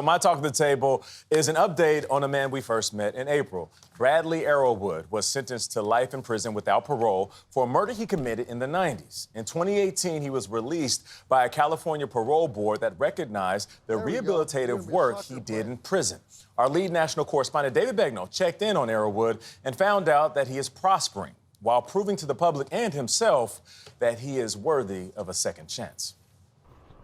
My talk at the table is an update on a man we first met in April. Bradley Arrowwood was sentenced to life in prison without parole for a murder he committed in the 90s. In 2018, he was released by a California parole board that recognized the rehabilitative work he did in prison. Our lead national correspondent, David Begnaud, checked in on Arrowwood and found out that he is prospering while proving to the public and himself that he is worthy of a second chance.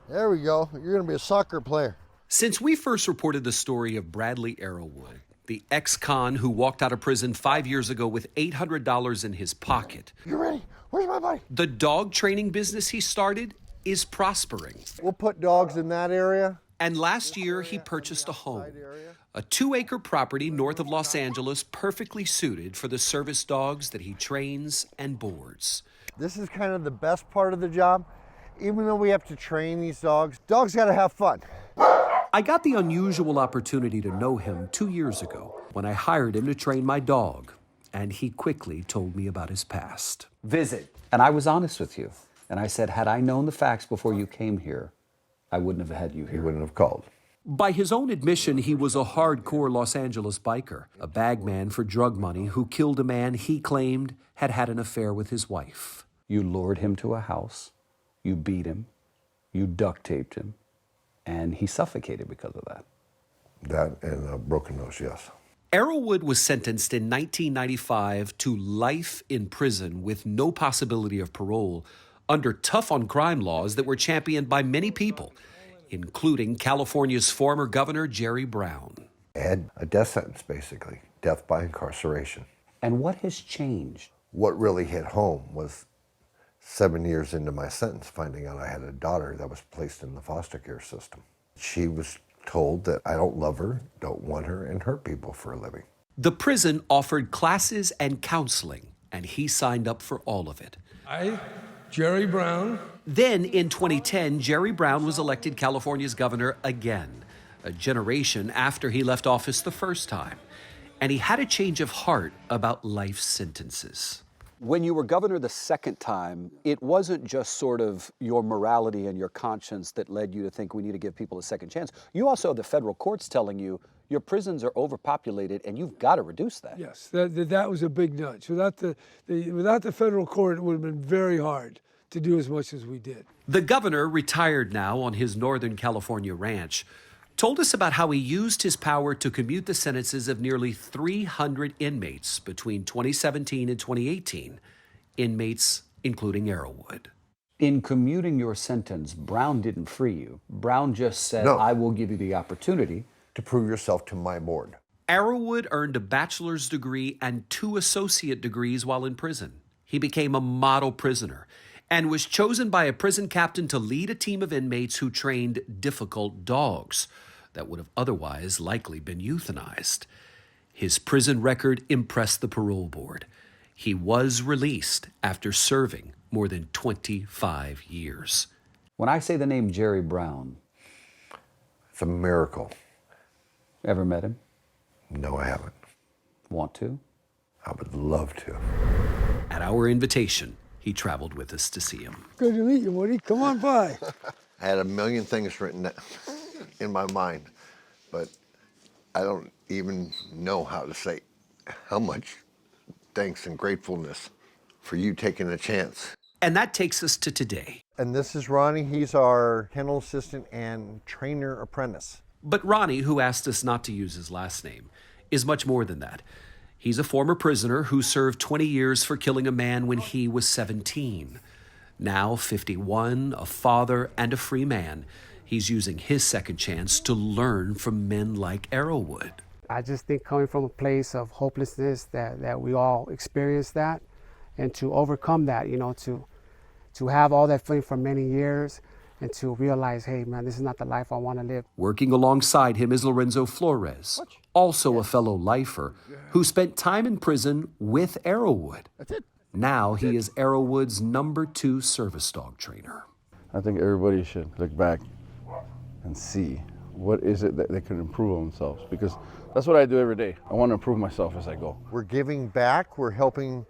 There we go. You're going to be a soccer player. Since we first reported the story of Bradley Arrowwood, the ex-con who walked out of prison 5 years ago with $800 in his pocket. You ready? Where's my buddy? The dog training business he started is prospering. We'll put dogs in that area. And last year, he purchased a home, a 2-acre property north of Los Angeles, perfectly suited for the service dogs that he trains and boards. This is kind of the best part of the job. Even though we have to train these dogs got to have fun. I got the unusual opportunity to know him 2 years ago when I hired him to train my dog, and he quickly told me about his past. Visit. And I was honest with you. And I said, had I known the facts before you came here, I wouldn't have had you here. He wouldn't have called. By his own admission, he was a hardcore Los Angeles biker, a bagman for drug money who killed a man he claimed had had an affair with his wife. You lured him to a house, you beat him, you duct taped him, and he suffocated because of that. That and a broken nose, yes. Arrowwood was sentenced in 1995 to life in prison with no possibility of parole under tough-on-crime laws that were championed by many people, including California's former governor, Jerry Brown. I had a death sentence, basically, death by incarceration. And what has changed? What really hit home was 7 years into my sentence, finding out I had a daughter that was placed in the foster care system. She was told that I don't love her, don't want her, and hurt people for a living. The prison offered classes and counseling, and he signed up for all of it. Jerry Brown. Then, in 2010, Jerry Brown was elected California's governor again, a generation after he left office the first time. And he had a change of heart about life sentences. When you were governor the second time, it wasn't just sort of your morality and your conscience that led you to think we need to give people a second chance. You also have the federal courts telling you your prisons are overpopulated and you've got to reduce that. Yes, that was a big nudge. Without the federal court, it would have been very hard to do as much as we did. The governor, retired now on his Northern California ranch, told us about how he used his power to commute the sentences of nearly 300 inmates between 2017 and 2018, inmates including Arrowwood. In commuting your sentence, Brown didn't free you. Brown just said, No. I will give you the opportunity To prove yourself to my board. Arrowwood earned a bachelor's degree and 2 associate degrees while in prison. He became a model prisoner and was chosen by a prison captain to lead a team of inmates who trained difficult dogs that would have otherwise likely been euthanized. His prison record impressed the parole board. He was released after serving more than 25 years. When I say the name Jerry Brown, It's a miracle. ever met him? No, I haven't. Want to? I would love to. At our invitation, he traveled with us to see him. Good to meet you, Woody. Come on by. I had a million things written down in my mind, but I don't even know how to say how much thanks and gratefulness for you taking a chance. And that takes us to today. And this is Ronnie. He's our kennel assistant and trainer apprentice. But Ronnie, who asked us not to use his last name, is much more than that. He's a former prisoner who served 20 years for killing a man when he was 17. Now 51, a father and a free man, he's using his second chance to learn from men like Arrowwood. I just think coming from a place of hopelessness that we all experience that, and to overcome that, to have all that feeling for many years, and to realize, hey, man, this is not the life I want to live. Working alongside him is Lorenzo Flores, also a fellow lifer, who spent time in prison with Arrowwood. That's it. Now he is Arrowwood's #2 service dog trainer. I think everybody should look back and see what is it that they can improve on themselves, because that's what I do every day. I want to improve myself as I go. We're giving back. We're helping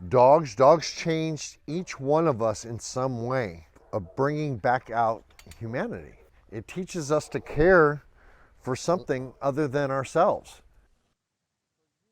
dogs. Dogs changed each one of us in some way of bringing back out humanity. It teaches us to care for something other than ourselves.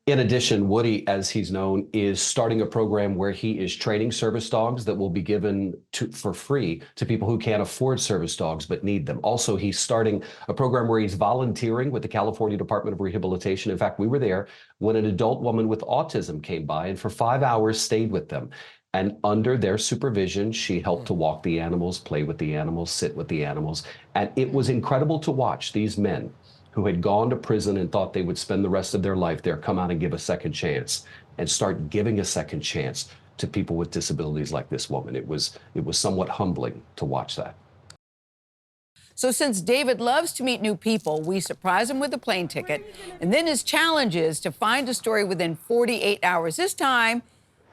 In addition, Woody, as he's known, is starting a program where he is training service dogs that will be given for free to people who can't afford service dogs but need them. Also, he's starting a program where he's volunteering with the California Department of Rehabilitation. In fact, we were there when an adult woman with autism came by and for 5 hours stayed with them. And under their supervision, she helped to walk the animals, play with the animals, sit with the animals. And it was incredible to watch these men who had gone to prison and thought they would spend the rest of their life there, come out and give a second chance and start giving a second chance to people with disabilities like this woman. It was somewhat humbling to watch that. So since David loves to meet new people, we surprise him with a plane ticket. And then his challenge is to find a story within 48 hours. This time,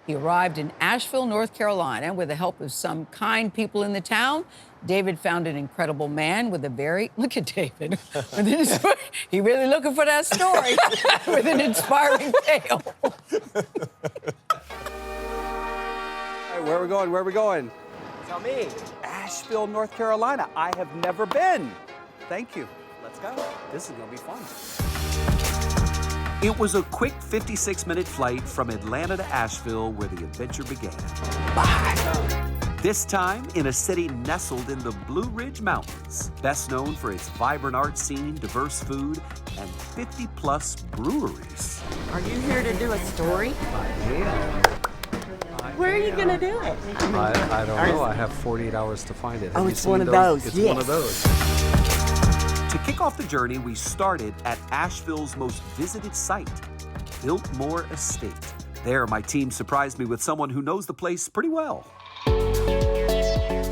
he arrived in Asheville, North Carolina, with the help of some kind people in the town. David found an incredible man with a very, look at David, he really looking for that story with an inspiring tale. All right, where are we going? Where are we going? Tell me. Asheville, North Carolina. I have never been. Thank you. Let's go. This is going to be fun. It was a quick 56-minute flight from Atlanta to Asheville where the adventure began. Bye. This time in a city nestled in the Blue Ridge Mountains, best known for its vibrant art scene, diverse food, and 50-plus breweries. Are you here to do a story? Yeah. Where are you going to do it? I don't know. I have 48 hours to find it. Oh, it's one of those. It's yes. one of those. To kick off the journey, we started at Asheville's most visited site, Biltmore Estate. There, my team surprised me with someone who knows the place pretty well.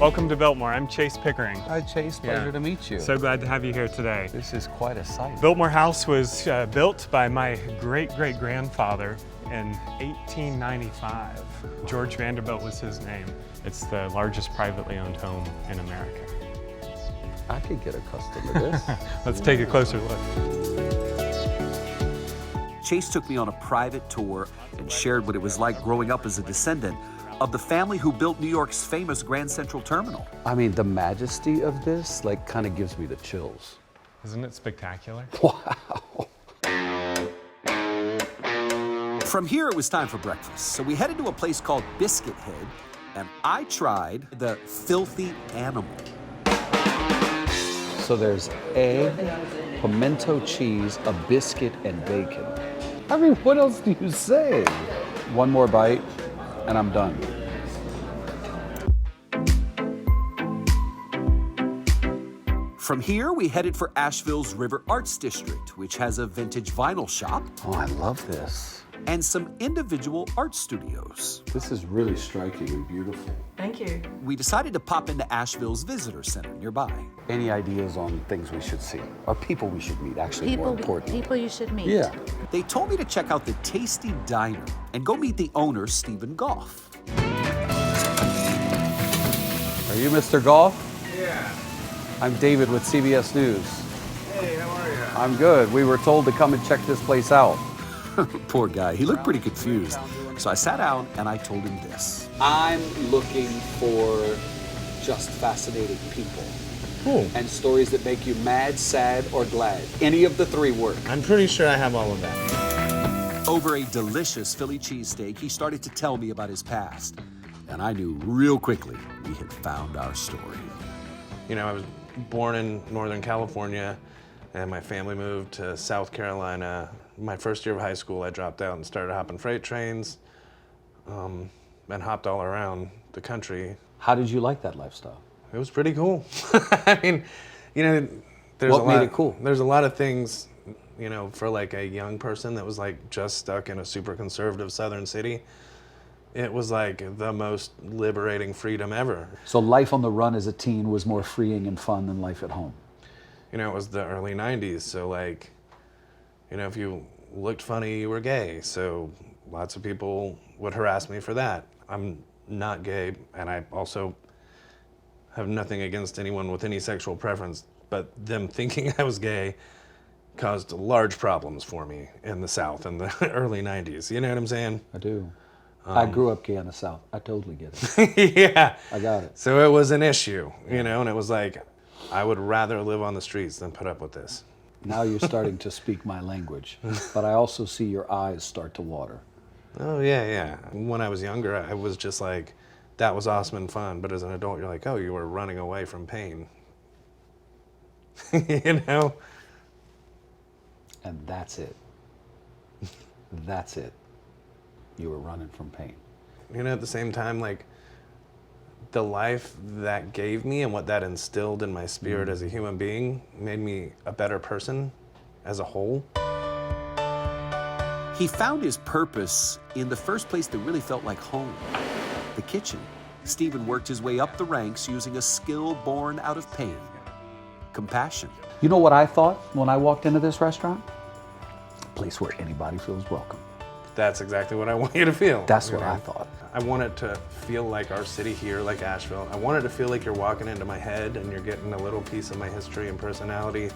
Welcome to Biltmore. I'm Chase Pickering. Hi, Chase. Pleasure to meet you. So glad to have you here today. This is quite a sight. Biltmore House was built by my great-great-grandfather in 1895. George Vanderbilt was his name. It's the largest privately owned home in America. I could get accustomed to this. Let's take a closer look. Chase took me on a private tour and shared what it was like growing up as a descendant of the family who built New York's famous Grand Central Terminal. I mean, the majesty of this, kind of gives me the chills. Isn't it spectacular? Wow. From here, it was time for breakfast, so we headed to a place called Biscuit Head, and I tried the filthy animal. So there's egg, pimento cheese, a biscuit, and bacon. I mean, what else do you say? One more bite, and I'm done. From here, we headed for Asheville's River Arts District, which has a vintage vinyl shop. Oh, I love this. And some individual art studios. This is really striking and beautiful. Thank you. We decided to pop into Asheville's Visitor Center nearby. Any ideas on things we should see? Or people we should meet, actually, more important. People you should meet. Yeah. They told me to check out the Tasty Diner and go meet the owner, Stephen Goff. Are you Mr. Goff? Yeah. I'm David with CBS News. Hey, how are you? I'm good. We were told to come and check this place out. Poor guy, he looked pretty confused. So I sat down and I told him this. I'm looking for just fascinating people. Cool. And stories that make you mad, sad, or glad. Any of the three work. I'm pretty sure I have all of that. Over a delicious Philly cheesesteak, he started to tell me about his past. And I knew real quickly we had found our story. You know, I was born in Northern California, and my family moved to South Carolina. My first year of high school, I dropped out and started hopping freight trains, and hopped all around the country. How did you like that lifestyle? It was pretty cool. I mean, you know, What made it cool? There's a lot of things, you know, for like a young person that was like just stuck in a super conservative southern city. It was like the most liberating freedom ever. So life on the run as a teen was more freeing and fun than life at home. You know, it was the early 90s, so like, you know, if you looked funny, you were gay. So lots of people would harass me for that. I'm not gay, and I also have nothing against anyone with any sexual preference, but them thinking I was gay caused large problems for me in the South in the early 90s. You know what I'm saying? I do. I grew up gay in the South. I totally get it. Yeah. I got it. So it was an issue, you know, and it was like, I would rather live on the streets than put up with this. Now you're starting to speak my language, but I also see your eyes start to water. Oh, yeah. When I was younger, I was just like, that was awesome and fun. But as an adult, you're like, oh, you were running away from pain. You know? And that's it. That's it. You were running from pain. You know, at the same time, like, the life that gave me and what that instilled in my spirit as a human being made me a better person as a whole. He found his purpose in the first place that really felt like home, the kitchen. Stephen worked his way up the ranks using a skill born out of pain, compassion. You know what I thought when I walked into this restaurant? A place where anybody feels welcome. That's exactly what I want you to feel. That's what I thought. I want it to feel like our city here, like Asheville. I want it to feel like you're walking into my head and you're getting a little piece of my history and personality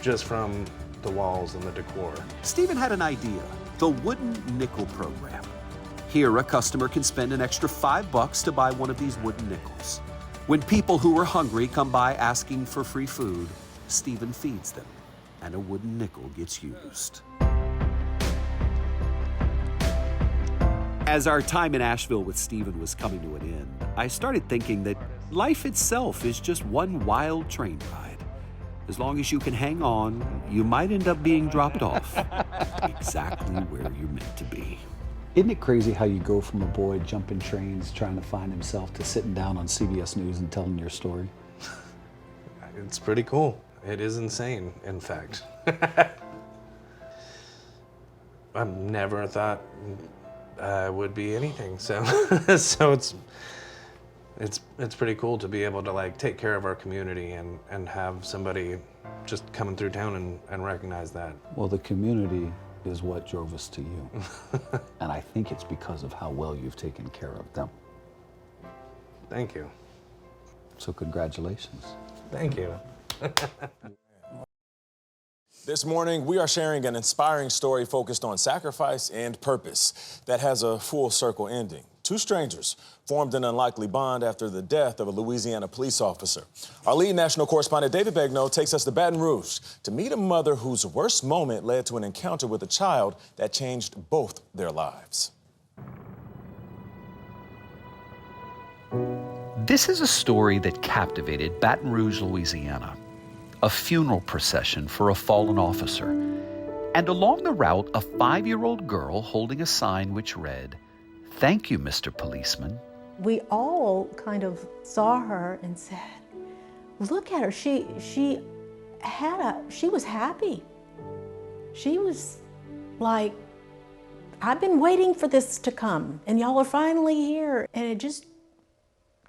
just from the walls and the decor. Stephen had an idea, the wooden nickel program. Here, a customer can spend an extra $5 to buy one of these wooden nickels. When people who are hungry come by asking for free food, Stephen feeds them, and a wooden nickel gets used. As our time in Asheville with Stephen was coming to an end, I started thinking that life itself is just one wild train ride. As long as you can hang on, you might end up being dropped off exactly where you're meant to be. Isn't it crazy how you go from a boy jumping trains trying to find himself to sitting down on CBS News and telling your story? It's pretty cool. It is insane, in fact. I've never thought would be anything, so so it's pretty cool to be able to like take care of our community and have somebody just coming through town and recognize that. Well, the community is what drove us to you. And I think it's because of how well you've taken care of them. Thank you. So congratulations. Thank you. This morning, we are sharing an inspiring story focused on sacrifice and purpose that has a full circle ending. Two strangers formed an unlikely bond after the death of a Louisiana police officer. Our lead national correspondent, David Begnaud, takes us to Baton Rouge to meet a mother whose worst moment led to an encounter with a child that changed both their lives. This is a story that captivated Baton Rouge, Louisiana. A funeral procession for a fallen officer. And along the route, a 5-year-old girl holding a sign which read, "Thank you, Mr. Policeman." We all kind of saw her and said, look at her, she was happy. She was like, I've been waiting for this to come and y'all are finally here. And it just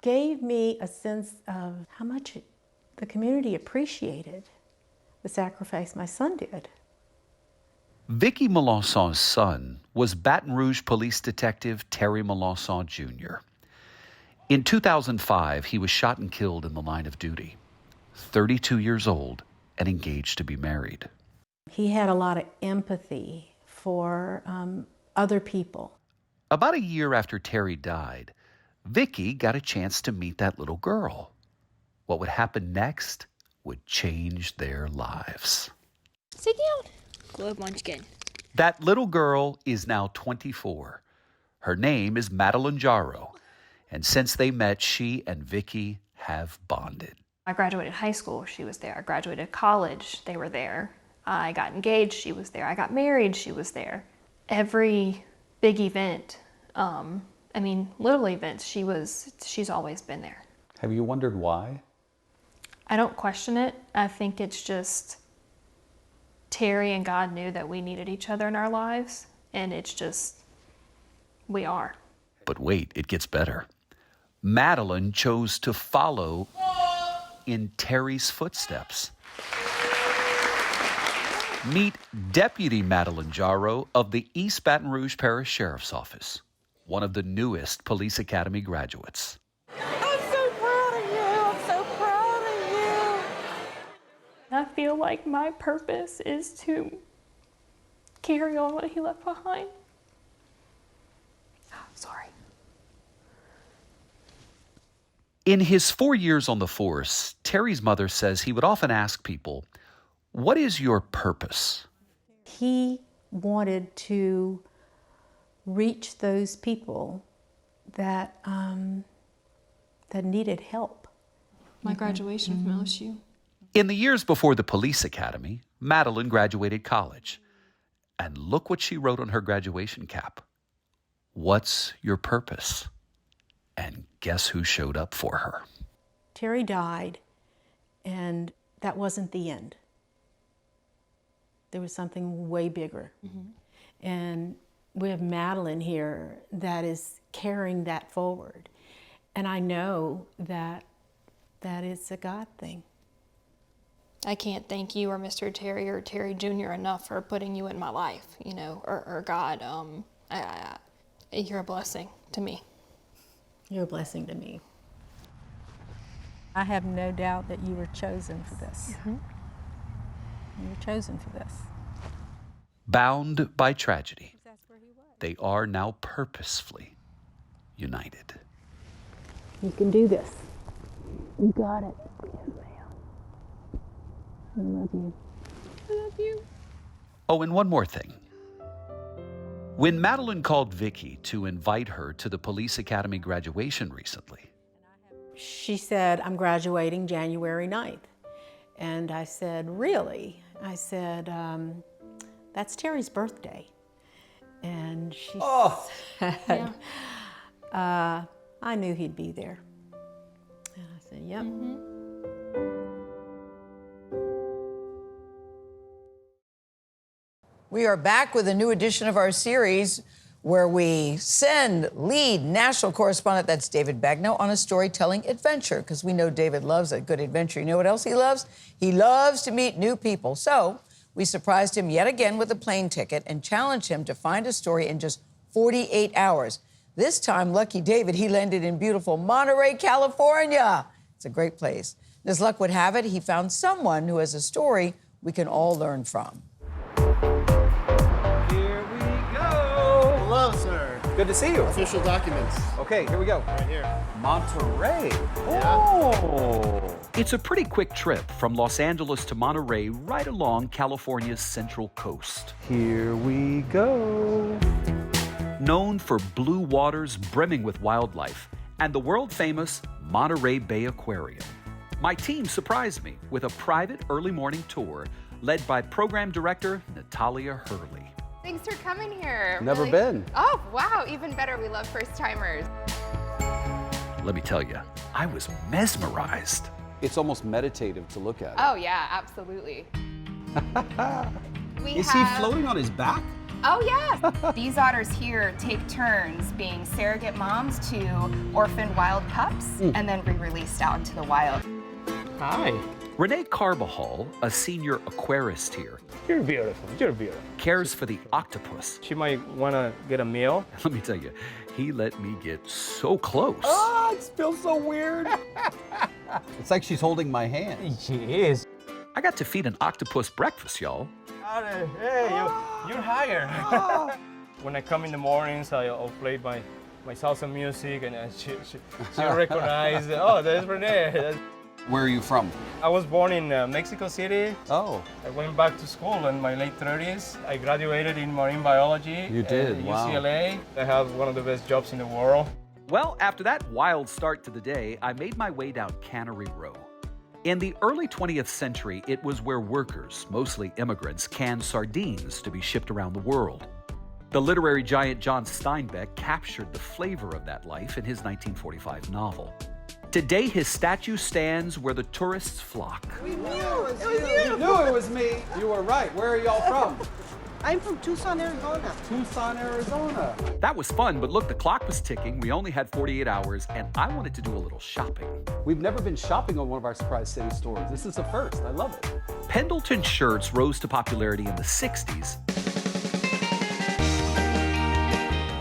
gave me a sense of how much the community appreciated the sacrifice my son did. Vicki Melançon's son was Baton Rouge Police Detective Terry Melançon Jr. In 2005, he was shot and killed in the line of duty, 32 years old and engaged to be married. He had a lot of empathy for other people. About a year after Terry died, Vicki got a chance to meet that little girl. What would happen next would change their lives. Sit down. Globe Munchkin. That little girl is now 24. Her name is Madeline Jarrow, and since they met, she and Vicki have bonded. I graduated high school, she was there. I graduated college, they were there. I got engaged, she was there. I got married, she was there. Every big event, little events, she's always been there. Have you wondered why? I don't question it. I think it's just Terry and God knew that we needed each other in our lives, and it's just, we are. But wait, it gets better. Madeline chose to follow in Terry's footsteps. Meet Deputy Madeline Jarrow of the East Baton Rouge Parish Sheriff's Office, one of the newest Police Academy graduates. I feel like my purpose is to carry on what he left behind. Sorry. In his 4 years on the force, Terry's mother says he would often ask people, What is your purpose? He wanted to reach those people that that needed help. My graduation from LSU. In the years before the police academy, Madeline graduated college. And look what she wrote on her graduation cap. What's your purpose? And guess who showed up for her? Terry died, and that wasn't the end. There was something way bigger. And we have Madeline here that is carrying that forward. And I know that it's a God thing. I can't thank you or Mr. Terry or Terry Jr. enough for putting you in my life, you know, or God. You're a blessing to me. You're a blessing to me. I have no doubt that you were chosen for this. You were chosen for this. Bound by tragedy, they are now purposefully united. You can do this. You got it. I love you. I love you. Oh, and one more thing. When Madeline called Vicki to invite her to the police academy graduation recently, She said, I'm graduating January 9th. And I said, really? I said, that's Terry's birthday. And she said, I knew he'd be there. And I said, yep. We are back with a new edition of our series where we send lead national correspondent, that's David Begnaud, on a storytelling adventure, because we know David loves a good adventure. You know what else he loves? He loves to meet new people. So we surprised him yet again with a plane ticket and challenged him to find a story in just 48 hours. This time, lucky David, he landed in beautiful Monterey, California. It's a great place. As luck would have it, he found someone who has a story we can all learn from. Hello, sir. Good to see you. Official documents. Okay, here we go. Right here. Monterey. Yeah. Oh. it's a pretty quick trip from Los Angeles to Monterey right along California's central coast. Here we go. Known for blue waters brimming with wildlife and the world-famous Monterey Bay Aquarium. My team surprised me with a private early morning tour led by program director Natalia Hurley. Thanks for coming here. Never been. Oh, wow, even better. We love first-timers. Let me tell you, I was mesmerized. It's almost meditative to look at. Oh, yeah, absolutely. Is he floating on his back? Oh, yes. These otters here take turns being surrogate moms to orphaned wild pups and then re-released out into the wild. Hi. Renee Carbajal, a senior aquarist here, You're beautiful. You're beautiful. cares for the octopus. She might want to get a meal. Let me tell you, he let me get so close. Oh, it feels so weird. It's like she's holding my hand. She is. I got to feed an octopus breakfast, y'all. Hey, you're hired. When I come in the mornings, I'll play my salsa music, and she'll recognize, oh, there's Renee. Where are you from? I was born in Mexico City. Oh. I went back to school in my late 30s. I graduated in marine biology. You did, at wow. UCLA. I have one of the best jobs in the world. Well, after that wild start to the day, I made my way down Cannery Row. In the early 20th century, it was where workers, mostly immigrants, canned sardines to be shipped around the world. The literary giant John Steinbeck captured the flavor of that life in his 1945 novel. Today, his statue stands where the tourists flock. We knew it was you. You knew it was me. You were right. Where are y'all from? I'm from Tucson, Arizona. Tucson, Arizona. That was fun, but look, the clock was ticking. We only had 48 hours, and I wanted to do a little shopping. We've never been shopping on one of our Surprise City stores. This is the first. I love it. Pendleton shirts rose to popularity in the 60s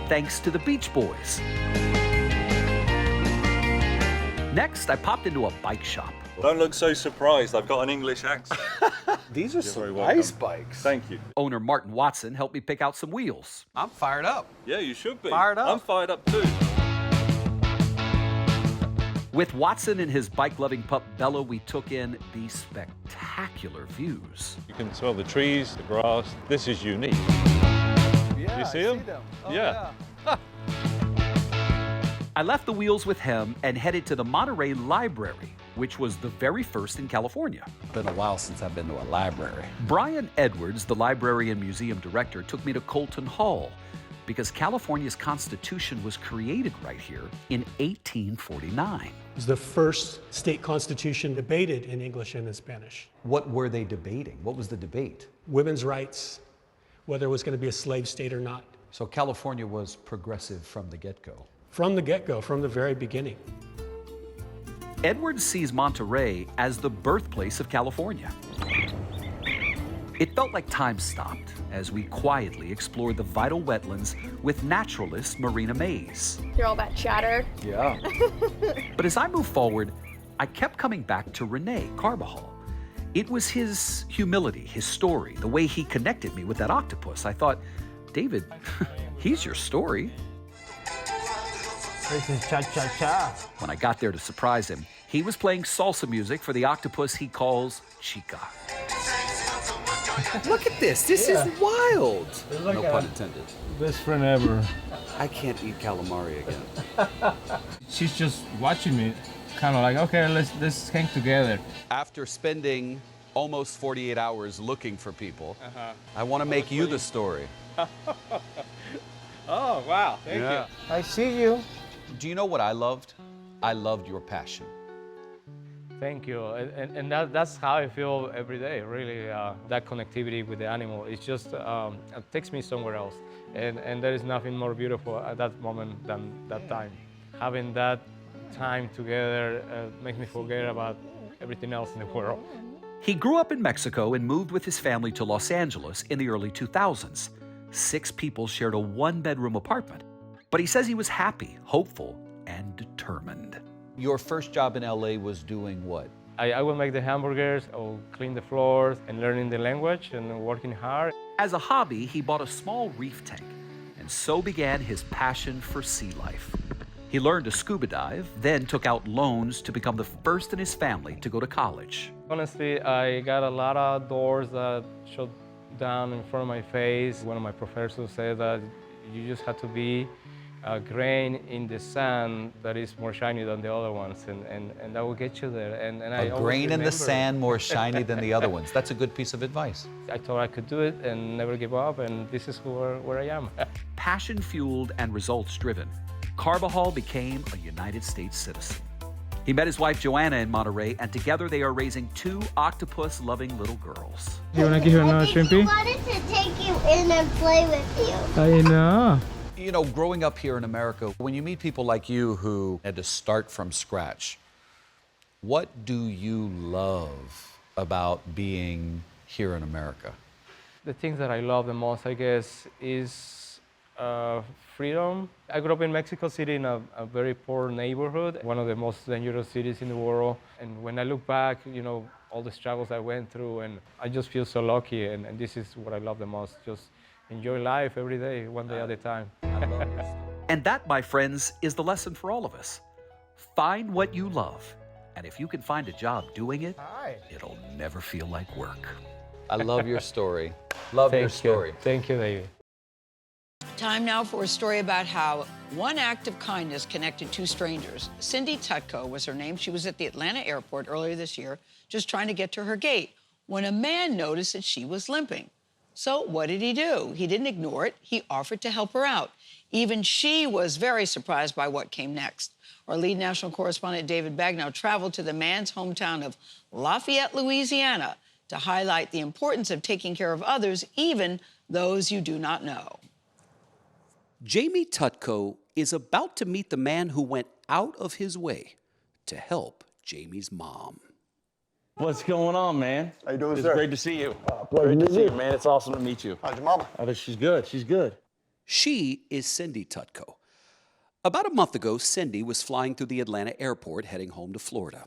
thanks to the Beach Boys. Next, I popped into a bike shop. Don't look so surprised. I've got an English accent. These are some nice bikes. Thank you. Owner Martin Watson helped me pick out some wheels. I'm fired up. Yeah, you should be. Fired up. I'm fired up too. With Watson and his bike-loving pup Bella, we took in these spectacular views. You can smell the trees, the grass. This is unique. Yeah, You see them? Oh, yeah. I left the wheels with him and headed to the Monterey Library, which was the very first in California. Been a while since I've been to a library. Brian Edwards, the library and museum director, took me to Colton Hall because California's Constitution was created right here in 1849. It was the first state constitution debated in English and in Spanish. What were they debating? What was the debate? Women's rights, whether it was going to be a slave state or not. So California was progressive from the get-go. From the get-go, from the very beginning. Edwards sees Monterey as the birthplace of California. It felt like time stopped as we quietly explored the vital wetlands with naturalist Marina Mays. Hear all that chatter? Yeah. But as I moved forward, I kept coming back to Rene Carbajal. It was his humility, his story, the way he connected me with that octopus. I thought, David, he's your story. This is cha-cha-cha. When I got there to surprise him, he was playing salsa music for the octopus he calls Chica. Look at this. This is wild. Like No pun intended. Best friend ever. I can't eat calamari again. She's just watching me, kind of like, okay, let's hang together. After spending almost 48 hours looking for people, I want to make you the story. Oh, wow. Thank you. I see you. Do you know what I loved? I loved your passion. Thank you. And that's how I feel every day, really. That connectivity with the animal, it's just, it takes me somewhere else. And there is nothing more beautiful at that moment than that time. Having that time together makes me forget about everything else in the world. He grew up in Mexico and moved with his family to Los Angeles in the early 2000s. 6 people shared a 1-bedroom apartment. But he says he was happy, hopeful, and determined. Your first job in LA was doing what? I will make the hamburgers, I will clean the floors, and learning the language and working hard. As a hobby, he bought a small reef tank, and so began his passion for sea life. He learned to scuba dive, then took out loans to become the first in his family to go to college. Honestly, I got a lot of doors that shut down in front of my face. One of my professors said that you just have to be a grain in the sand that is more shiny than the other ones, and that will get you there. And I A grain in the sand more shiny than the other ones. That's a good piece of advice. I thought I could do it and never give up, and this is where I am. Passion-fueled and results-driven, Carbajal became a United States citizen. He met his wife Joanna in Monterey, and together they are raising 2 octopus-loving little girls. You want to give her another shrimpy? I wanted to take you in and play with you. I know. You know, growing up here in America, when you meet people like you who had to start from scratch, what do you love about being here in America? The things that I love the most, I guess, is freedom. I grew up in Mexico City in a very poor neighborhood, one of the most dangerous cities in the world. And when I look back, you know, all the struggles I went through, and I just feel so lucky, and this is what I love the most, just enjoy life every day, one day at a time. And that, my friends, is the lesson for all of us. Find what you love, and if you can find a job doing it, it'll never feel like work. I love your story. Love your story. Thank you, David. Time now for a story about how one act of kindness connected 2 strangers. Cindy Tutko was her name. She was at the Atlanta airport earlier this year, just trying to get to her gate, when a man noticed that she was limping. So what did he do? He didn't ignore it. He offered to help her out. Even she was very surprised by what came next. Our lead national correspondent, David Begnaud, traveled to the man's hometown of Lafayette, Louisiana, to highlight the importance of taking care of others, even those you do not know. Jamie Tutko is about to meet the man who went out of his way to help Jamie's mom. What's going on, man? How you doing, It's sir? great to see you. Great to see you, man. It's awesome to meet you. How's your mama? Oh, she's good. She's good. She is Cindy Tutko. About a month ago, Cindy was flying through the Atlanta airport heading home to Florida.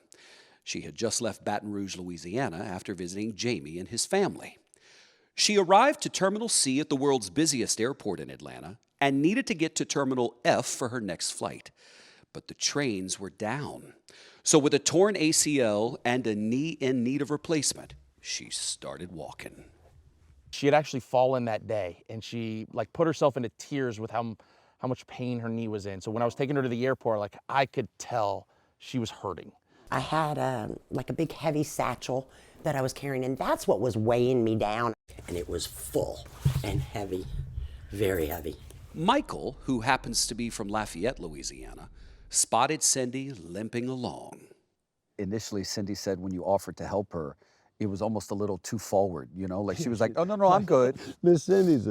She had just left Baton Rouge, Louisiana, after visiting Jamie and his family. She arrived to Terminal C at the world's busiest airport in Atlanta and needed to get to Terminal F for her next flight. but the trains were down. So with a torn ACL and a knee in need of replacement, she started walking. She had actually fallen that day, and she like put herself into tears with how much pain her knee was in. So when I was taking her to the airport, like I could tell she was hurting. I had like a big heavy satchel that I was carrying, and that's what was weighing me down. And it was full and heavy, very heavy. Michael, who happens to be from Lafayette, Louisiana, spotted Cindy limping along. Initially, Cindy said when you offered to help her, it was almost a little too forward, you know? Like she was like, oh, no, I'm good. Miss Cindy's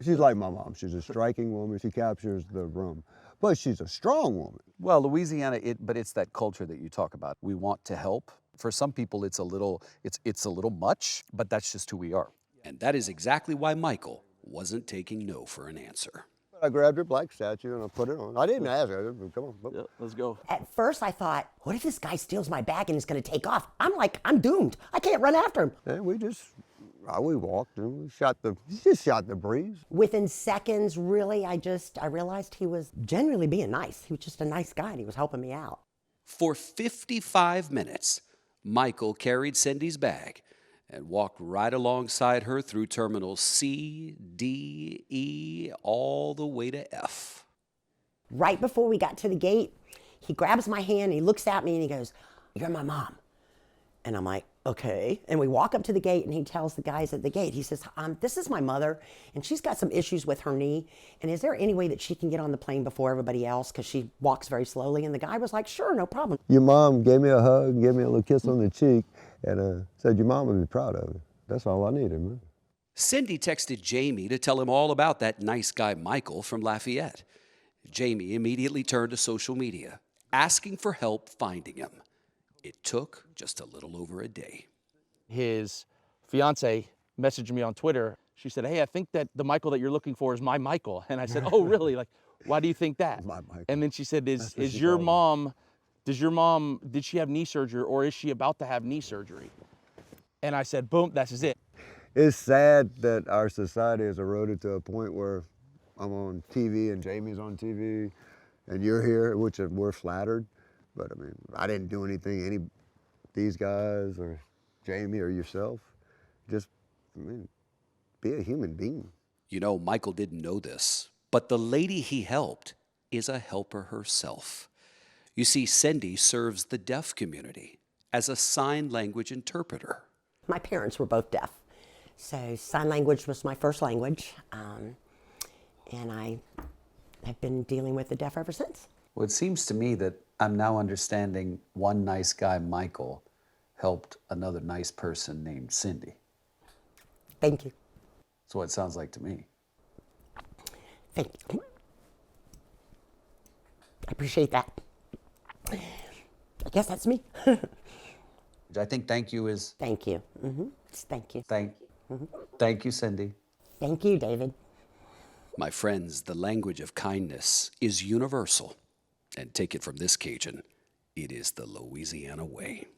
she's like my mom. She's a striking woman. She captures the room. But she's a strong woman. Well, Louisiana, but it's that culture that you talk about. We want to help. For some people, it's a little much, but that's just who we are. And that is exactly why Michael wasn't taking no for an answer. I grabbed her black statue and I put it on. I didn't ask her. Come on. Yeah, let's go. At first I thought, what if this guy steals my bag and is gonna take off? I'm doomed. I can't run after him. And we walked and we just shot the breeze. Within seconds, really, I realized he was genuinely being nice. He was just a nice guy and he was helping me out. For 55 minutes, Michael carried Cindy's bag and walked right alongside her through terminals C, D, E, all the way to F. Right before we got to the gate, he grabs my hand, he looks at me and he goes, "You're my mom." And I'm like, okay. And we walk up to the gate and he tells the guys at the gate, he says, this is my mother and she's got some issues with her knee. And is there any way that she can get on the plane before everybody else? Because she walks very slowly. And the guy was like, sure, no problem. Your mom gave me a hug, gave me a little kiss on the cheek, and said your mom would be proud of you. That's all I needed, man. Cindy texted Jamie to tell him all about that nice guy Michael from Lafayette. Jamie immediately turned to social media, asking for help finding him. It took just a little over a day. His fiance messaged me on Twitter. She said, hey, I think that the Michael that you're looking for is my Michael. And I said, oh, really? Like, why do you think that? My Michael. And then she said, did your mom have knee surgery or is she about to have knee surgery? And I said, boom, that's it. It's sad that our society has eroded to a point where I'm on TV and Jamie's on TV and you're here, which we're flattered. But I mean, I didn't do anything, these guys or Jamie or yourself. Just, be a human being. You know, Michael didn't know this, but the lady he helped is a helper herself. You see, Cindy serves the deaf community as a sign language interpreter. My parents were both deaf, so sign language was my first language, and I've been dealing with the deaf ever since. Well, it seems to me that I'm now understanding one nice guy, Michael, helped another nice person named Cindy. Thank you. That's what it sounds like to me. Thank you. I appreciate that. I guess that's me. I think thank you is... Thank you. Mm-hmm. Thank you. Thank you, Cindy. Thank you, David. My friends, the language of kindness is universal. And take it from this Cajun, it is the Louisiana way.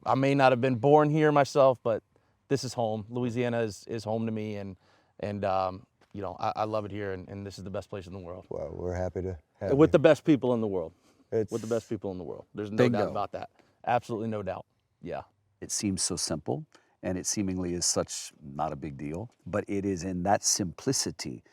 I may not have been born here myself, but this is home. Louisiana is home to me, and you know, I love it here, and this is the best place in the world. Well, we're happy to have with you. the best people in the world. With the best people in the world. There's no Bingo. doubt about that. Absolutely no doubt. Yeah. It seems so simple, and it seemingly is such not a big deal, but it is in that simplicity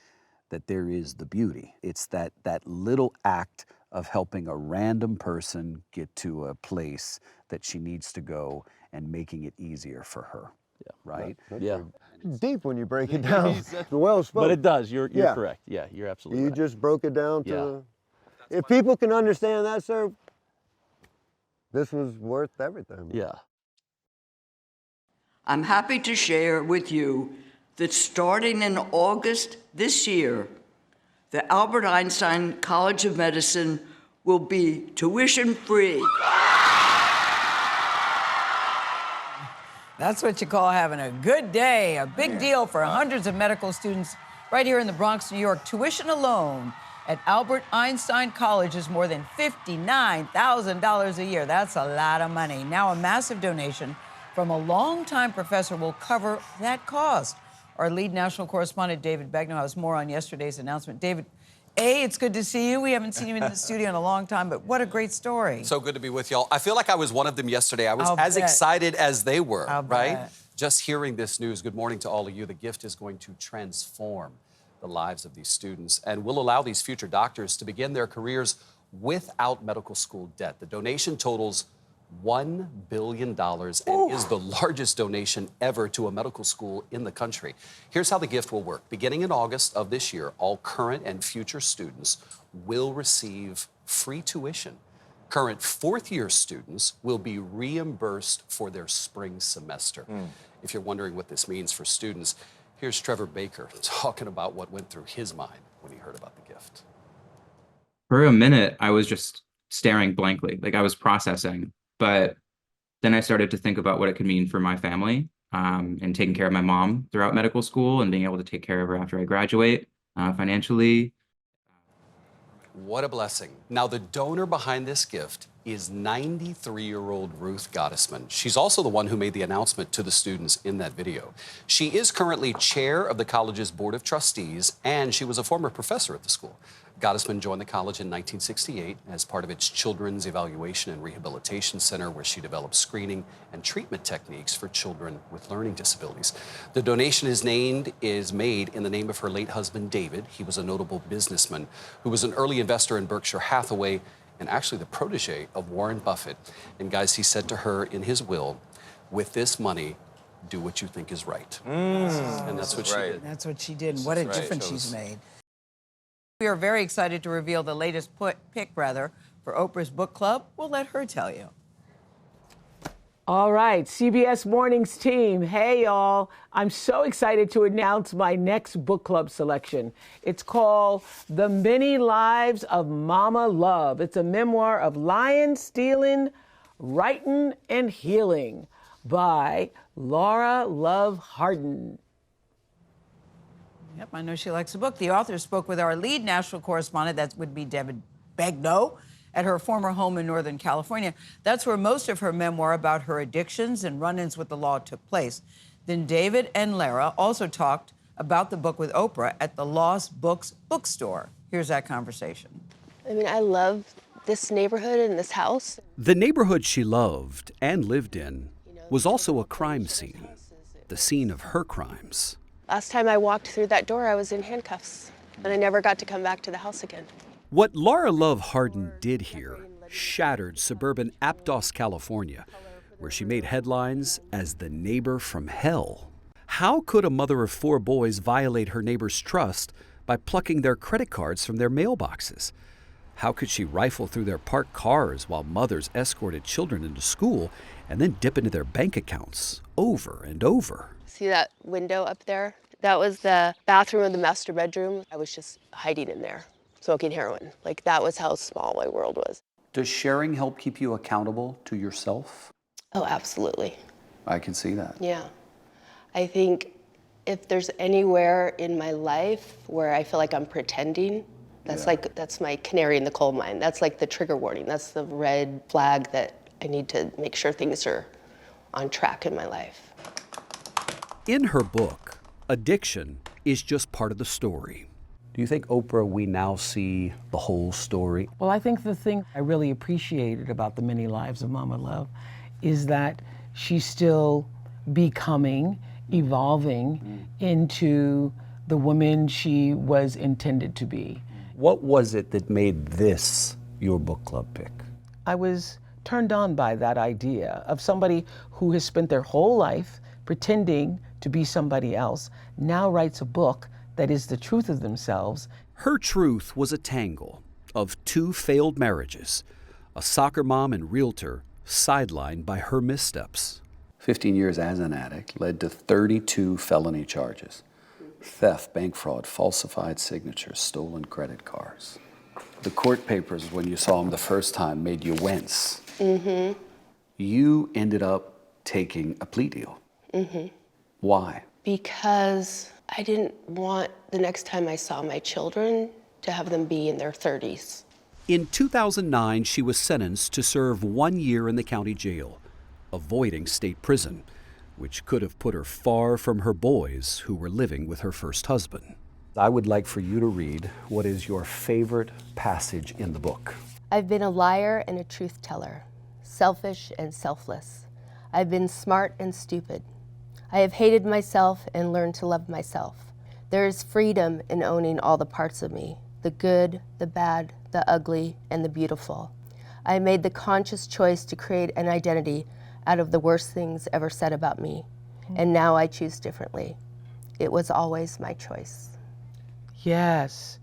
that there is the beauty. It's that little act of helping a random person get to a place that she needs to go and making it easier for her. Yeah. Right? Yeah. Deep when you break it down. Well spoken. But it does. You're correct. Yeah, you're absolutely You right. just broke it down to... If people can understand that, sir, this was worth everything. Yeah. I'm happy to share with you that starting in August this year, the Albert Einstein College of Medicine will be tuition-free. That's what you call having a good day. A big deal for hundreds of medical students right here in the Bronx, New York. Tuition alone at Albert Einstein College is more than $59,000 a year. That's a lot of money. Now a massive donation from a longtime professor will cover that cost. Our lead national correspondent, David Begnaud, has more on yesterday's announcement. David, It's good to see you. We haven't seen you in the studio in a long time, but what a great story. So good to be with y'all. I feel like I was one of them yesterday. I was I'll as bet. excited as they were, I'll right? bet. Just hearing this news, good morning to all of you. The gift is going to transform the lives of these students and will allow these future doctors to begin their careers without medical school debt. The donation totals $1 billion and is the largest donation ever to a medical school in the country. Here's how the gift will work. Beginning in August of this year, all current and future students will receive free tuition. Current fourth-year students will be reimbursed for their spring semester. If you're wondering what this means for students, here's Trevor Baker talking about what went through his mind when he heard about the gift. For a minute, I was just staring blankly, like I was processing. But then I started to think about what it could mean for my family and taking care of my mom throughout medical school and being able to take care of her after I graduate financially. What a blessing. Now, the donor behind this gift is 93-year-old Ruth Gottesman. She's also the one who made the announcement to the students in that video. She is currently chair of the college's Board of Trustees, and she was a former professor at the school. Gottesman joined the college in 1968 as part of its Children's Evaluation and Rehabilitation Center, where she developed screening and treatment techniques for children with learning disabilities. The donation is made in the name of her late husband, David. He was a notable businessman who was an early investor in Berkshire Hathaway and actually the protege of Warren Buffett. And guys, he said to her in his will, with this money, do what you think is right. And that's what she did. That's what she did. And what a difference she's made. We are very excited to reveal the latest pick for Oprah's book club. We'll let her tell you. All right, CBS Mornings team. Hey, y'all. I'm so excited to announce my next book club selection. It's called The Many Lives of Mama Love. It's a memoir of lying, stealing, writing, and healing by Laura Love Hardin. Yep, I know she likes the book. The author spoke with our lead national correspondent, that would be David Begnaud, at her former home in Northern California. That's where most of her memoir about her addictions and run-ins with the law took place. Then David and Lara also talked about the book with Oprah at the Lost Books bookstore. Here's that conversation. I mean, I love this neighborhood and this house. The neighborhood she loved and lived in was also a crime scene, the scene of her crimes. Last time I walked through that door, I was in handcuffs, and I never got to come back to the house again. What Laura Love Hardin did here shattered suburban Aptos, California, where she made headlines as the neighbor from hell. How could a mother of 4 boys violate her neighbor's trust by plucking their credit cards from their mailboxes? How could she rifle through their parked cars while mothers escorted children into school and then dip into their bank accounts over and over? See that window up there? That was the bathroom of the master bedroom. I was just hiding in there, smoking heroin. Like, that was how small my world was. Does sharing help keep you accountable to yourself? Oh, absolutely. I can see that. Yeah. I think if there's anywhere in my life where I feel like I'm pretending, that's my canary in the coal mine. That's like the trigger warning. That's the red flag that I need to make sure things are on track in my life. In her book, addiction is just part of the story. Do you think, Oprah, we now see the whole story? Well, I think the thing I really appreciated about The Many Lives of Mama Love is that she's still becoming, evolving into the woman she was intended to be. What was it that made this your book club pick? I was turned on by that idea of somebody who has spent their whole life pretending to be somebody else, now writes a book that is the truth of themselves. Her truth was a tangle of 2 failed marriages, a soccer mom and realtor sidelined by her missteps. 15 years as an addict led to 32 felony charges. Theft, bank fraud, falsified signatures, stolen credit cards. The court papers, when you saw them the first time, made you wince. Mm-hmm. You ended up taking a plea deal. Mm-hmm. Why? Because I didn't want the next time I saw my children to have them be in their 30s. In 2009, she was sentenced to serve 1 year in the county jail, avoiding state prison, which could have put her far from her boys who were living with her first husband. I would like for you to read what is your favorite passage in the book. I've been a liar and a truth teller, selfish and selfless. I've been smart and stupid. I have hated myself and learned to love myself. There is freedom in owning all the parts of me, the good, the bad, the ugly, and the beautiful. I made the conscious choice to create an identity out of the worst things ever said about me, and now I choose differently. It was always my choice. Yes,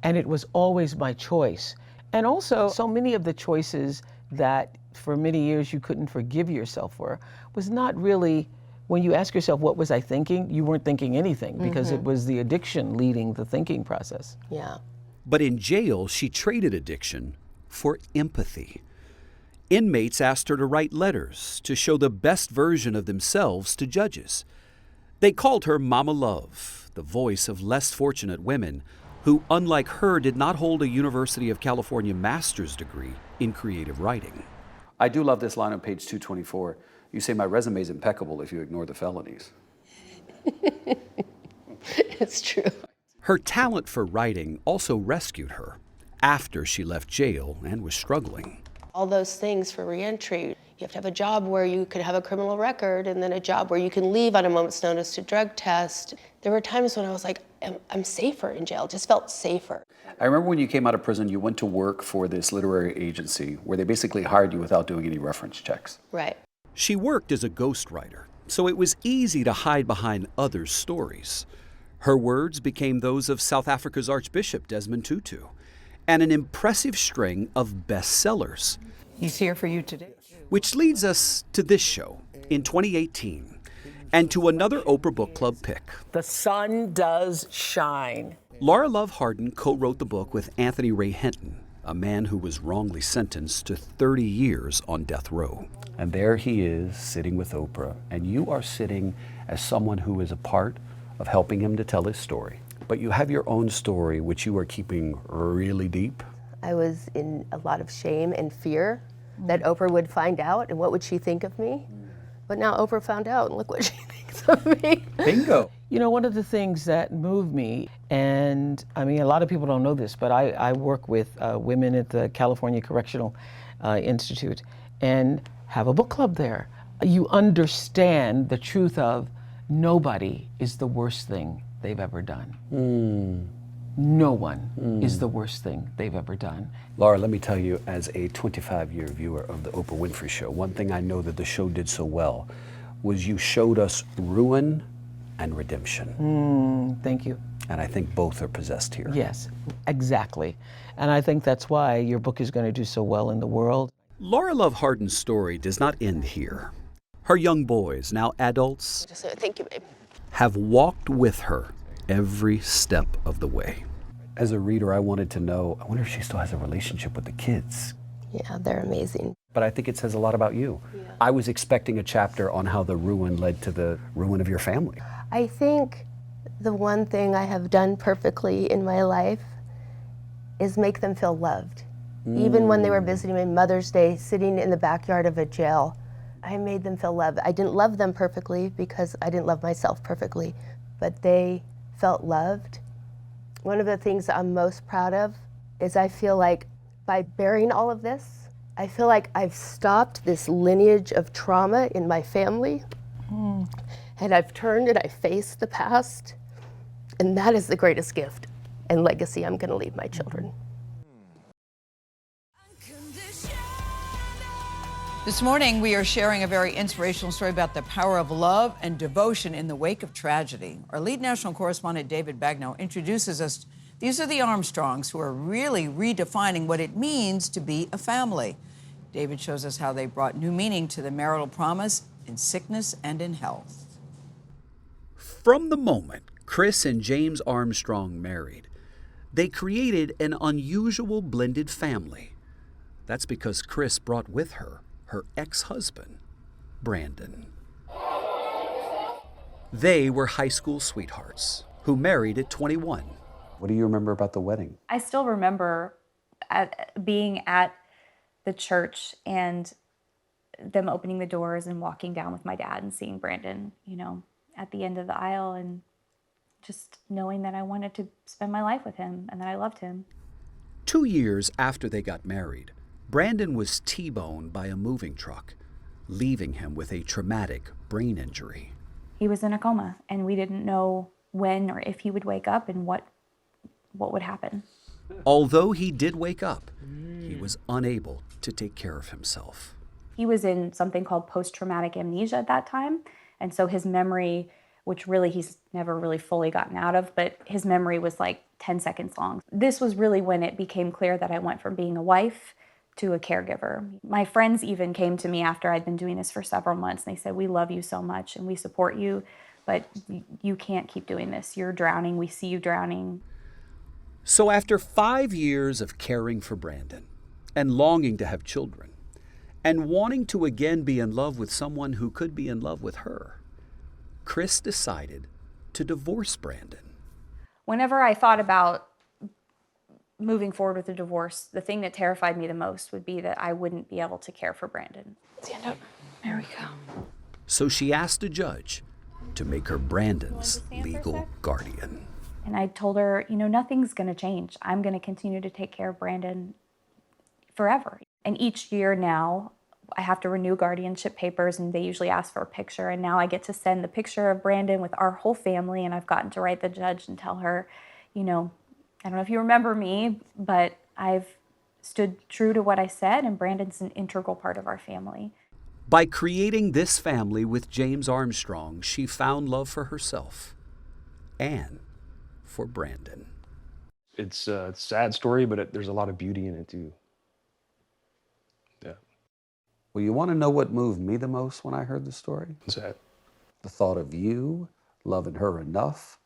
and it was always my choice. And also, so many of the choices that for many years you couldn't forgive yourself for was not really, when you ask yourself, what was I thinking? You weren't thinking anything because it was the addiction leading the thinking process. Yeah. But in jail, she traded addiction for empathy. Inmates asked her to write letters to show the best version of themselves to judges. They called her Mama Love, the voice of less fortunate women who, unlike her, did not hold a University of California master's degree in creative writing. I do love this line on page 224. You say my resume is impeccable if you ignore the felonies. It's true. Her talent for writing also rescued her after she left jail and was struggling. All those things for reentry. You have to have a job where you could have a criminal record and then a job where you can leave on a moment's notice to drug test. There were times when I was like, I'm safer in jail, just felt safer. I remember when you came out of prison, you went to work for this literary agency where they basically hired you without doing any reference checks. Right. She worked as a ghostwriter, so it was easy to hide behind others' stories. Her words became those of South Africa's Archbishop Desmond Tutu, and an impressive string of bestsellers. He's here for you today. Which leads us to this show in 2018, and to another Oprah Book Club pick. The sun does shine. Laura Love Hardin co-wrote the book with Anthony Ray Hinton, a man who was wrongly sentenced to 30 years on death row. And there he is, sitting with Oprah, and you are sitting as someone who is a part of helping him to tell his story. But you have your own story, which you are keeping really deep. I was in a lot of shame and fear that Oprah would find out, and what would she think of me? But now Oprah found out, and look what she thinks of me. Bingo. You know, one of the things that moved me, and I mean, a lot of people don't know this, but I work with women at the California Correctional Institute and have a book club there. You understand the truth of nobody is the worst thing they've ever done. No one is the worst thing they've ever done. Laura, let me tell you, as a 25-year viewer of the Oprah Winfrey Show, one thing I know that the show did so well was you showed us ruin and redemption. Thank you. And I think both are possessed here. Yes, exactly. And I think that's why your book is going to do so well in the world. Laura Love Hardin's story does not end here. Her young boys, now adults, Thank you, babe. have walked with her every step of the way. As a reader, I wanted to know, I wonder if she still has a relationship with the kids. Yeah, they're amazing. But I think it says a lot about you. Yeah. I was expecting a chapter on how the ruin led to the ruin of your family. I think the one thing I have done perfectly in my life is make them feel loved. Even when they were visiting me Mother's Day, sitting in the backyard of a jail, I made them feel loved. I didn't love them perfectly because I didn't love myself perfectly, but they felt loved. One of the things I'm most proud of is I feel like by bearing all of this, I feel like I've stopped this lineage of trauma in my family. And I've turned and I faced the past. And that is the greatest gift and legacy I'm going to leave my children. This morning, we are sharing a very inspirational story about the power of love and devotion in the wake of tragedy. Our lead national correspondent, David Begnaud, introduces us. These are the Armstrongs who are really redefining what it means to be a family. David shows us how they brought new meaning to the marital promise in sickness and in health. From the moment Chris and James Armstrong married, they created an unusual blended family. That's because Chris brought with her ex-husband, Brandon. They were high school sweethearts who married at 21. What do you remember about the wedding? I still remember being at the church and them opening the doors and walking down with my dad and seeing Brandon, at the end of the aisle. And just knowing that I wanted to spend my life with him and that I loved him. 2 years after they got married, Brandon was T-boned by a moving truck, leaving him with a traumatic brain injury. He was in a coma, and we didn't know when or if he would wake up and what would happen. Although he did wake up, he was unable to take care of himself. He was in something called post-traumatic amnesia at that time, and so his memory, which really he's never really fully gotten out of, but his memory was like 10 seconds long. This was really when it became clear that I went from being a wife to a caregiver. My friends even came to me after I'd been doing this for several months, and they said, "We love you so much and we support you, but you can't keep doing this. You're drowning. We see you drowning." So after 5 years of caring for Brandon and longing to have children and wanting to again be in love with someone who could be in love with her, Chris decided to divorce Brandon. Whenever I thought about moving forward with a divorce, the thing that terrified me the most would be that I wouldn't be able to care for Brandon. Stand up. There we go. So she asked a judge to make her Brandon's legal guardian. And I told her, nothing's going to change. I'm going to continue to take care of Brandon forever. And each year now, I have to renew guardianship papers, and they usually ask for a picture. And now I get to send the picture of Brandon with our whole family, and I've gotten to write the judge and tell her, I don't know if you remember me, but I've stood true to what I said, and Brandon's an integral part of our family. By creating this family with James Armstrong, she found love for herself and for Brandon. It's a sad story, but there's a lot of beauty in it too. Yeah. Well, you want to know what moved me the most when I heard the story? What's that? The thought of you loving her enough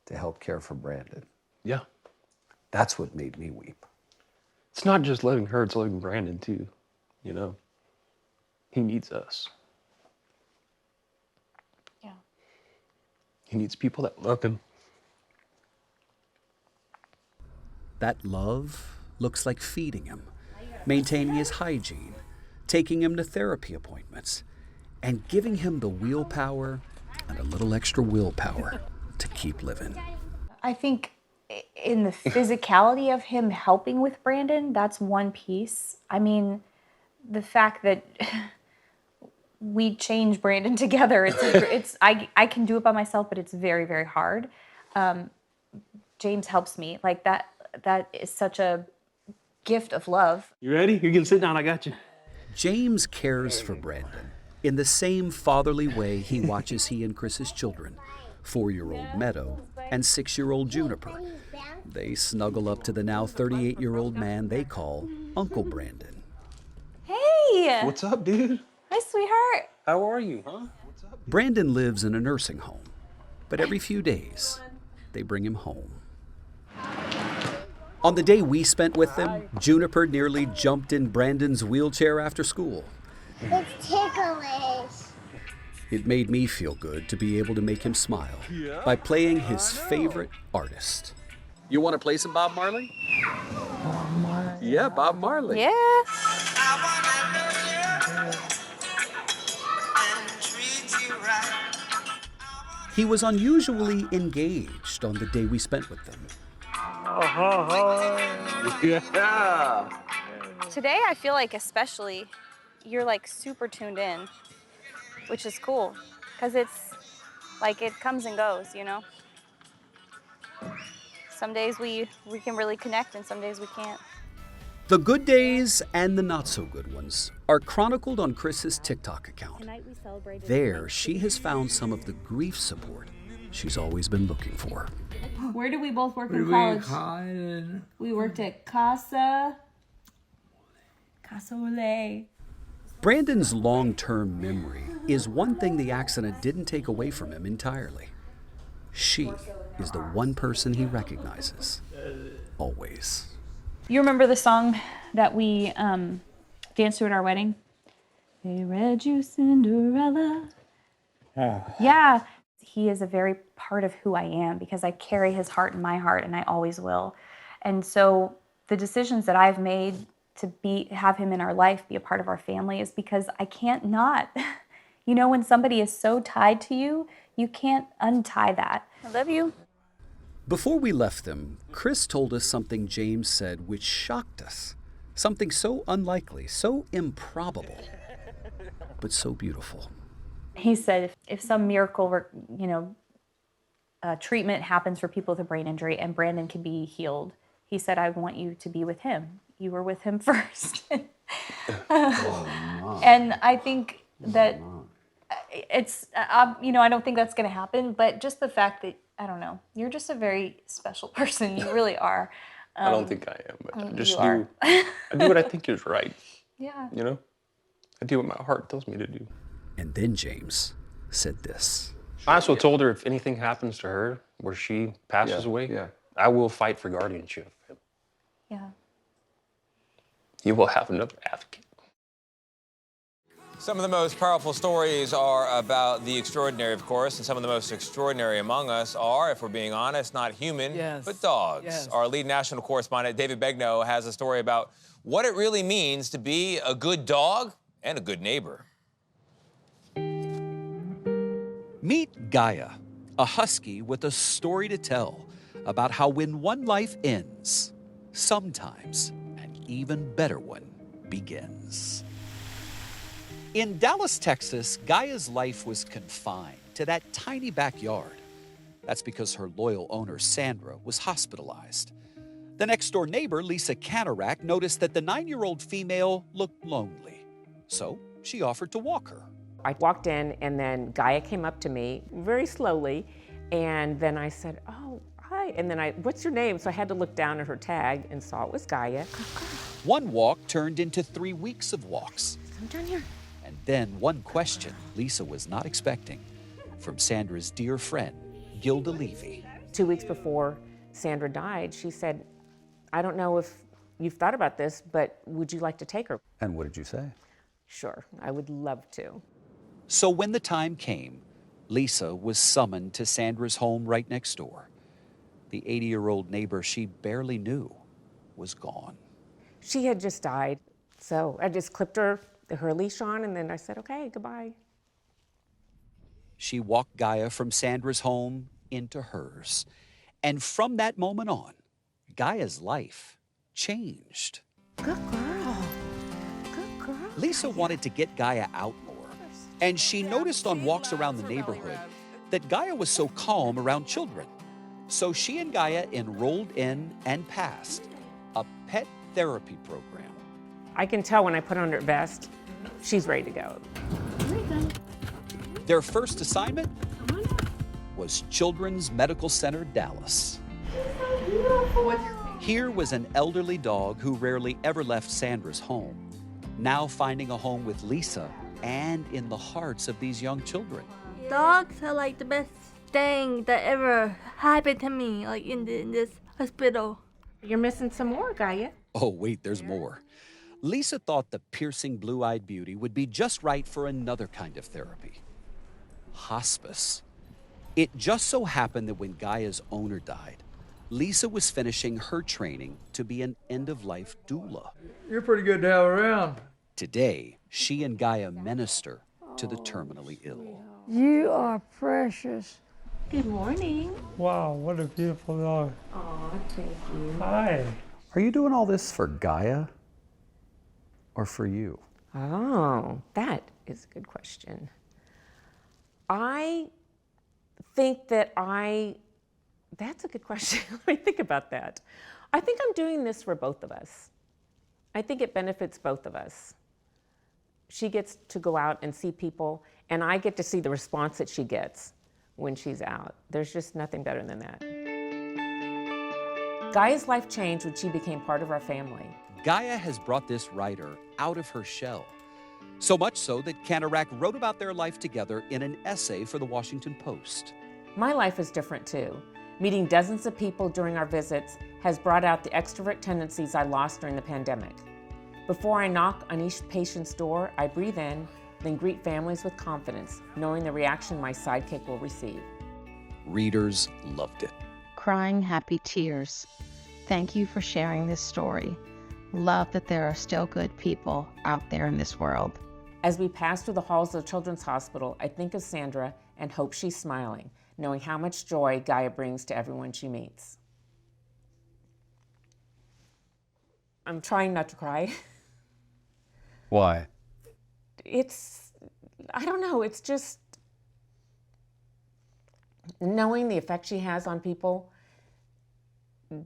to help care for Brandon. Yeah. That's what made me weep. It's not just loving her, it's loving Brandon too, He needs us. Yeah. He needs people that love him. That love looks like feeding him, maintaining his hygiene, taking him to therapy appointments, and giving him the willpower and a little extra willpower to keep living. I think in the physicality of him helping with Brandon, that's one piece. I mean, the fact that we change Brandon together, I can do it by myself, but it's very, very hard. James helps me. Like that is such a gift of love. You ready? You can sit down, I got you. James cares for Brandon in the same fatherly way he watches he and Chris's children, 4-year-old Meadow and 6-year-old Juniper. They snuggle up to the now 38-year-old man they call Uncle Brandon. Hey! What's up, dude? Hi, sweetheart. How are you, huh? Brandon lives in a nursing home, but every few days, they bring him home. On the day we spent with them, Juniper nearly jumped in Brandon's wheelchair after school. It's ticklish. It made me feel good to be able to make him smile by playing his favorite artist. You want to play some Bob Marley? Bob Marley. Yeah, Bob Marley. Yeah. He was unusually engaged on the day we spent with them. Yeah. Today, I feel like especially, you're like super tuned in, which is cool, because it's like it comes and goes, Some days we can really connect, and some days we can't. The good days and the not so good ones are chronicled on Chris's TikTok account. There, she has found some of the grief support she's always been looking for. Where did we both work in college? We worked at Casa Ole. Brandon's long-term memory is one thing the accident didn't take away from him entirely. She is the one person he recognizes, always. You remember the song that we danced to at our wedding? They read you Cinderella. Yeah. He is a very part of who I am because I carry his heart in my heart, and I always will. And so the decisions that I've made to have him in our life, be a part of our family, is because I can't not. When somebody is so tied to you, you can't untie that. I love you. Before we left them, Chris told us something James said which shocked us. Something so unlikely, so improbable, but so beautiful. He said if some miracle, treatment happens for people with a brain injury and Brandon can be healed, he said, I want you to be with him. You were with him first. And I think that it's, I don't think that's going to happen, but just the fact that, I don't know, you're just a very special person. You really are. I don't think I am, but I just you are. I do what I think is right. Yeah. You know? I do what my heart tells me to do. And then James said this. I also told her if anything happens to her where she passes away, I will fight for guardianship. Yeah. You will have another advocate. Some of the most powerful stories are about the extraordinary, of course, and some of the most extraordinary among us are, if we're being honest, not human, but dogs. Yes. Our lead national correspondent, David Begnaud, has a story about what it really means to be a good dog and a good neighbor. Meet Gaia, a husky with a story to tell about how when one life ends, sometimes an even better one begins. In Dallas, Texas, Gaia's life was confined to that tiny backyard. That's because her loyal owner, Sandra, was hospitalized. The next-door neighbor, Lisa Canarak, noticed that the 9-year-old female looked lonely. So she offered to walk her. I walked in, and then Gaia came up to me very slowly, and then I said, oh, hi. And then what's your name? So I had to look down at her tag and saw it was Gaia. One walk turned into 3 weeks of walks. I'm down here. And then one question Lisa was not expecting from Sandra's dear friend, Gilda Levy. 2 weeks before Sandra died, she said, I don't know if you've thought about this, but would you like to take her? And what did you say? Sure, I would love to. So when the time came, Lisa was summoned to Sandra's home right next door. The 80-year-old neighbor she barely knew was gone. She had just died, so I just clipped her leash on, and then I said, okay, goodbye. She walked Gaia from Sandra's home into hers. And from that moment on, Gaia's life changed. Good girl. Good girl. Lisa wanted to get Gaia out more, and she noticed on walks around the neighborhood that Gaia was so calm around children. So she and Gaia enrolled in and passed a pet therapy program. I can tell when I put on her vest, she's ready to go. Their first assignment was Children's Medical Center, Dallas. Here was an elderly dog who rarely ever left Sandra's home, now finding a home with Lisa and in the hearts of these young children. Dogs are like the best thing that ever happened to me, like in this hospital. You're missing some more, Gaia. Oh, wait, there's more. Lisa thought the piercing blue-eyed beauty would be just right for another kind of therapy. Hospice. It just so happened that when Gaia's owner died, Lisa was finishing her training to be an end-of-life doula. You're pretty good to have around. Today, she and Gaia minister to the terminally ill. You are precious. Good morning. Wow, what a beautiful dog. Aw, thank you. Hi. Are you doing all this for Gaia or for you? Oh, that is a good question. I think that that's a good question. Let me think about that. I think I'm doing this for both of us. I think it benefits both of us. She gets to go out and see people, and I get to see the response that she gets when she's out. There's just nothing better than that. Gaia's life changed when she became part of our family. Gaia has brought this writer out of her shell. So much so that Canarak wrote about their life together in an essay for the Washington Post. My life is different too. Meeting dozens of people during our visits has brought out the extrovert tendencies I lost during the pandemic. Before I knock on each patient's door, I breathe in, then greet families with confidence, knowing the reaction my sidekick will receive. Readers loved it. Crying happy tears. Thank you for sharing this story. Love that there are still good people out there in this world. As we pass through the halls of the Children's Hospital, I think of Sandra and hope she's smiling, knowing how much joy Gaia brings to everyone she meets. I'm trying not to cry. Why? I don't know, it's just knowing the effect she has on people.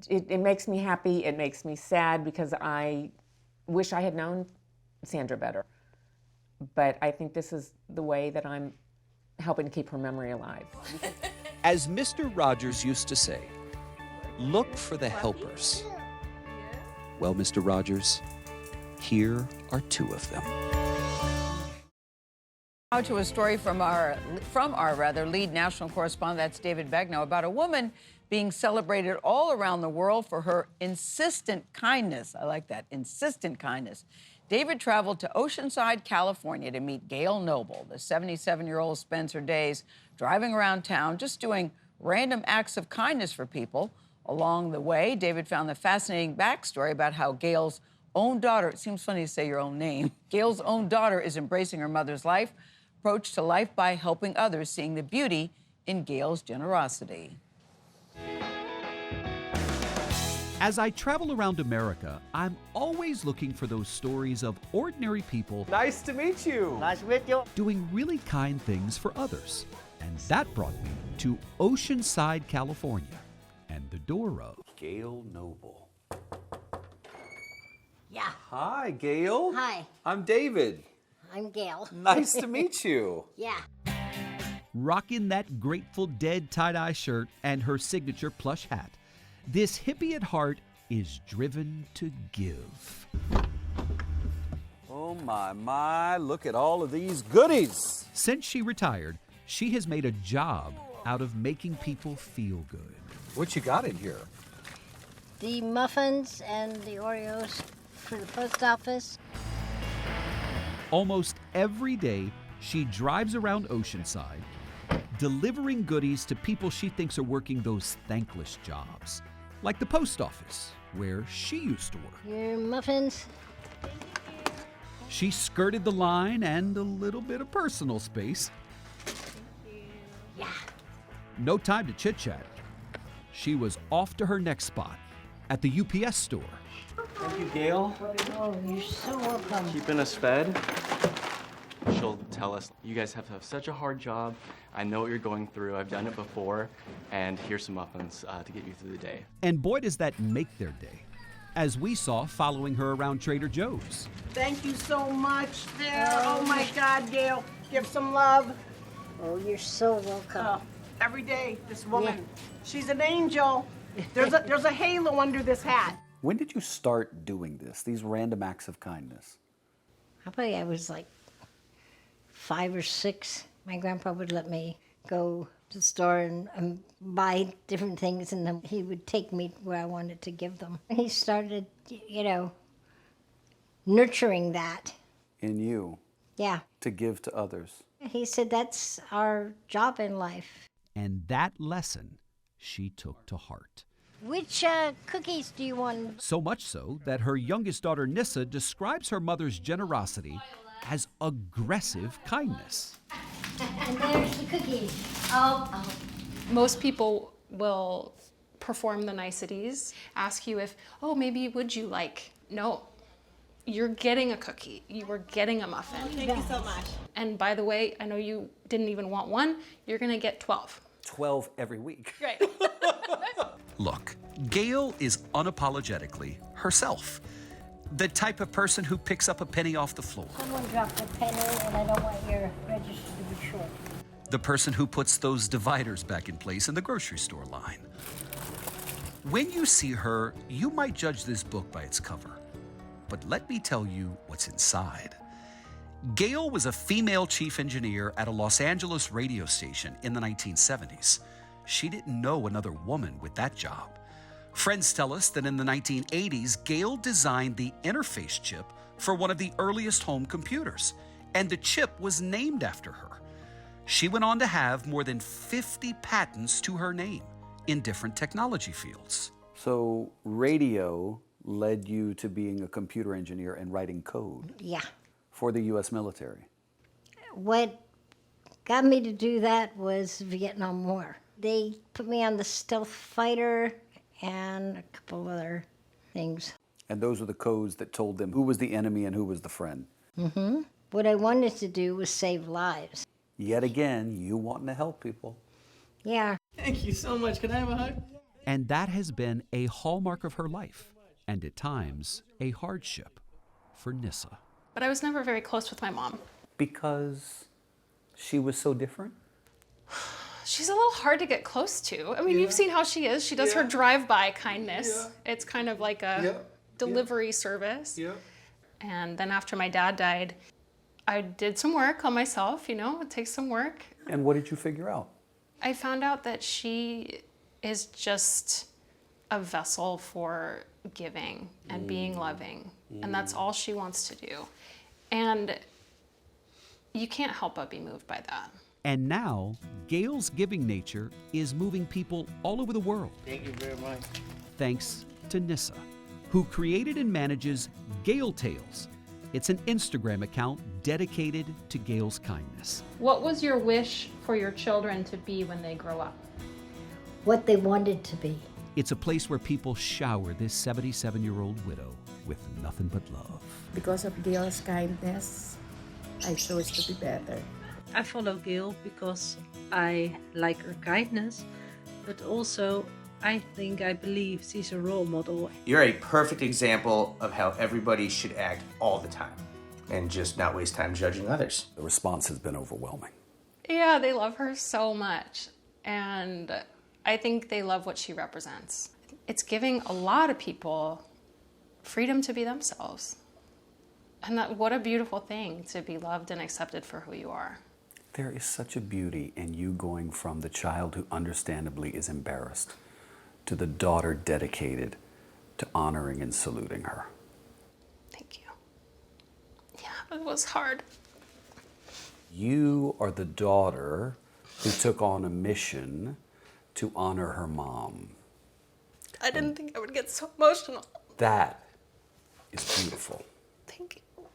It makes me happy, it makes me sad because I wish I had known Sandra better. But I think this is the way that I'm helping to keep her memory alive. As Mr. Rogers used to say, look for the helpers. Well, Mr. Rogers, here are two of them. Now to a story from our lead national correspondent, that's David Begnaud, about a woman being celebrated all around the world for her insistent kindness. I like that, insistent kindness. David traveled to Oceanside, California to meet Gayle Noble. The 77-year-old spends her days driving around town just doing random acts of kindness for people. Along the way, David found the fascinating backstory about how Gayle's own daughter, it seems funny to say your own name, Gayle's own daughter is embracing her mother's life, approach to life by helping others, seeing the beauty in Gayle's generosity. As I travel around America, I'm always looking for those stories of ordinary people. Nice to meet you. Nice to meet you. Doing really kind things for others. And that brought me to Oceanside, California, and the door of Gayle Noble. Yeah. Hi, Gayle. Hi. I'm David. I'm Gayle. Nice to meet you. Yeah. rocking that Grateful Dead tie-dye shirt and her signature plush hat. This hippie at heart is driven to give. Oh my, look at all of these goodies. Since she retired, she has made a job out of making people feel good. What you got in here? The muffins and the Oreos for the post office. Almost every day, she drives around Oceanside, delivering goodies to people she thinks are working those thankless jobs, like the post office, where she used to work. Your muffins. She skirted the line and a little bit of personal space. Yeah. No time to chit-chat. She was off to her next spot, at the UPS store. Thank you, Gayle. Oh, you're so welcome. Keeping us fed. She'll tell us, you guys have to have such a hard job. I know what you're going through. I've done it before. And here's some muffins to get you through the day. And boy, does that make their day, as we saw following her around Trader Joe's. Thank you so much there. Oh my God, Gayle. Give some love. Oh, you're so welcome. Every day, this woman, she's an angel. There's a halo under this hat. When did you start doing this, these random acts of kindness? Probably I was like 5 or 6. My grandpa would let me go to the store and buy different things, and then he would take me where I wanted to give them. He started, nurturing that. In you? Yeah. To give to others. He said that's our job in life. And that lesson she took to heart. Which cookies do you want? So much so that her youngest daughter, Nissa, describes her mother's generosity as aggressive kindness. And there's the cookies. Most people will perform the niceties, ask you if, maybe would you like? No, you're getting a cookie. You are getting a muffin. Thank you so much. And by the way, I know you didn't even want one. You're gonna get 12. 12 every week. Great. Look, Gayle is unapologetically herself. The type of person who picks up a penny off the floor. Someone dropped a penny and I don't want your register to be short. The person who puts those dividers back in place in the grocery store line. When you see her, you might judge this book by its cover. But let me tell you what's inside. Gayle was a female chief engineer at a Los Angeles radio station in the 1970s. She didn't know another woman with that job. Friends tell us that in the 1980s, Gayle designed the interface chip for one of the earliest home computers, and the chip was named after her. She went on to have more than 50 patents to her name in different technology fields. So radio led you to being a computer engineer and writing code. Yeah. For the U.S. military. What got me to do that was Vietnam War. They put me on the stealth fighter and a couple other things. And those were the codes that told them who was the enemy and who was the friend. What I wanted to do was save lives. Yet again, you wanting to help people. Yeah. Thank you so much. Can I have a hug? And that has been a hallmark of her life, and at times a hardship for Nissa. But I was never very close with my mom. Because she was so different? She's a little hard to get close to. I mean, you've seen how she is. She does her drive-by kindness. It's kind of like a delivery service. And then after my dad died, I did some work on myself, you know, it takes some work. And what did you figure out? I found out that she is just a vessel for giving and being loving. And that's all she wants to do. And you can't help but be moved by that. And now, Gayle's giving nature is moving people all over the world. Thank you very much. Thanks to Nissa, who created and manages Gayle Tales. It's an Instagram account dedicated to Gayle's kindness. What was your wish for your children to be when they grow up? What they wanted to be. It's a place where people shower this 77-year-old widow with nothing but love. Because of Gayle's kindness, I chose to be better. I follow Gayle because I like her kindness, but also I believe she's a role model. You're a perfect example of how everybody should act all the time and just not waste time judging others. The response has been overwhelming. Yeah, they love her so much. And I think they love what she represents. It's giving a lot of people freedom to be themselves. And what a beautiful thing to be loved and accepted for who you are. There is such a beauty in you going from the child who understandably is embarrassed to the daughter dedicated to honoring and saluting her. Thank you. Yeah, it was hard. You are the daughter who took on a mission to honor her mom. I didn't think I would get so emotional. That is beautiful. Thank you.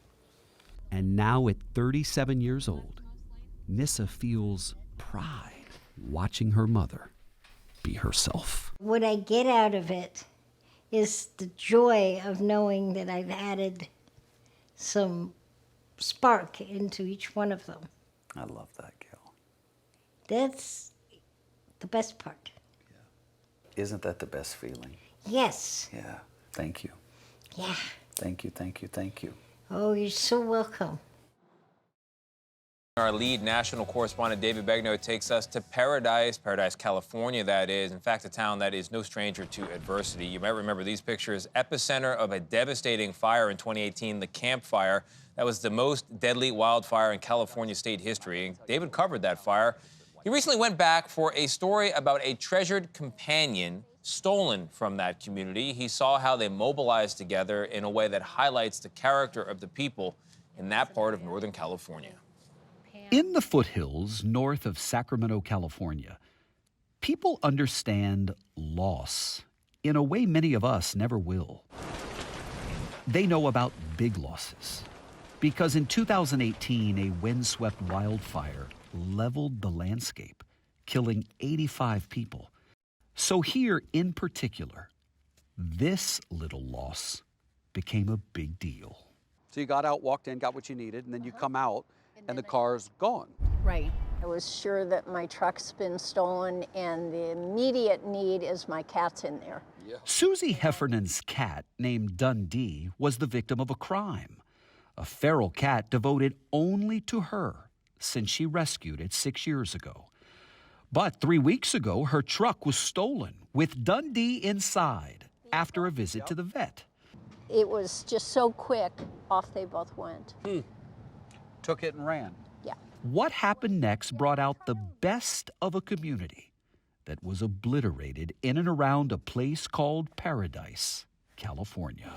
And now at 37 years old, Nissa feels pride watching her mother be herself. What I get out of it is the joy of knowing that I've added some spark into each one of them. I love that, Gayle. That's the best part. Isn't that the best feeling? Yes. Yeah. Thank you. Yeah. Thank you, thank you, thank you. Oh, you're so welcome. Our lead national correspondent, David Begnaud, takes us to Paradise, California, that is. In fact, a town that is no stranger to adversity. You might remember these pictures. Epicenter of a devastating fire in 2018, the Camp Fire. That was the most deadly wildfire in California state history. David covered that fire. He recently went back for a story about a treasured companion stolen from that community. He saw how they mobilized together in a way that highlights the character of the people in that part of Northern California. In the foothills north of Sacramento, California, people understand loss in a way many of us never will. They know about big losses because in 2018, a windswept wildfire leveled the landscape, killing 85 people. So here in particular, this little loss became a big deal. So you got out, walked in, got what you needed, and then you come out, and the car's gone. Right. I was sure that my truck's been stolen, and the immediate need is my cat's in there. Susie Heffernan's cat, named Dundee, was the victim of a crime. A feral cat devoted only to her since she rescued it 6 years ago. But 3 weeks ago, her truck was stolen with Dundee inside after a visit to the vet. It was just so quick, off they both went. Took it and ran. Yeah. What happened next brought out the best of a community that was obliterated in and around a place called Paradise, California.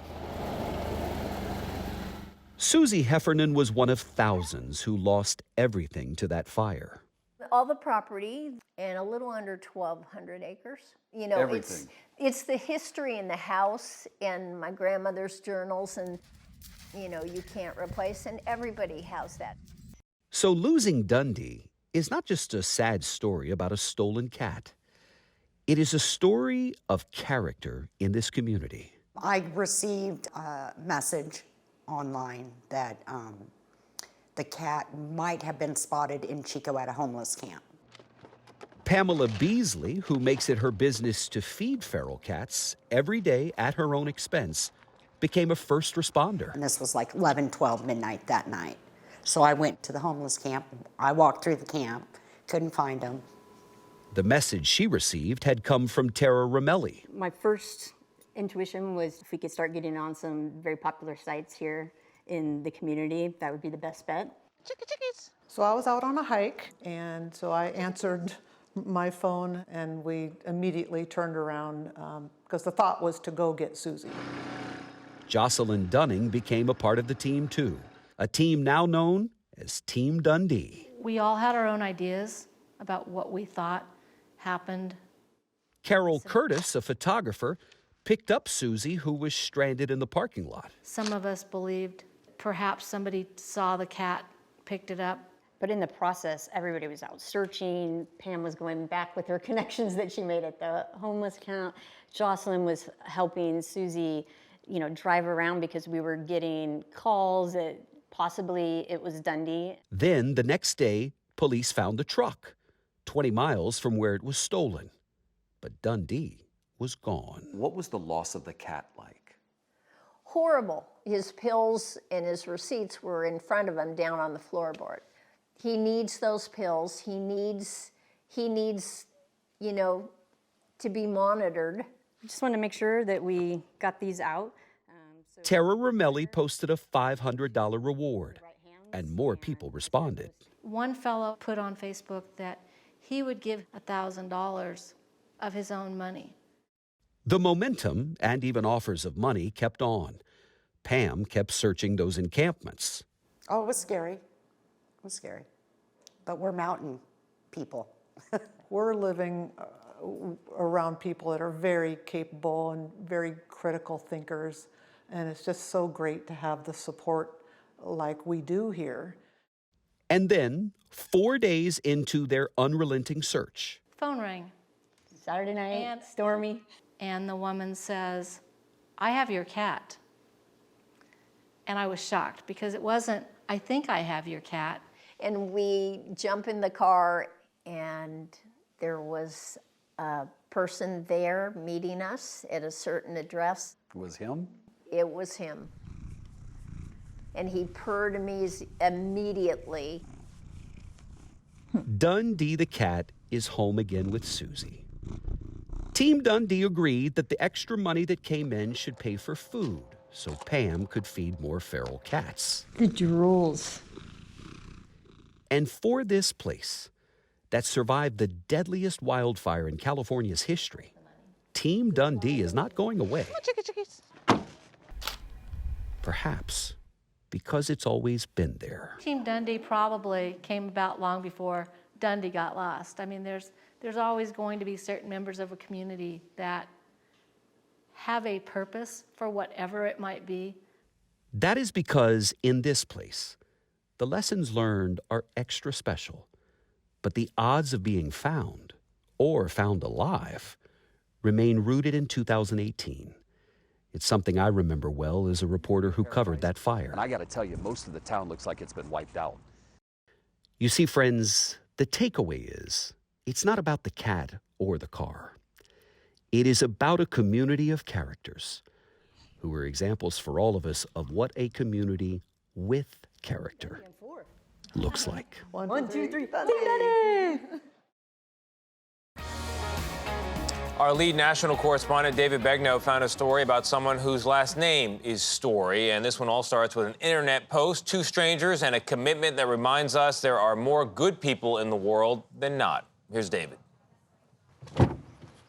Susie Heffernan was one of thousands who lost everything to that fire. All the property and a little under 1,200 acres. You know, Everything. It's the history in the house and my grandmother's journals, and you know, you can't replace, and everybody has that. So losing Dundee is not just a sad story about a stolen cat. It is a story of character in this community. I received a message online that the cat might have been spotted in Chico at a homeless camp. Pamela Beasley, who makes it her business to feed feral cats every day at her own expense, became a first responder. And this was like 11, 12 midnight that night. So I went to the homeless camp. I walked through the camp, couldn't find him. The message she received had come from Tara Ramelli. My first intuition was if we could start getting on some very popular sites here in the community, that would be the best bet. So I was out on a hike, and so I answered my phone, and we immediately turned around because the thought was to go get Susie. Jocelyn Dunning became a part of the team too, a team now known as Team Dundee. We all had our own ideas about what we thought happened. Carol Curtis, a photographer, picked up Susie, who was stranded in the parking lot. Some of us believed perhaps somebody saw the cat, picked it up. But in the process, everybody was out searching. Pam was going back with her connections that she made at the homeless camp. Jocelyn was helping Susie, drive around because we were getting calls that possibly it was Dundee. Then the next day, police found the truck 20 miles from where it was stolen. But Dundee was gone. What was the loss of the cat like? Horrible. His pills and his receipts were in front of him down on the floorboard. He needs those pills. He needs, to be monitored. We just wanted to make sure that we got these out. Tara Ramelli posted a $500 reward, and more people responded. One fellow put on Facebook that he would give $1,000 of his own money. The momentum and even offers of money kept on. Pam kept searching those encampments. Oh, it was scary. It was scary. But we're mountain people. We're living around people that are very capable and very critical thinkers, and it's just so great to have the support like we do here. And then, 4 days into their unrelenting search, Phone rang. Saturday night, stormy. And the woman says, "I have your cat." And I was shocked because it wasn't, "I think I have your cat." And we jump in the car, and there was a person there meeting us at a certain address. It was him? It was him. And he purred to me immediately. Dundee the cat is home again with Susie. Team Dundee agreed that the extra money that came in should pay for food so Pam could feed more feral cats. The drools. And for this place that survived the deadliest wildfire in California's history, Team Dundee is not going away. Perhaps because it's always been there. Team Dundee probably came about long before Dundee got lost. I mean, there's always going to be certain members of a community that have a purpose for whatever it might be. That is because in this place, the lessons learned are extra special, but the odds of being found, or found alive, remain rooted in 2018. It's something I remember well as a reporter who covered that fire. And I got to tell you, most of the town looks like it's been wiped out. You see, friends, the takeaway is, it's not about the cat or the car. It is about a community of characters who are examples for all of us of what a community with character looks like. 1, 2, 3, Our lead national correspondent, David Begnaud, found a story about someone whose last name is Story. And this one all starts with an internet post, 2 strangers, and a commitment that reminds us there are more good people in the world than not. Here's David.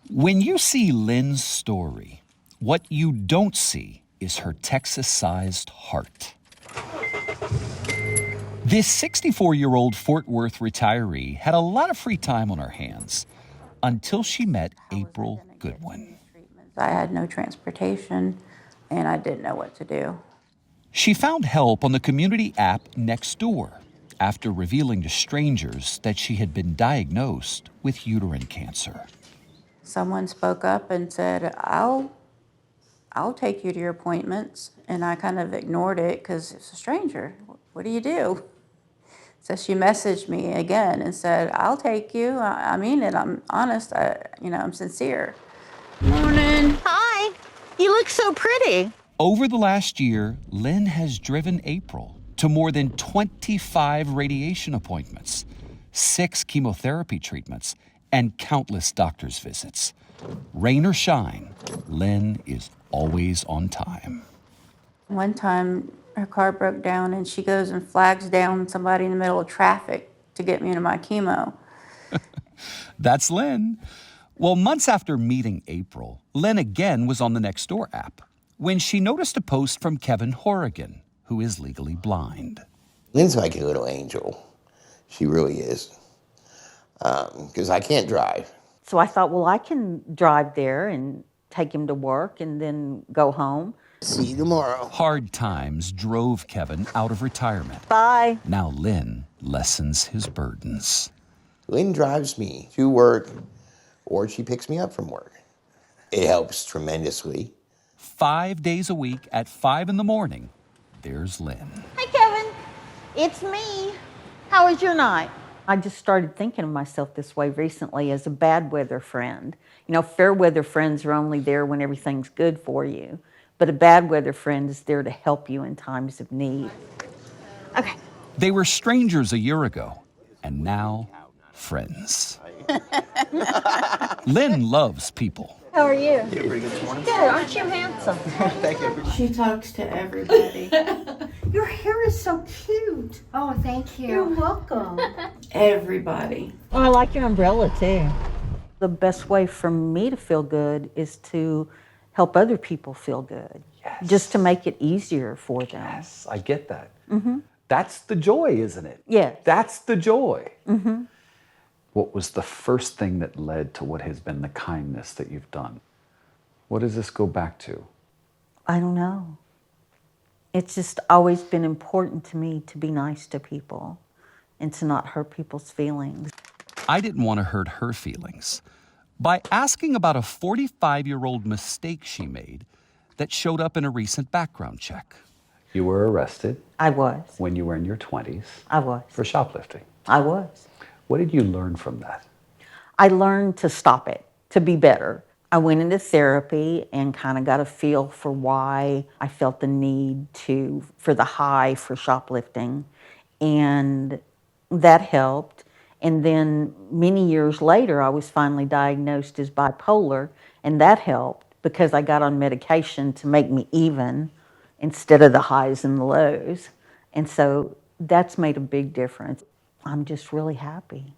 When you see Lynn's story, what you don't see is her Texas-sized heart. This 64-year-old Fort Worth retiree had a lot of free time on her hands until she met April Goodwin. I had no transportation, and I didn't know what to do. She found help on the community app Nextdoor after revealing to strangers that she had been diagnosed with uterine cancer. Someone spoke up and said, I'll take you to your appointments. And I kind of ignored it because it's a stranger. What do you do? So she messaged me again and said, I'll take you. I mean it. I'm honest. I'm sincere. Morning. Hi. You look so pretty. Over the last year, Lynn has driven April to more than 25 radiation appointments, 6 chemotherapy treatments, and countless doctor's visits. Rain or shine, Lynn is always on time. One time, her car broke down and she goes and flags down somebody in the middle of traffic to get me into my chemo. That's Lynn. Well, months after meeting April, Lynn again was on the Nextdoor app when she noticed a post from Kevin Horrigan, who is legally blind. Lynn's like a little angel. She really is. Because I can't drive. So I thought, well, I can drive there and take him to work and then go home. See you tomorrow. Hard times drove Kevin out of retirement. Bye. Now Lynn lessens his burdens. Lynn drives me to work, or she picks me up from work. It helps tremendously. 5 days a week at 5 in the morning, there's Lynn. Hi, Kevin. It's me. How was your night? I just started thinking of myself this way recently as a bad weather friend. You know, fair weather friends are only there when everything's good for you, but a bad weather friend is there to help you in times of need. Okay. They were strangers a year ago, and now friends. Lynn loves people. How are you? Yeah, pretty good this morning. Good. Aren't you handsome? Thank you. She talks to everybody. Your hair is so cute. Oh, thank you. You're welcome. Everybody. Oh, I like your umbrella too. The best way for me to feel good is to help other people feel good. Yes. Just to make it easier for them. Yes, I get that. Mm-hmm. That's the joy, isn't it? Yes. That's the joy. Mm-hmm. What was the first thing that led to what has been the kindness that you've done? What does this go back to? I don't know. It's just always been important to me to be nice to people and to not hurt people's feelings. I didn't want to hurt her feelings by asking about a 45-year-old mistake she made that showed up in a recent background check. You were arrested. I was. When you were in your 20s. I was. For shoplifting. I was. What did you learn from that? I learned to stop it, to be better. I went into therapy and kind of got a feel for why I felt the need for the high for shoplifting. And that helped. And then many years later, I was finally diagnosed as bipolar, and that helped because I got on medication to make me even instead of the highs and the lows. And so that's made a big difference. I'm just really happy.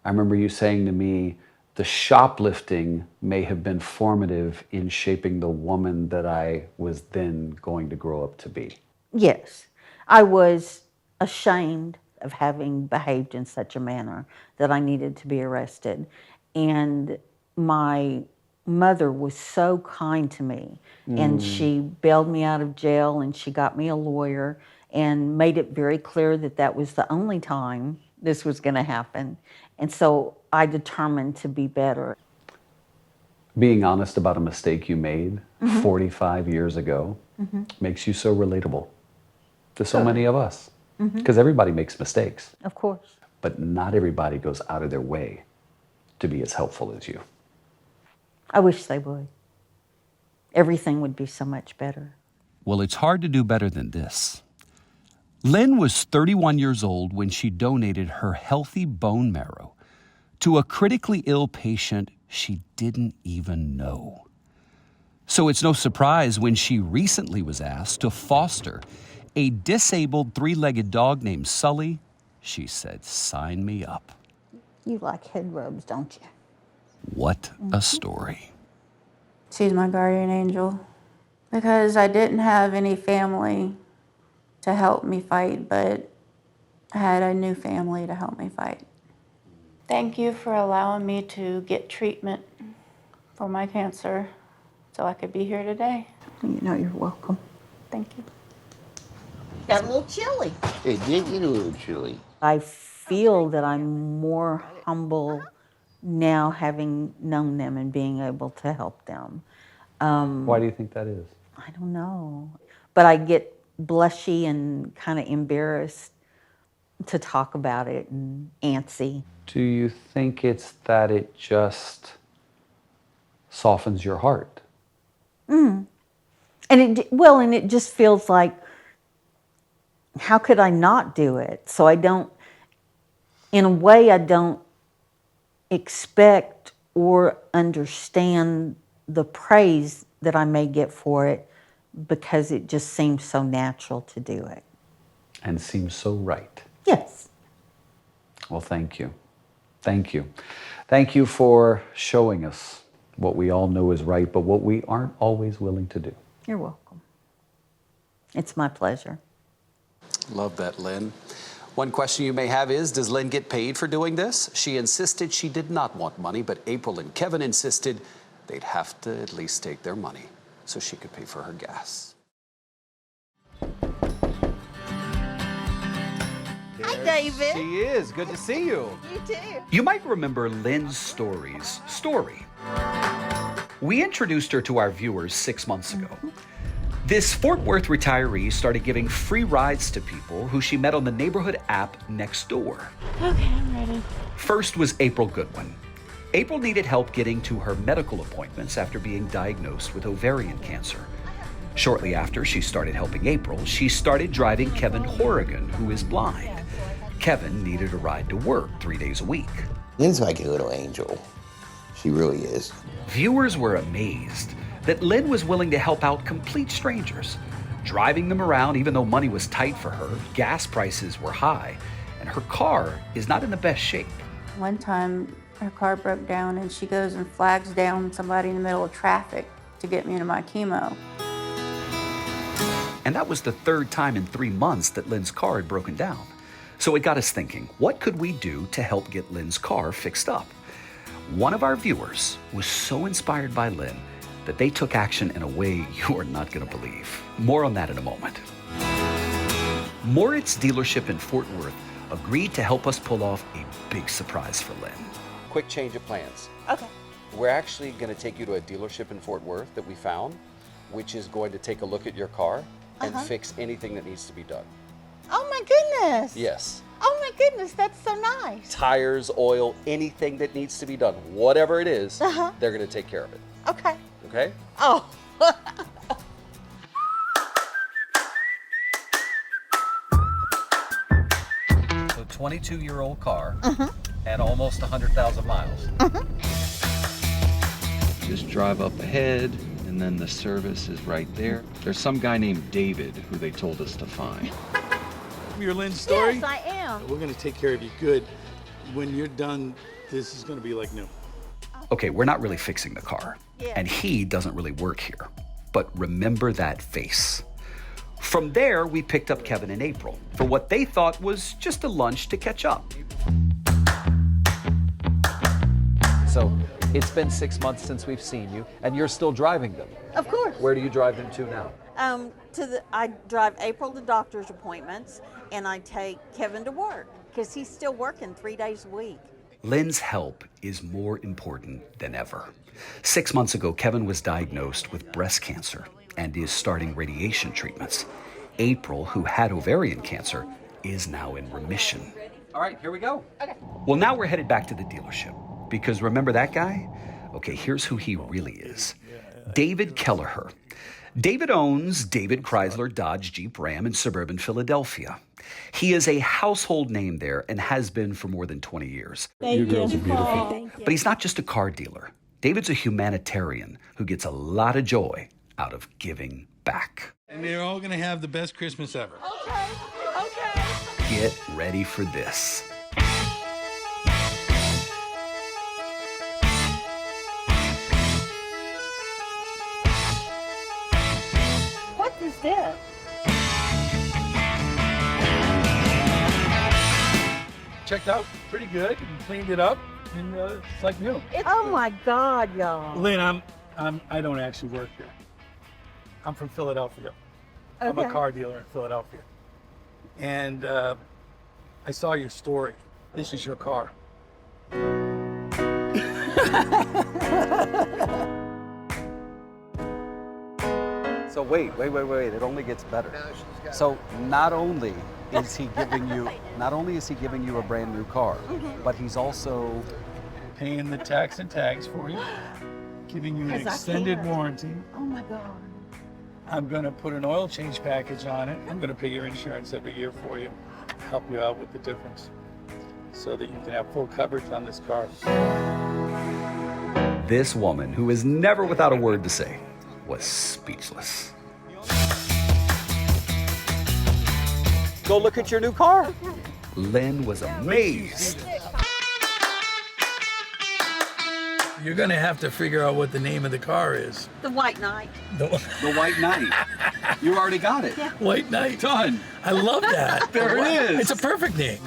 I remember you saying to me, the shoplifting may have been formative in shaping the woman that I was then going to grow up to be. Yes, I was ashamed of having behaved in such a manner that I needed to be arrested. And my mother was so kind to me, and she bailed me out of jail, and she got me a lawyer and made it very clear that that was the only time this was going to happen. And so I determined to be better. Being honest about a mistake you made 45 years ago makes you so relatable to so many of us. Because everybody makes mistakes. Of course. But not everybody goes out of their way to be as helpful as you. I wish they would. Everything would be so much better. Well, it's hard to do better than this. Lynn was 31 years old when she donated her healthy bone marrow to a critically ill patient she didn't even know. So it's no surprise when she recently was asked to foster a disabled 3-legged dog named Sully. She said, "Sign me up." You like head rubs, don't you? What a story. She's my guardian angel because I didn't have any family to help me fight, but I had a new family to help me fight. Thank you for allowing me to get treatment for my cancer so I could be here today. You know you're welcome. Thank you. Got a little chilly. It did get a little chilly. I feel that I'm more humble now having known them and being able to help them. Why do you think that is? I don't know. But I get blushy and kind of embarrassed to talk about it and antsy. Do you think it's that it just softens your heart? And it just feels like, how could I not do it? So I don't, in a way, I don't expect or understand the praise that I may get for it because it just seems so natural to do it. And seems so right. Yes. Well, thank you. Thank you. Thank you for showing us what we all know is right, but what we aren't always willing to do. You're welcome. It's my pleasure. Love that, Lynn. One question you may have is, does Lynn get paid for doing this? She insisted she did not want money, but April and Kevin insisted they'd have to at least take their money so she could pay for her gas. Hi, David. She is. Good to see you. You too. You might remember Lynn's story. We introduced her to our viewers 6 months ago. This Fort Worth retiree started giving free rides to people who she met on the neighborhood app Nextdoor. Okay, I'm ready. First was April Goodwin. April needed help getting to her medical appointments after being diagnosed with ovarian cancer. Shortly after she started helping April, she started driving Kevin Horrigan, who is blind. Kevin needed a ride to work 3 days a week. Lynn's like a little angel. She really is. Viewers were amazed that Lynn was willing to help out complete strangers, driving them around even though money was tight for her, gas prices were high, and her car is not in the best shape. One time, her car broke down and she goes and flags down somebody in the middle of traffic to get me into my chemo. And that was the third time in 3 months that Lynn's car had broken down. So it got us thinking, what could we do to help get Lynn's car fixed up? One of our viewers was so inspired by Lynn that they took action in a way you are not going to believe. More on that in a moment. Moritz dealership in Fort Worth agreed to help us pull off a big surprise for Lynn. Quick change of plans. Okay. We're actually going to take you to a dealership in Fort Worth that we found, which is going to take a look at your car and fix anything that needs to be done. Oh my goodness. Yes. Oh my goodness, that's so nice. Tires, oil, anything that needs to be done, whatever it is, they're going to take care of it. Okay. Okay? Oh. So 22-year-old car and almost 100,000 miles. Just drive up ahead, and then the service is right there. There's some guy named David who they told us to find. Your Lynn's story? Yes, I am. We're going to take care of you good. When you're done, this is going to be like new. Okay, we're not really fixing the car, and he doesn't really work here. But remember that face. From there, we picked up Kevin and April for what they thought was just a lunch to catch up. So it's been 6 months since we've seen you, and you're still driving them. Of course. Where do you drive them to now? I drive April to doctor's appointments, and I take Kevin to work because he's still working 3 days a week. Lynn's help is more important than ever. 6 months ago, Kevin was diagnosed with breast cancer and is starting radiation treatments. April, who had ovarian cancer, is now in remission. All right, here we go. Okay. Well, now we're headed back to the dealership because remember that guy? Okay, here's who he really is. David Kelleher. David owns David Chrysler Dodge Jeep Ram in suburban Philadelphia. He is a household name there and has been for more than 20 years. You girls are beautiful. But he's not just a car dealer. David's a humanitarian who gets a lot of joy out of giving back. And they're all going to have the best Christmas ever. Okay. Okay. Get ready for this. What is this? Checked out pretty good and cleaned it up, and it's like new. Oh my God, y'all. Lynn, I don't actually work here. I'm from Philadelphia. I'm a Okay. car dealer in Philadelphia. And I saw your story. This is your car. So wait, it only gets better. So not only is he giving you a brand new car, but he's also paying the tax and tags for you, giving you an extended warranty. Oh my God. I'm gonna put an oil change package on it. I'm gonna pay your insurance every year for you, help you out with the difference, so that you can have full coverage on this car. This woman, who is never without a word to say, was speechless. Go look at your new car. Lynn was amazed. You're gonna have to figure out what the name of the car is. The White Knight. The White Knight. You already got it. Yeah. White Knight. Done. I love that. There it is. It's a perfect name.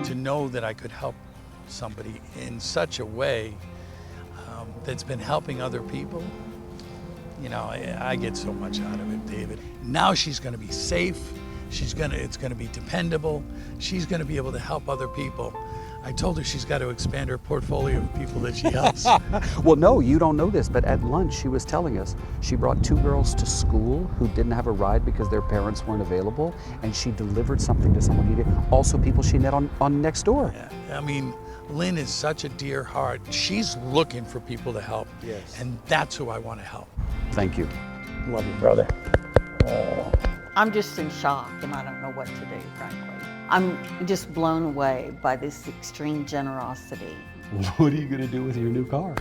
To know that I could help somebody in such a way that's been helping other people, you know, I get so much out of it, David. Now she's going to be safe. It's going to be dependable. She's going to be able to help other people. I told her she's got to expand her portfolio of people that she helps. Well, no, you don't know this, but at lunch she was telling us she brought 2 girls to school who didn't have a ride because their parents weren't available, and she delivered something to someone who needed. Also, people she met on Nextdoor. Yeah. I mean, Lynn is such a dear heart. She's looking for people to help. Yes. And that's who I want to help. Thank you. Love you, brother. I'm just in shock and I don't know what to do, frankly. I'm just blown away by this extreme generosity. What are you going to do with your new car?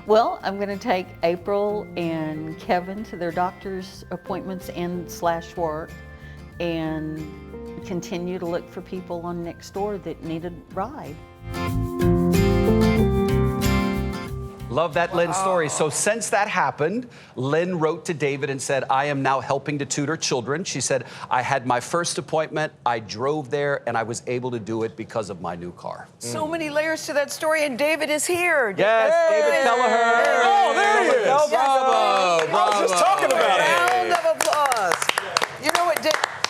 Well, I'm going to take April and Kevin to their doctor's appointments and / work and continue to look for people on Nextdoor that need a ride. Love that Lynn story. So since that happened, Lynn wrote to David and said, I am now helping to tutor children. She said, I had my first appointment, I drove there, and I was able to do it because of my new car. So many layers to that story, and David is here. Yes, David Kelleher. Oh, there he is. Oh, bravo, I was just talking about it. Round of applause. You know what,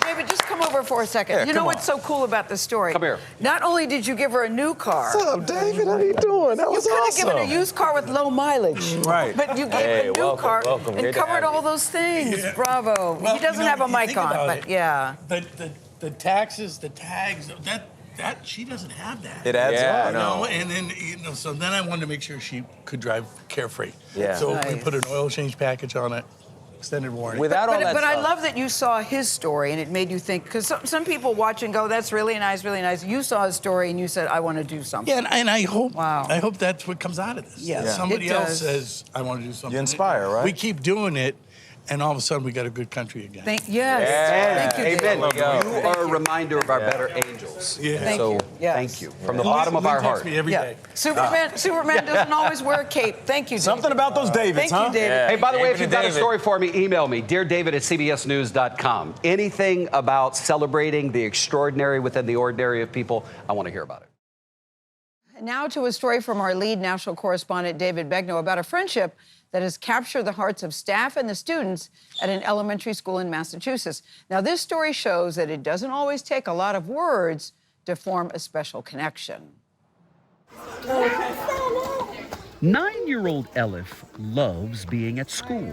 David, just come over for a second. Yeah, you know what's so cool about this story? Come here. Not only did you give her a new car. What's up, David? How you doing? That was You could have awesome. given a used car with low mileage. Right. But you gave her a new car and covered all those things. Yeah. Bravo. Well, he doesn't you know, have a you mic think on, about but it. yeah. The taxes, the tags, that she doesn't have that. It adds up. You know, and then so then I wanted to make sure she could drive carefree. Yeah. So we Nice. put an oil change package on it, extended warranty. But I love that you saw his story and it made you think, because some people watch and go, that's really nice, really nice. You saw his story and you said, I want to do something. Yeah, and I hope that's what comes out of this. Yes, That somebody it else does. says, I want to do something. You inspire, right? We keep doing it, and all of a sudden we got a good country again. Thank you, David. Amen. You are a reminder of our better angels. Yeah. Thank So you. Yes. thank you from the bottom of Lynn our texts heart. me every day. Superman doesn't always wear a cape. Thank you, David. Something about those Davids, Thank huh? you, David. Hey, by the way, if David you've got a David. story for me, email me, deardavid@cbsnews.com. Anything about celebrating the extraordinary within the ordinary of people, I want to hear about it. Now to a story from our lead national correspondent, David Begnaud, about a friendship that has captured the hearts of staff and the students at an elementary school in Massachusetts. Now, this story shows that it doesn't always take a lot of words to form a special connection. 9-year-old Elif loves being at school.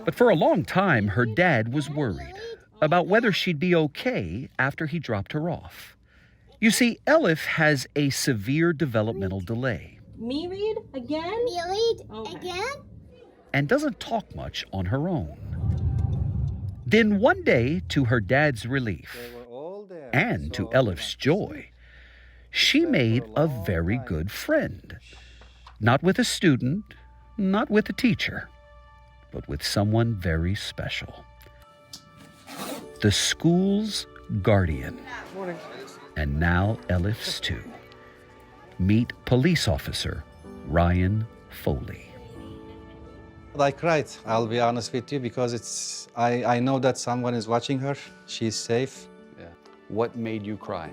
But for a long time, her dad was worried about whether she'd be okay after he dropped her off. You see, Elif has a severe developmental delay Me read again? Me read again? and doesn't talk much on her own. Then one day, to her dad's relief and to Elif's joy, she made a very good friend. Not with a student, not with a teacher, but with someone very special. The school's guardian. And now Elif's too. Meet police officer Ryan Foley. I cried, I'll be honest with you, because I know that someone is watching her. She's safe. Yeah. What made you cry?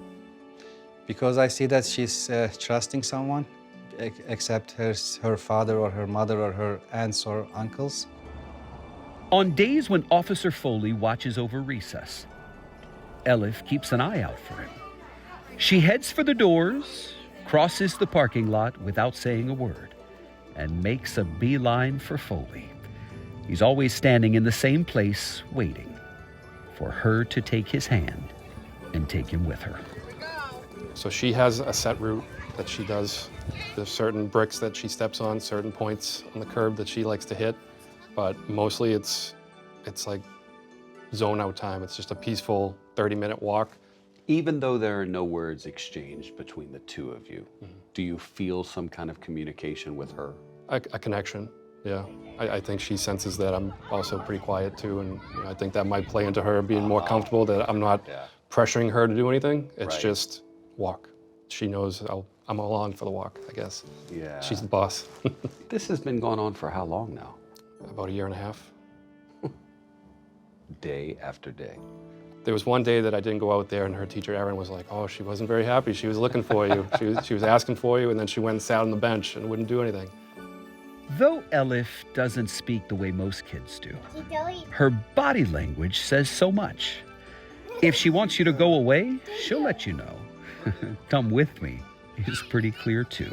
Because I see that she's trusting someone, except her father or her mother or her aunts or uncles. On days when Officer Foley watches over recess, Elif keeps an eye out for him. She heads for the doors, crosses the parking lot without saying a word, and makes a beeline for Foley. He's always standing in the same place, waiting for her to take his hand and take him with her. So she has a set route that she does. There's certain bricks that she steps on, certain points on the curb that she likes to hit, but mostly it's like zone out time. It's just a peaceful 30-minute walk. Even though there are no words exchanged between the two of you, do you feel some kind of communication with her? A connection, yeah. I think she senses that I'm also pretty quiet too, and I think that might play into her being more comfortable, that I'm not pressuring her to do anything. It's just walk. She knows I'm along for the walk, I guess. Yeah. She's the boss. This has been going on for how long now? About a year and a half. Day after day. There was one day that I didn't go out there, and her teacher, Erin, was like, oh, she wasn't very happy. She was looking for you. She was asking for you, and then she went and sat on the bench and wouldn't do anything. Though Elif doesn't speak the way most kids do, her body language says so much. If she wants you to go away, she'll let you know. Come with me is pretty clear too.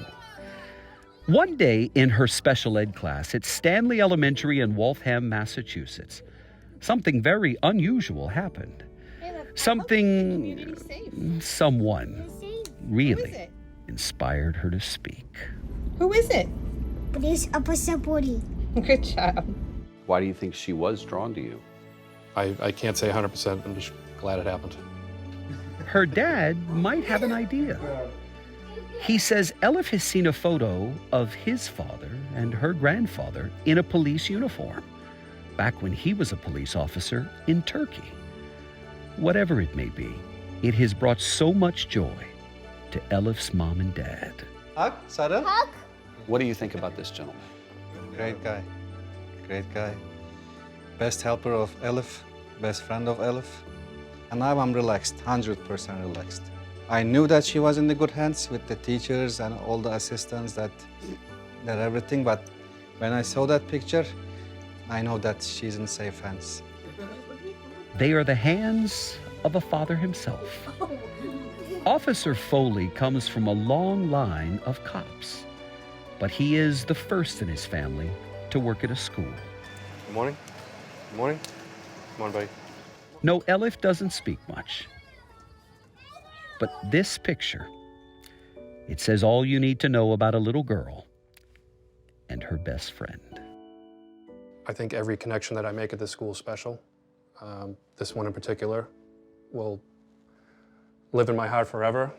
One day in her special ed class at Stanley Elementary in Waltham, Massachusetts, something very unusual happened. Someone really inspired her to speak. Who is it? It is Officer Woody. Good job. Why do you think she was drawn to you? I can't say 100%. I'm just glad it happened. Her dad might have an idea. He says Elif has seen a photo of his father and her grandfather in a police uniform, back when he was a police officer in Turkey. Whatever it may be, it has brought so much joy to Elif's mom and dad. Hug, Sarah? Hug? What do you think about this gentleman? Great guy. Great guy. Best helper of Elif, best friend of Elif. And now I'm relaxed, 100% relaxed. I knew that she was in the good hands with the teachers and all the assistants, that everything, but when I saw that picture, I know that she's in safe hands. They are the hands of a father himself. Officer Foley comes from a long line of cops, but he is the first in his family to work at a school. Good morning. Good morning. Come on, buddy. No, Elif doesn't speak much. But this picture, it says all you need to know about a little girl and her best friend. I think every connection that I make at this school is special. This one in particular will live in my heart forever.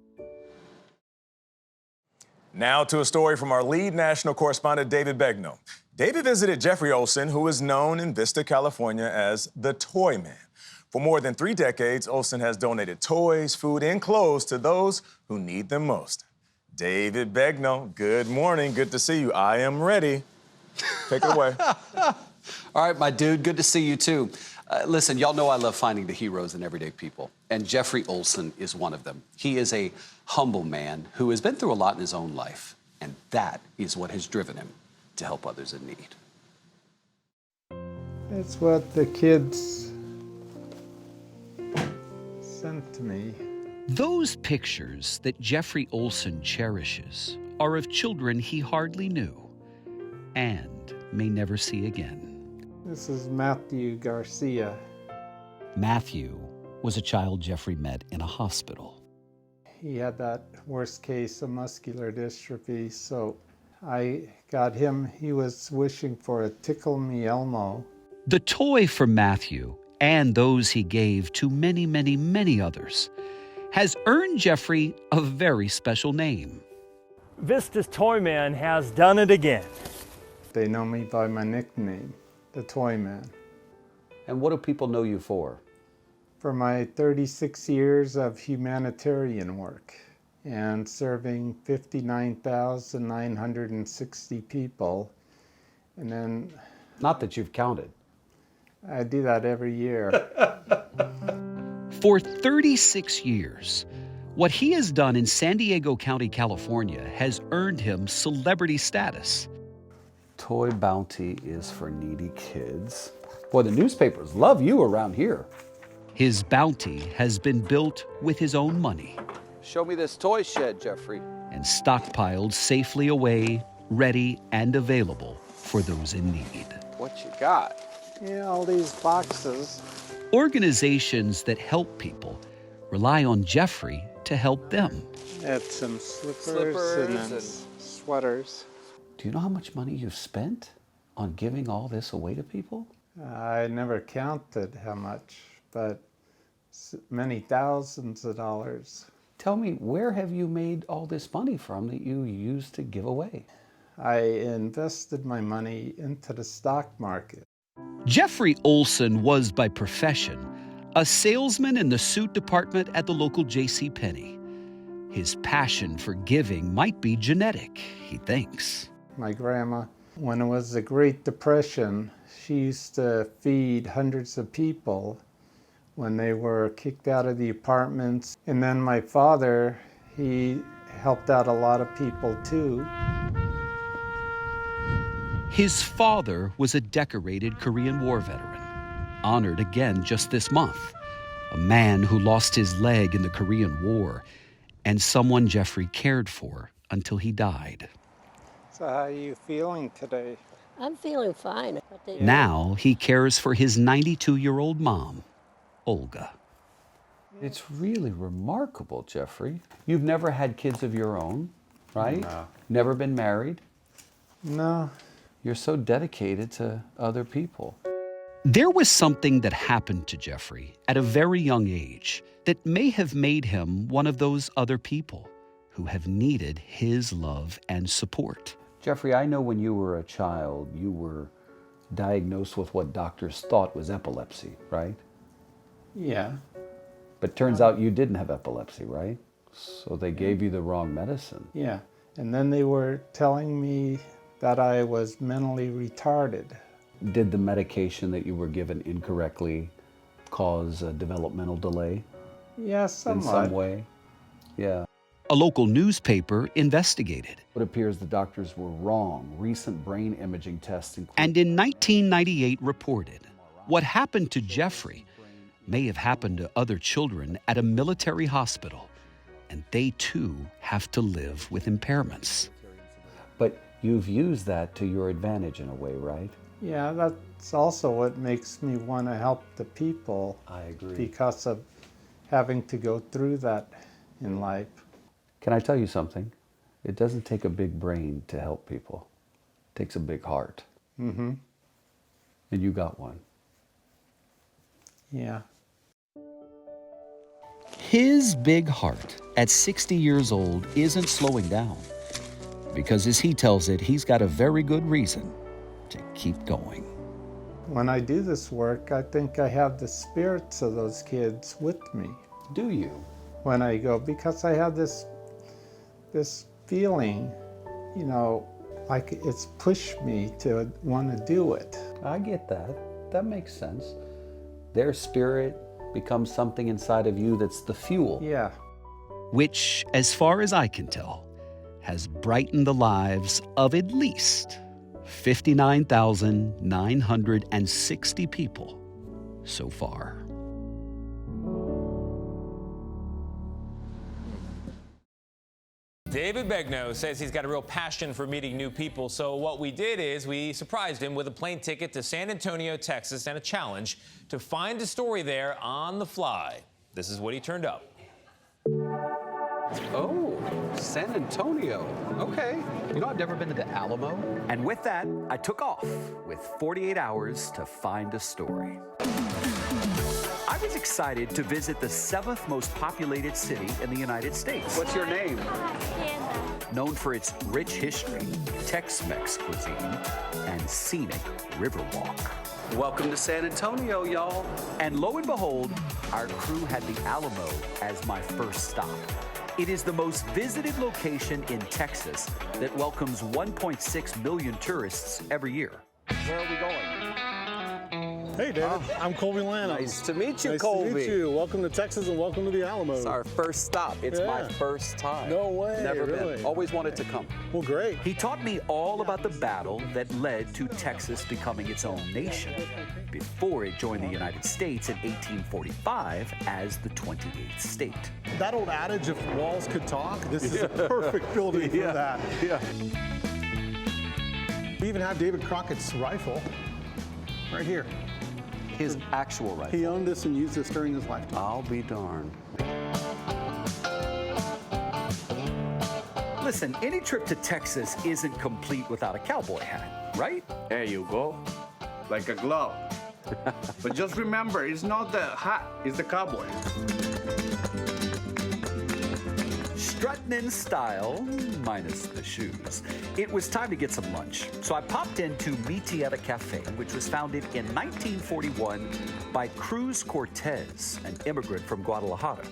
Now to a story from our lead national correspondent, David Begnaud. David visited Jeffrey Olson, who is known in Vista, California as the Toy Man. For more than 3 decades, Olson has donated toys, food, and clothes to those who need them most. David Begnaud, good morning. Good to see you. I am ready. Take it away. All right, my dude, good to see you too. Listen, y'all know I love finding the heroes in everyday people, and Jeffrey Olson is one of them. He is a humble man who has been through a lot in his own life, and that is what has driven him to help others in need. That's what the kids sent to me. Those pictures that Jeffrey Olson cherishes are of children he hardly knew and may never see again. This is Matthew Garcia. Matthew was a child Jeffrey met in a hospital. He had that worst case of muscular dystrophy, so I got him. He was wishing for a Tickle Me Elmo. The toy for Matthew, and those he gave to many, many, many others, has earned Jeffrey a very special name. Vista's Toy Man has done it again. They know me by my nickname, the Toy Man. And what do people know you for? For my 36 years of humanitarian work and serving 59,960 people. And then... Not that you've counted. I do that every year. For 36 years, what he has done in San Diego County, California, has earned him celebrity status. Toy Bounty is for needy kids. Boy, the newspapers love you around here. His bounty has been built with his own money Show me this toy shed, Jeffrey. and stockpiled safely away, ready and available for those in need. What you got? Yeah, all these boxes. Organizations that help people rely on Jeffrey to help them. Had some slippers and then sweaters. Do you know how much money you've spent on giving all this away to people? I never counted how much, but many thousands of dollars. Tell me, where have you made all this money from that you used to give away? I invested my money into the stock market. Jeffrey Olson was by profession a salesman in the suit department at the local JCPenney. His passion for giving might be genetic, he thinks. My grandma, when it was the Great Depression, she used to feed hundreds of people when they were kicked out of the apartments. And then my father, he helped out a lot of people too. His father was a decorated Korean War veteran, honored again just this month, a man who lost his leg in the Korean War, and someone Jeffrey cared for until he died. So how are you feeling today? I'm feeling fine. Now he cares for his 92-year-old mom, Olga. It's really remarkable, Jeffrey. You've never had kids of your own, right? No. Never been married? No. You're so dedicated to other people. There was something that happened to Jeffrey at a very young age that may have made him one of those other people who have needed his love and support. Jeffrey, I know when you were a child, you were diagnosed with what doctors thought was epilepsy, right? Yeah. But turns out you didn't have epilepsy, right? So they gave you the wrong medicine. Yeah. And then they were telling me that I was mentally retarded. Did the medication that you were given incorrectly cause a developmental delay? Yeah, somewhat. In some way? Yeah. A local newspaper investigated. It appears the doctors were wrong. Recent brain imaging tests include... And in 1998 reported what happened to Jeffrey may have happened to other children at a military hospital, and they too have to live with impairments. But you've used that to your advantage in a way, right? Yeah, that's also what makes me want to help the people. I agree. Because of having to go through that in life. Can I tell you something? It doesn't take a big brain to help people. It takes a big heart. Mm-hmm. And you got one. Yeah. His big heart at 60 years old isn't slowing down because, as he tells it, he's got a very good reason to keep going. When I do this work, I think I have the spirits of those kids with me. Do you? When I go, because I have this feeling, you know, like it's pushed me to want to do it. I get that. That makes sense. Their spirit becomes something inside of you that's the fuel. Yeah. Which, as far as I can tell, has brightened the lives of at least 59,960 people so far. David Begnaud says he's got a real passion for meeting new people, so what we did is we surprised him with a plane ticket to San Antonio, Texas, and a challenge to find a story there on the fly. This is what he turned up. Oh, San Antonio. Okay. You know, I've never been to the Alamo. And with that, I took off with 48 hours to find a story. I was excited to visit the 7th most populated city in the United States. What's your name? Known for its rich history, Tex-Mex cuisine, and scenic riverwalk. Welcome to San Antonio, y'all. And lo and behold, our crew had the Alamo as my first stop. It is the most visited location in Texas that welcomes 1.6 million tourists every year. Where are we going? Hey, David. I'm Colby Lanham. Nice to meet you, nice Colby. Nice to meet you. Welcome to Texas and welcome to the Alamo. It's our first stop. It's my first time. No way. Never really? been. Always wanted to come. Well, great. He taught me all about the battle that led to Texas becoming its own nation before it joined the United States in 1845 as the 28th state. That old adage, if walls could talk, this is a perfect building for that. Yeah. We even have David Crockett's rifle right here. His actual rifle. He owned this and used this during his lifetime. I'll be darned. Listen, any trip to Texas isn't complete without a cowboy hat, right? There you go. Like a glove. But just remember, it's not the hat, it's the cowboy. Strutting in style, minus the shoes. It was time to get some lunch. So I popped into Mitieta Cafe, which was founded in 1941 by Cruz Cortez, an immigrant from Guadalajara.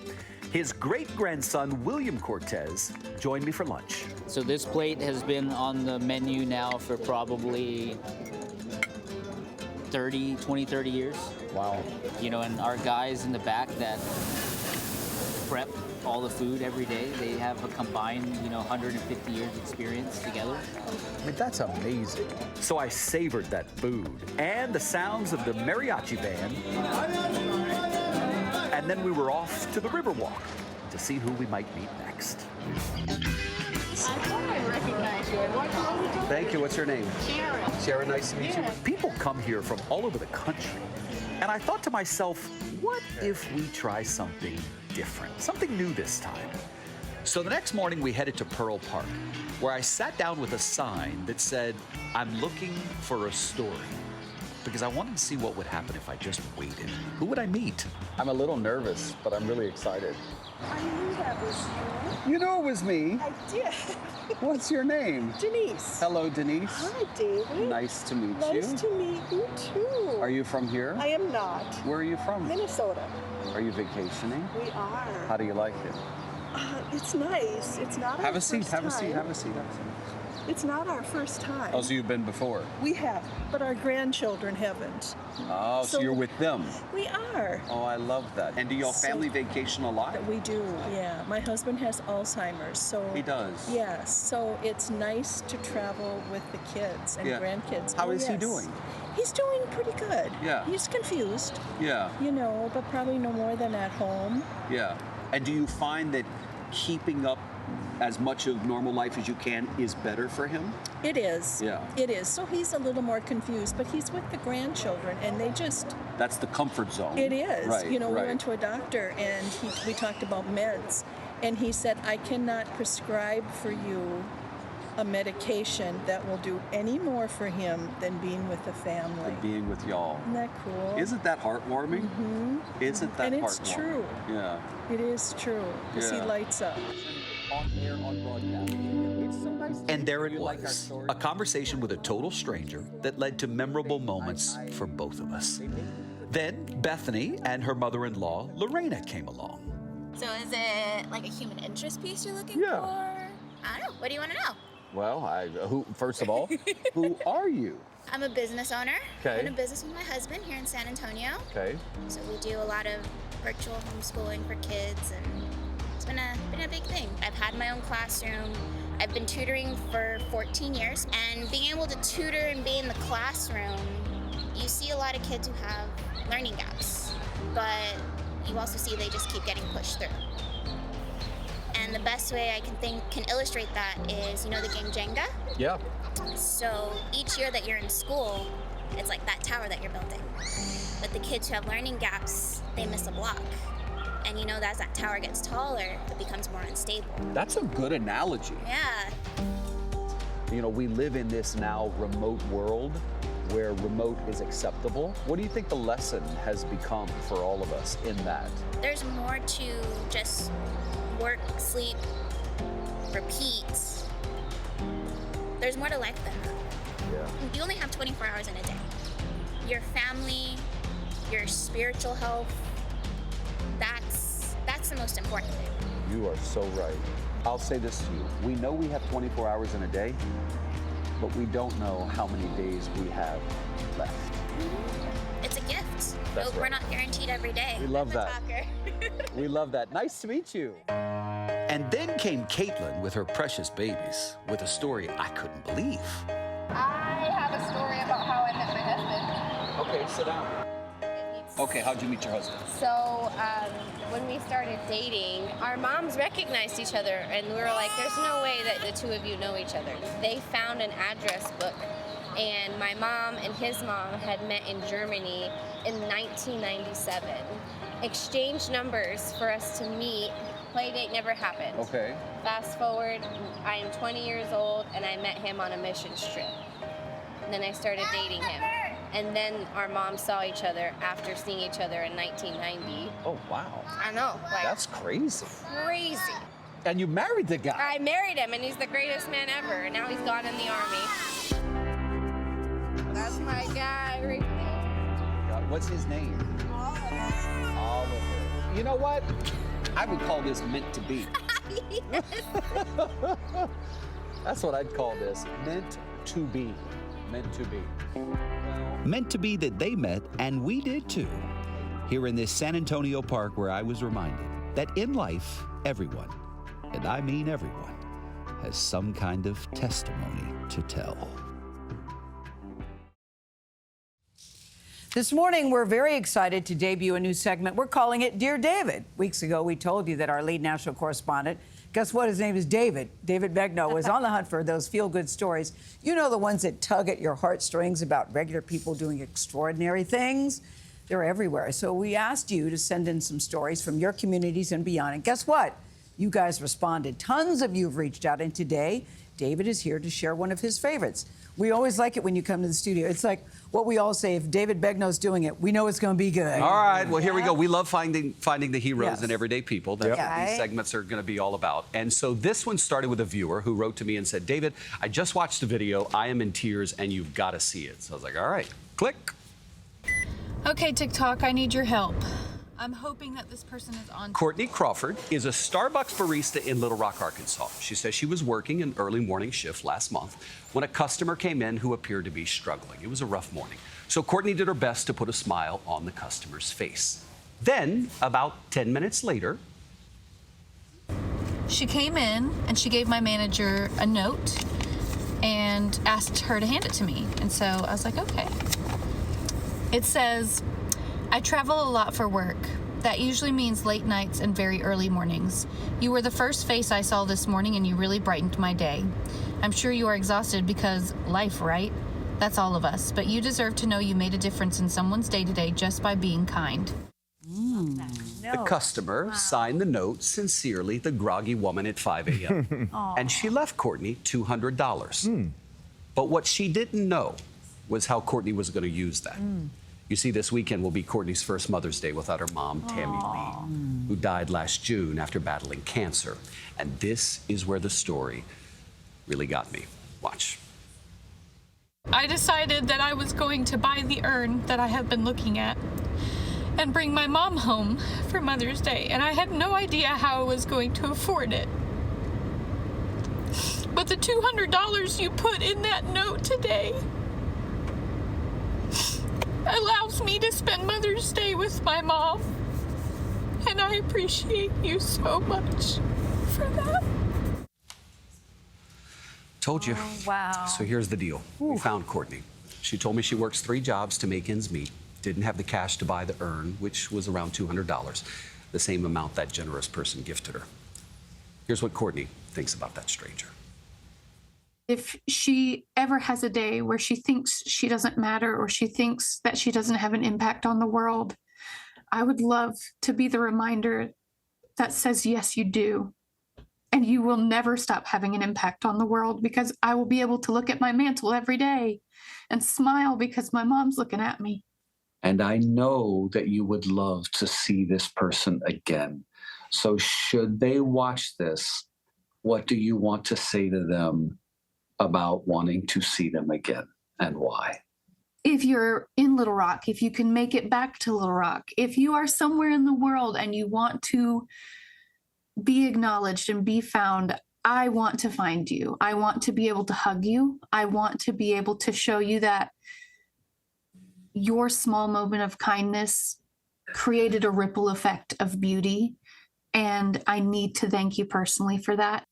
His great-grandson, William Cortez, joined me for lunch. So this plate has been on the menu now for probably 20, 30 years. Wow. You know, and our guys in the back that prep all the food every day, they have a combined, 150 years experience together. I mean, that's amazing. So I savored that food and the sounds of the mariachi band. And then we were off to the Riverwalk to see who we might meet next. I thought I recognized you. Thank you. What's your name? Sharon. Sharon, nice to meet you. People come here from all over the country. And I thought to myself, what if we try something different, something new this time? So the next morning we headed to Pearl Park, where I sat down with a sign that said, I'm looking for a story. Because I wanted to see what would happen if I just waited. Who would I meet? I'm a little nervous, but I'm really excited. I knew that was you. You know it was me. I did. What's your name? Denise. Hello, Denise. Hi, David. Nice to meet you. Nice to meet you, too. Are you from here? I am not. Where are you from? Minnesota. Are you vacationing? We are. How do you like it? It's nice. It's not Have our a seat, first have a seat, time. have a seat, have a seat. It's not our first time. Oh, so you've been before? We have, but our grandchildren haven't. Oh, so you're with them? We are. Oh, I love that. And do y'all family vacation a lot? We do, yeah. My husband has Alzheimer's, so... He does? Yes, so it's nice to travel with the kids and grandkids. How is he yes. doing? He's doing pretty good. Yeah. He's confused. Yeah. But probably no more than at home. Yeah. And do you find that keeping up as much of normal life as you can is better for him? It is. Yeah. It is. So he's a little more confused, but he's with the grandchildren, and they just... That's the comfort zone. It is. Right, We went to a doctor, and we talked about meds, and he said, I cannot prescribe for you a medication that will do any more for him than being with the family. Than being with y'all. Isn't that cool? Isn't that heartwarming? Mm-hmm. Isn't that and heartwarming? it's true. Yeah. It is true, because he lights up. On air, on broadcast. It's so nice to And there it was, a conversation with a total stranger that led to memorable moments for both of us. Then Bethany and her mother-in-law, Lorena, came along. So is it like a human interest piece you're looking Yeah. for? I don't know. What do you want to know? Well, first of all, who are you? I'm a business owner. Okay. I'm in a business with my husband here in San Antonio. Okay. So we do a lot of virtual homeschooling for kids, and it's been a big thing. I've had my own classroom. I've been tutoring for 14 years, and being able to tutor and be in the classroom, you see a lot of kids who have learning gaps, but you also see they just keep getting pushed through. And the best way I can illustrate that is, the game Jenga? Yeah. So each year that you're in school, it's like that tower that you're building. But the kids who have learning gaps, they miss a block. And as that tower gets taller, it becomes more unstable. That's a good analogy. Yeah. We live in this now remote world where remote is acceptable. What do you think the lesson has become for all of us in that? There's more to just work, sleep, repeat. There's more to life than that. Yeah. You only have 24 hours in a day. Your family, your spiritual health, that's the most important thing. You are so right. I'll say this to you. We know we have 24 hours in a day, but we don't know how many days we have left. It's a gift. That's We're right. not guaranteed every day. We love I'm a that. talker. We love that. Nice to meet you. And then came Caitlin with her precious babies with a story I couldn't believe. I have a story about how I met my husband. Okay, sit down. Okay, how'd you meet your husband? So when we started dating, our moms recognized each other, and we were like, there's no way that the two of you know each other. They found an address book, and my mom and his mom had met in Germany in 1997. Exchanged numbers for us to meet. Play date never happened. Okay. Fast forward, I am 20 years old, and I met him on a mission trip. And then I started dating him. And then our moms saw each other after seeing each other in 1990. Oh, wow. I know. Like, That's crazy. crazy. And you married the guy. I married him, and he's the greatest man ever. And now he's gone in the army. That's my guy right there. What's his name? Oliver. You know what? I would call this meant to be. That's what I'd call this. Meant to be. Meant to be. Meant to be that they met, and we did too. Here in this San Antonio park where I was reminded that in life, everyone, and I mean everyone, has some kind of testimony to tell. This morning, we're very excited to debut a new segment. We're calling it Dear David. Weeks ago, we told you that our lead national correspondent, guess what? His name is David. David Begnaud was on the hunt for those feel-good stories. You know, the ones that tug at your heartstrings about regular people doing extraordinary things. They're everywhere. So we asked you to send in some stories from your communities and beyond. And guess what? You guys responded. Tons of you have reached out. And today, David is here to share one of his favorites. We always like it when you come to the studio. It's like what we all say, if David Begnaud's doing it, we know it's going to be good. All right, well, here we go. We love finding the heroes Yes. in everyday people. That's what Okay. these segments are going to be all about. And so this one started with a viewer who wrote to me and said, David, I just watched the video. I am in tears, and you've got to see it. So I was like, all right, click. Okay, TikTok, I need your help. I'm hoping that this person is on. Courtney Crawford is a Starbucks barista in Little Rock, Arkansas. She says she was working an early morning shift last month when a customer came in who appeared to be struggling. It was a rough morning. So Courtney did her best to put a smile on the customer's face. Then, about 10 minutes later, She came in and she gave my manager a note and asked her to hand it to me. And so I was like, okay. It says, I travel a lot for work. That usually means late nights and very early mornings. You were the first face I saw this morning and you really brightened my day. I'm sure you are exhausted because life, right? That's all of us. But you deserve to know you made a difference in someone's day-to-day just by being kind. the customer signed the note, sincerely, the groggy woman at 5 a.m. And she left Courtney $200. But what she didn't know was how Courtney was going to use that. You see, this weekend will be Courtney's first Mother's Day without her mom, Tammy Lee, who died last June after battling cancer. And this is where the story really got me. Watch. I decided that I was going to buy the urn that I have been looking at and bring my mom home for Mother's Day, and I had no idea how I was going to afford it. But the $200 you put in that note today allows me to spend Mother's Day with my mom, and I appreciate you so much for that. Told you. Wow. So here's the deal. We found Courtney. She told me she works 3 jobs to make ends meet, didn't have the cash to buy the urn, which was around $200, the same amount that generous person gifted her. Here's what Courtney thinks about that stranger. If she ever has a day where she thinks she doesn't matter or she thinks that she doesn't have an impact on the world, I would love to be the reminder that says, yes, you do. And you will never stop having an impact on the world, because I will be able to look at my mantle every day and smile because my mom's looking at me. And I know that you would love to see this person again. So should they watch this, what do you want to say to them about wanting to see them again, and why? If you're in Little Rock, if you can make it back to Little Rock, if you are somewhere in the world and you want to be acknowledged and be found, I want to find you. I want to be able to hug you. I want to be able to show you that your small moment of kindness created a ripple effect of beauty. And I need to thank you personally for that.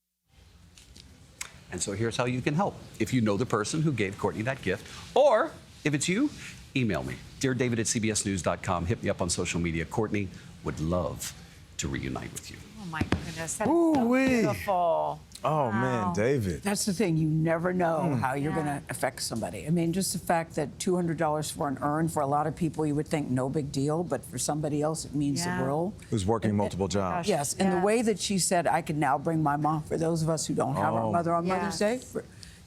And so here's how you can help. If you know the person who gave Courtney that gift, or if it's you, email me, deardavid@cbsnews.com. Hit me up on social media. Courtney would love to reunite with you. Oh my goodness, that's so beautiful. Oh man, David. That's the thing. You never know how you're going to affect somebody. I mean, just the fact that $200 for an urn, for a lot of people, you would think no big deal, but for somebody else, it means the world. Who's working multiple jobs. Yes, and the way that she said, I can now bring my mom, for those of us who don't have our mother on Mother's Day,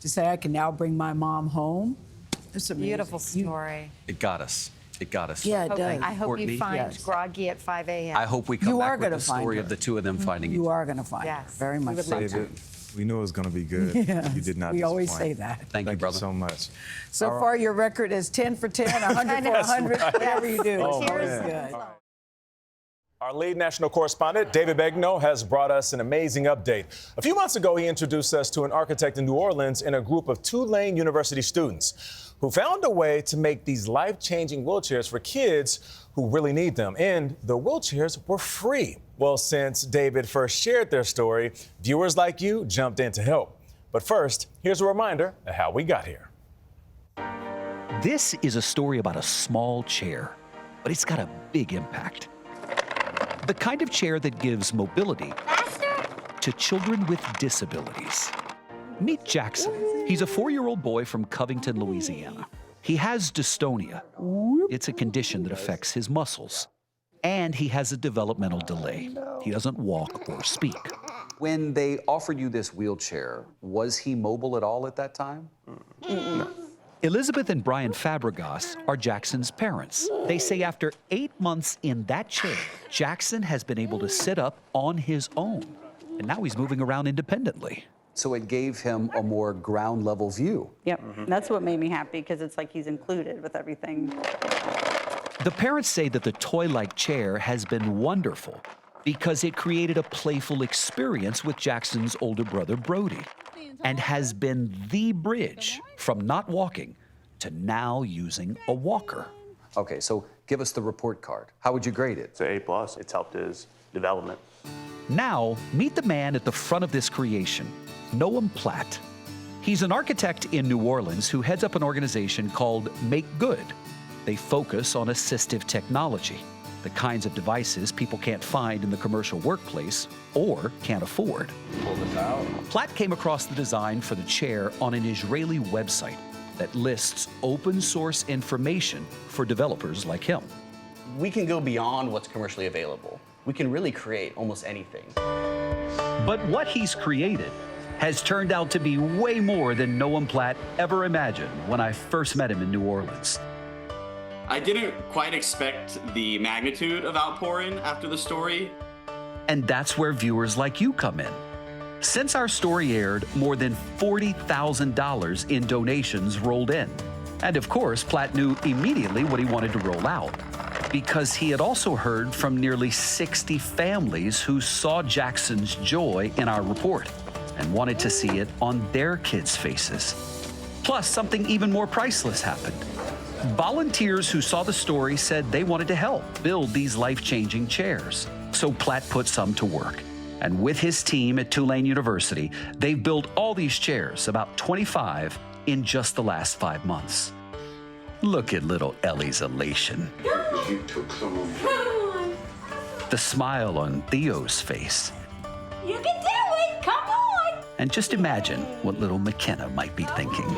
to say I can now bring my mom home, it's amazing. Beautiful story. It got us. It got us. Yeah, it does. I hope Courtney, you find Groggy at 5 a.m. I hope we come back with the story of the two of them finding each other. You are going to find her. Very much so. David, we knew it was going to be good. Yes, You did not we always disappoint. say that. Thank you, brother. So much. So far, your record is 10 for 10, 100 for 100, whatever you do. Oh, Cheers. man. Good. Our lead national correspondent, David Begnaud, has brought us an amazing update. A few months ago, he introduced us to an architect in New Orleans and a group of Tulane University students who found a way to make these life-changing wheelchairs for kids who really need them. And the wheelchairs were free. Well, since David first shared their story, viewers like you jumped in to help. But first, here's a reminder of how we got here. This is a story about a small chair, but it's got a big impact. The kind of chair that gives mobility to children with disabilities. Meet Jackson. He's a 4-year-old boy from Covington, Louisiana. He has dystonia. It's a condition that affects his muscles. And he has a developmental delay. He doesn't walk or speak. When they offered you this wheelchair, was he mobile at all at that time? No. Elizabeth and Brian Fabregas are Jackson's parents. They say after 8 months in that chair, Jackson has been able to sit up on his own. And now he's moving around independently. So it gave him a more ground level view. Yep, that's what made me happy, because it's like he's included with everything. The parents say that the toy-like chair has been wonderful because it created a playful experience with Jackson's older brother, Brody, and has been the bridge from not walking to now using a walker. Okay, so give us the report card. How would you grade it? It's an A+. It's helped his development. Now, meet the man at the front of this creation, Noam Platt. He's an architect in New Orleans who heads up an organization called Make Good. They focus on assistive technology, the kinds of devices people can't find in the commercial workplace or can't afford. Pull this out. Platt came across the design for the chair on an Israeli website that lists open source information for developers like him. We can go beyond what's commercially available. We can really create almost anything. But what he's created has turned out to be way more than Noam Platt ever imagined when I first met him in New Orleans. I didn't quite expect the magnitude of outpouring after the story. And that's where viewers like you come in. Since our story aired, more than $40,000 in donations rolled in. And of course, Platt knew immediately what he wanted to roll out, because he had also heard from nearly 60 families who saw Jackson's joy in our report and wanted to see it on their kids' faces. Plus, something even more priceless happened. Volunteers who saw the story said they wanted to help build these life-changing chairs. So Platt put some to work. And with his team at Tulane University, they've built all these chairs, about 25, in just the last 5 months. Look at little Ellie's elation. You took some of them. The smile on Theo's face. You can do it, come on! And just imagine what little McKenna might be thinking.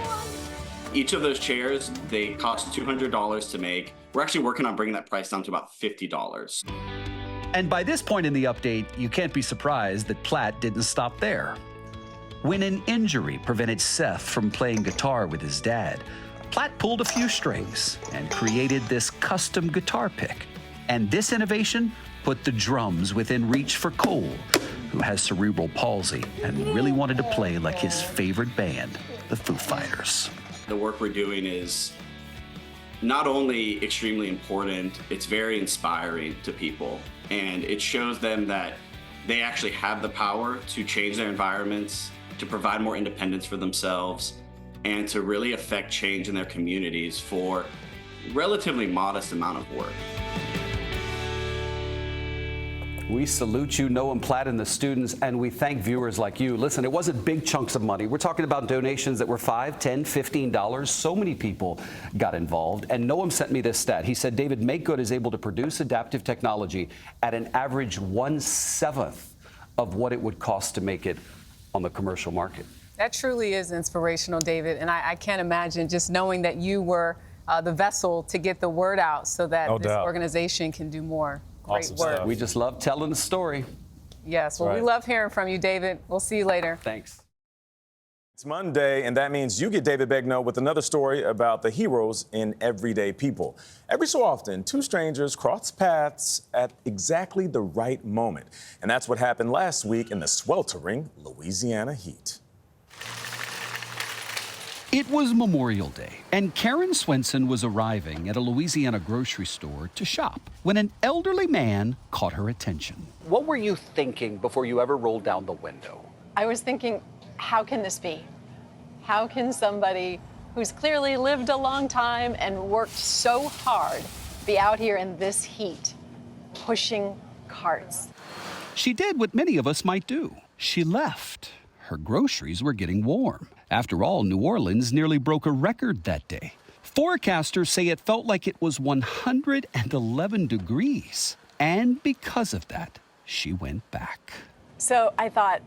Each of those chairs, they cost $200 to make. We're actually working on bringing that price down to about $50. And by this point in the update, you can't be surprised that Platt didn't stop there. When an injury prevented Seth from playing guitar with his dad, Platt pulled a few strings and created this custom guitar pick. And this innovation put the drums within reach for Cole, who has cerebral palsy and really wanted to play like his favorite band, the Foo Fighters. The work we're doing is not only extremely important, it's very inspiring to people. And it shows them that they actually have the power to change their environments, to provide more independence for themselves, and to really affect change in their communities for relatively modest amount of work. We salute you, Noam Platt and the students, and we thank viewers like you. Listen, it wasn't big chunks of money. We're talking about donations that were $5, $10, $15. So many people got involved. And Noam sent me this stat. He said David Makegood is able to produce adaptive technology at an average 1/7 of what it would cost to make it on the commercial market. That truly is inspirational, David. And I can't imagine just knowing that you were the vessel to get the word out so that this organization can do more. Great work. We just love telling the story. Yes, well, we love hearing from you, David. We'll see you later. Thanks. It's Monday, and that means you get David Begnaud with another story about the heroes in everyday people. Every so often, two strangers cross paths at exactly the right moment. And that's what happened last week in the sweltering Louisiana heat. It was Memorial Day, and Karen Swenson was arriving at a Louisiana grocery store to shop when an elderly man caught her attention. What were you thinking before you ever rolled down the window? I was thinking, how can this be? How can somebody who's clearly lived a long time and worked so hard be out here in this heat, pushing carts? She did what many of us might do. She left. Her groceries were getting warm. After all, New Orleans nearly broke a record that day. Forecasters say it felt like it was 111 degrees. And because of that, she went back. So I thought,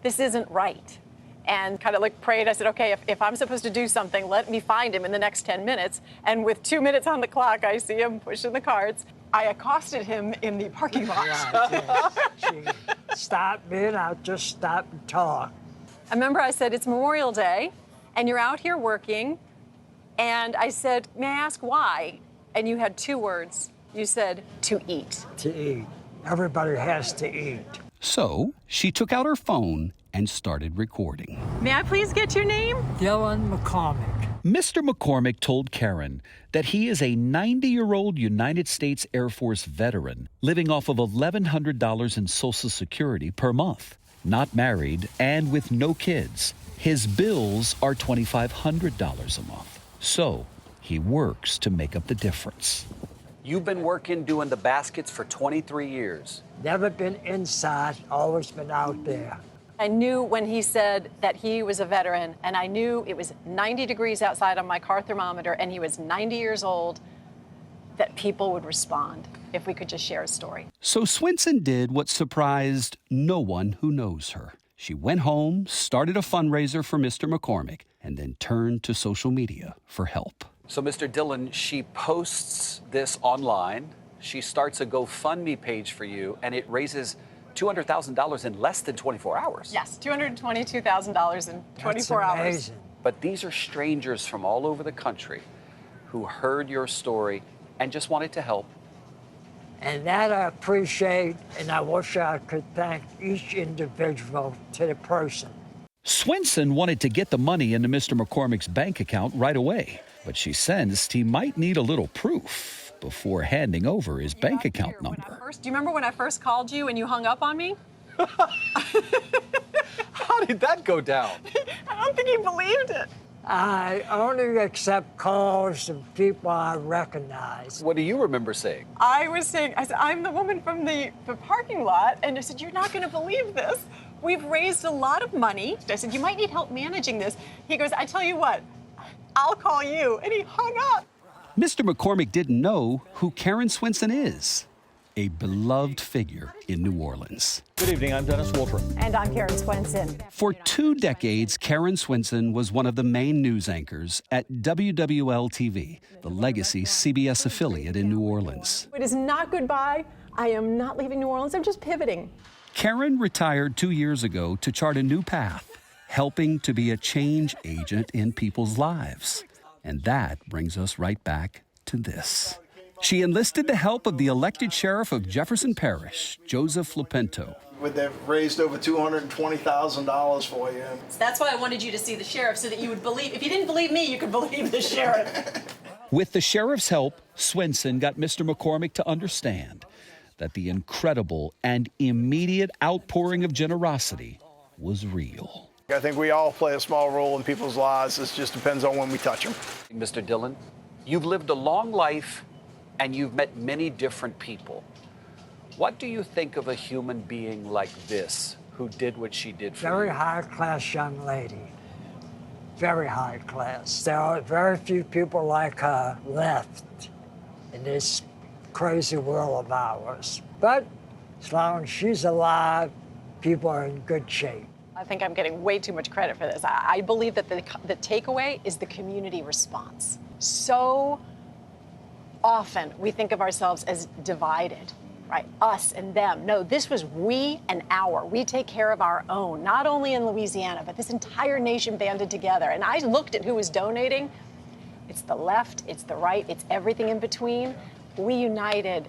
this isn't right. And kind of like prayed. I said, okay, if I'm supposed to do something, let me find him in the next 10 minutes. And with 2 minutes on the clock, I see him pushing the carts. I accosted him in the parking lot. She stopped me and I just stopped and talked. I remember I said, it's Memorial Day, and you're out here working. And I said, may I ask why? And you had 2 words. You said, to eat. To eat. Everybody has to eat. So she took out her phone and started recording. May I please get your name? Dylan McCormick. Mr. McCormick told Karen that he is a 90-year-old United States Air Force veteran living off of $1,100 in Social Security per month. Not married and with no kids. His bills are $2,500 a month. So he works to make up the difference. You've been working doing the baskets for 23 years. Never been inside, always been out there. I knew when he said that he was a veteran, and I knew it was 90 degrees outside on my car thermometer, and he was 90 years old, that people would respond if we could just share a story. So Swenson did what surprised no one who knows her. She went home, started a fundraiser for Mr. McCormick, and then turned to social media for help. So, Mr. Dillon, she posts this online. She starts a GoFundMe page for you, and it raises $200,000 in less than 24 hours. Yes, $222,000 in 24 hours. Amazing. But these are strangers from all over the country who heard your story and just wanted to help. And that I appreciate, and I wish I could thank each individual to the person. Swenson wanted to get the money into Mr. McCormick's bank account right away, but she sensed he might need a little proof before handing over his bank account number. Do you remember when I first called you and you hung up on me? How did that go down? I don't think you believed it. I only accept calls from people I recognize. What do you remember saying? I said, I'm the woman from the parking lot. And I said, you're not going to believe this. We've raised a lot of money. I said, you might need help managing this. He goes, I tell you what, I'll call you. And he hung up. Mr. McCormick didn't know who Karen Swenson is, a beloved figure in New Orleans. Good evening, I'm Dennis Wolfer. And I'm Karen Swenson. For 2 decades, Karen Swenson was one of the main news anchors at WWL-TV, the legacy CBS affiliate in New Orleans. It is not goodbye. I am not leaving New Orleans. I'm just pivoting. Karen retired 2 years ago to chart a new path, helping to be a change agent in people's lives. And that brings us right back to this. She enlisted the help of the elected sheriff of Jefferson Parish, Joseph Lopento. They've raised over $220,000 for you. So that's why I wanted you to see the sheriff, so that you would believe. If you didn't believe me, you could believe the sheriff. With the sheriff's help, Swenson got Mr. McCormick to understand that the incredible and immediate outpouring of generosity was real. I think we all play a small role in people's lives. It just depends on when we touch them. Mr. Dillon, You've lived a long life and you've met many different people. What do you think of a human being like this who did what she did for you? Very high-class young lady. Very high class. There are very few people like her left in this crazy world of ours. But as long as she's alive, people are in good shape. I think I'm getting way too much credit for this. I believe that the takeaway is the community response. So often we think of ourselves as divided, right? Us and them. No, this was we and our. We take care of our own, not only in Louisiana, but this entire nation banded together. And I looked at who was donating. It's the left, it's the right, it's everything in between. We united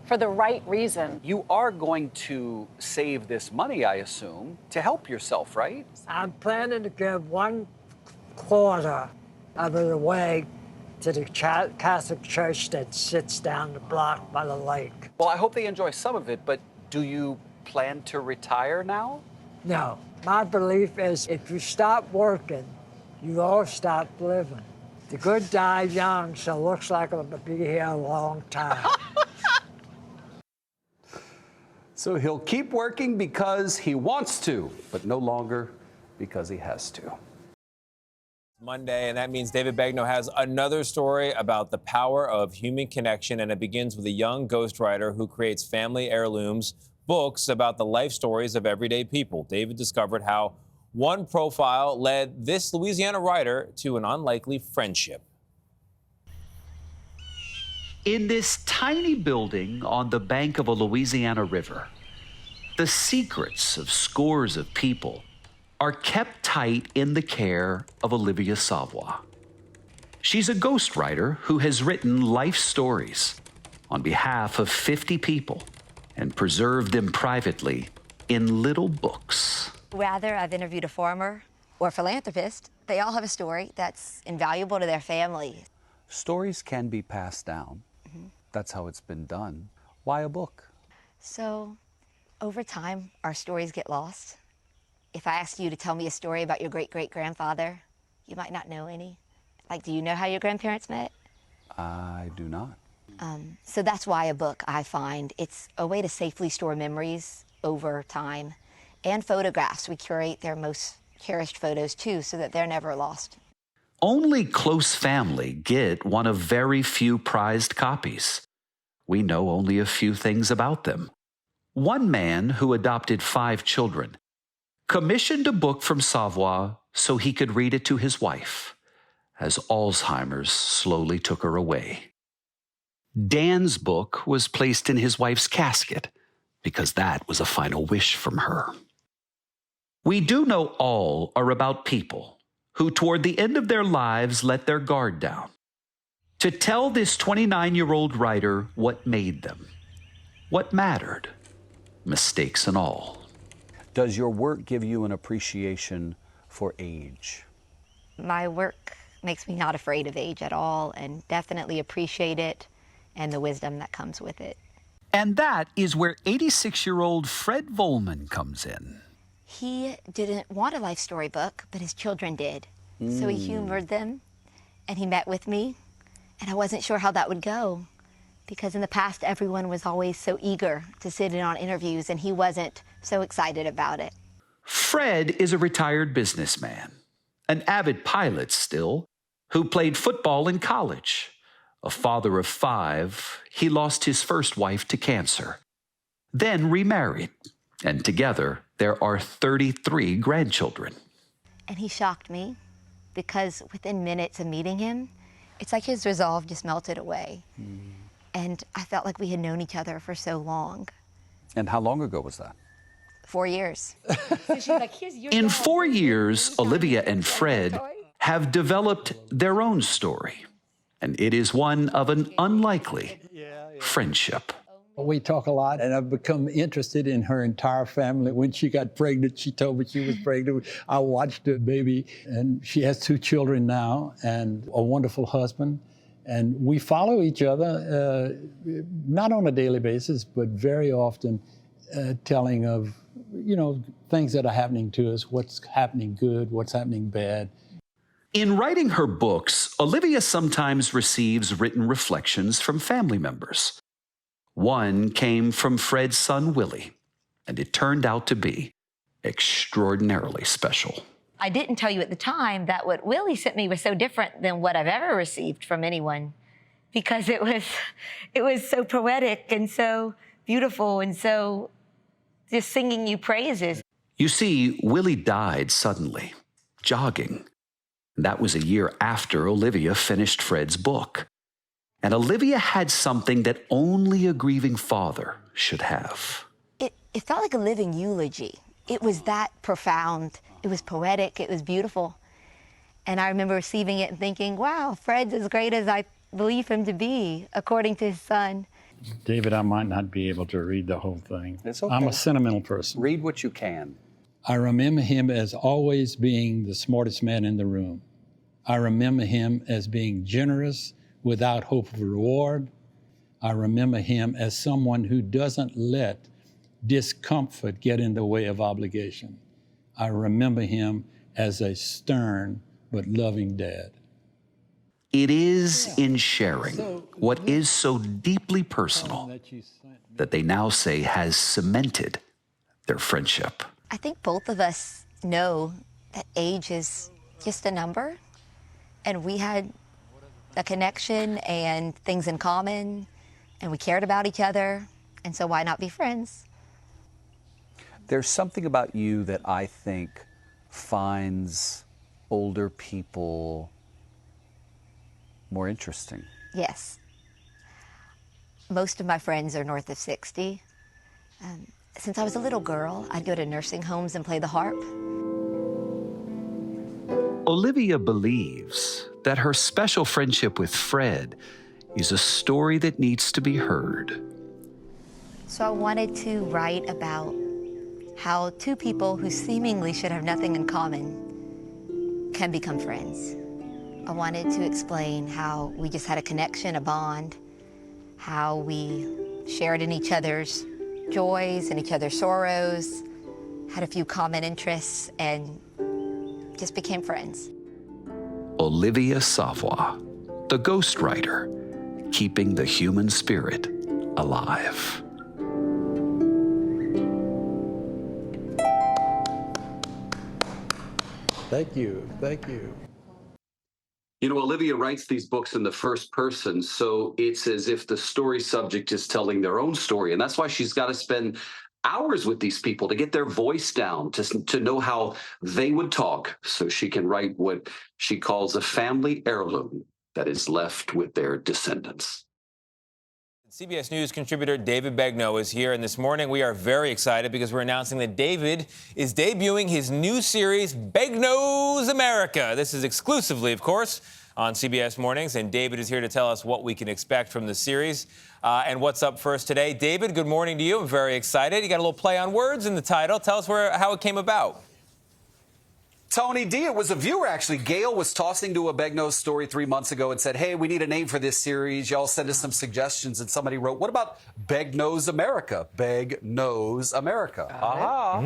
for the right reason. You are going to save this money, I assume, to help yourself, right? I'm planning to give 1/4 of it away to the Catholic Church that sits down the block by the lake. Well, I hope they enjoy some of it, but do you plan to retire now? No. My belief is if you stop working, you all stop living. The good die young, so it looks like I'm going to be here a long time. So he'll keep working because he wants to, but no longer because he has to. Monday, and that means David Begnaud has another story about the power of human connection, and it begins with a young ghostwriter who creates family heirlooms, books about the life stories of everyday people. David discovered how one profile led this Louisiana writer to an unlikely friendship. In this tiny building on the bank of a Louisiana river, the secrets of scores of people are kept tight in the care of Olivia Savoy. She's a ghostwriter who has written life stories on behalf of 50 people and preserved them privately in little books. Whether I've interviewed a farmer or a philanthropist, they all have a story that's invaluable to their family. Stories can be passed down. That's how it's been done. Why a book? So, over time, our stories get lost. If I ask you to tell me a story about your great-great-grandfather, you might not know any. Like, do you know how your grandparents met? I do not. So that's why a book, I find, it's a way to safely store memories over time. And photographs. We curate their most cherished photos, too, so that they're never lost. Only close family get one of very few prized copies. We know only a few things about them. One man who adopted 5 children commissioned a book from Savoy so he could read it to his wife as Alzheimer's slowly took her away. Dan's book was placed in his wife's casket because that was a final wish from her. We do know all are about people who toward the end of their lives let their guard down. To tell this 29-year-old writer what made them, what mattered, mistakes and all. Does your work give you an appreciation for age? My work makes me not afraid of age at all, and definitely appreciate it and the wisdom that comes with it. And that is where 86-year-old Fred Volman comes in. He didn't want a life story book, but his children did. So he humored them, and he met with me, and I wasn't sure how that would go, because in the past, everyone was always so eager to sit in on interviews, and he wasn't so excited about it. Fred is a retired businessman, an avid pilot still, who played football in college. A father of 5, he lost his first wife to cancer, then remarried, and together there are 33 grandchildren. And he shocked me, because within minutes of meeting him, it's like his resolve just melted away. And I felt like we had known each other for so long. And how long ago was that? 4 years. In 4 years, Olivia and Fred have developed their own story, and it is one of an unlikely friendship. We talk a lot, and I've become interested in her entire family. When she got pregnant, she told me she was pregnant. I watched the baby, and she has 2 children now and a wonderful husband. And we follow each other, not on a daily basis, but very often telling of, things that are happening to us, what's happening good, what's happening bad. In writing her books, Olivia sometimes receives written reflections from family members. One came from Fred's son, Willie, and it turned out to be extraordinarily special. I didn't tell you at the time that what Willie sent me was so different than what I've ever received from anyone, because it was so poetic and so beautiful and so just singing you praises. You see, Willie died suddenly, jogging. That was a year after Olivia finished Fred's book. And Olivia had something that only a grieving father should have. It felt like a living eulogy. It was that profound. It was poetic. It was beautiful. And I remember receiving it and thinking, wow, Fred's as great as I believe him to be, according to his son. David, I might not be able to read the whole thing. It's okay. I'm a sentimental person. Read what you can. I remember him as always being the smartest man in the room. I remember him as being generous without hope of reward. I remember him as someone who doesn't let discomfort get in the way of obligation. I remember him as a stern but loving dad. It is in sharing what is so deeply personal that they now say has cemented their friendship. I think both of us know that age is just a number, and we had a connection and things in common, and we cared about each other, and so why not be friends? There's something about you that I think finds older people more interesting. Yes. Most of my friends are north of 60. Since I was a little girl, I'd go to nursing homes and play the harp. Olivia believes that her special friendship with Fred is a story that needs to be heard. So I wanted to write about how two people who seemingly should have nothing in common can become friends. I wanted to explain how we just had a connection, a bond, how we shared in each other's joys and each other's sorrows, had a few common interests, and just became friends. Olivia Savoy, the ghostwriter, keeping the human spirit alive. Thank you, thank you. You know, Olivia writes these books in the first person, so it's as if the story subject is telling their own story. And that's why she's got to spend hours with these people to get their voice down, to know how they would talk, so she can write what she calls a family heirloom that is left with their descendants. CBS News contributor David Begnaud is here, and this morning we are very excited because we're announcing that David is debuting his new series, Begnaud's America. This is exclusively, of course, on CBS Mornings, and David is here to tell us what we can expect from the series and what's up first today. David, good morning to you. I'm very excited. You got a little play on words in the title. Tell us how it came about. Tony D, it was a viewer, actually. Gayle was tossing to a Begnaud story 3 months ago and said, hey, we need a name for this series. Y'all send us some suggestions. And somebody wrote, what about Begnaud's America? Begnaud's America. Aha.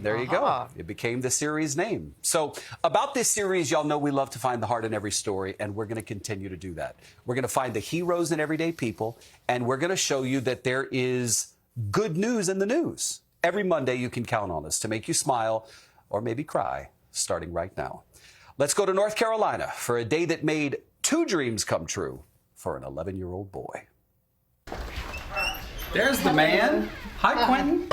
There you go. It became the series name. So about this series, y'all know we love to find the heart in every story, and we're going to continue to do that. We're going to find the heroes in everyday people, and we're going to show you that there is good news in the news. Every Monday, you can count on us to make you smile or maybe cry, starting right now. Let's go to North Carolina for a day that made 2 dreams come true for an 11-year-old boy. There's the man. Hi, Quentin.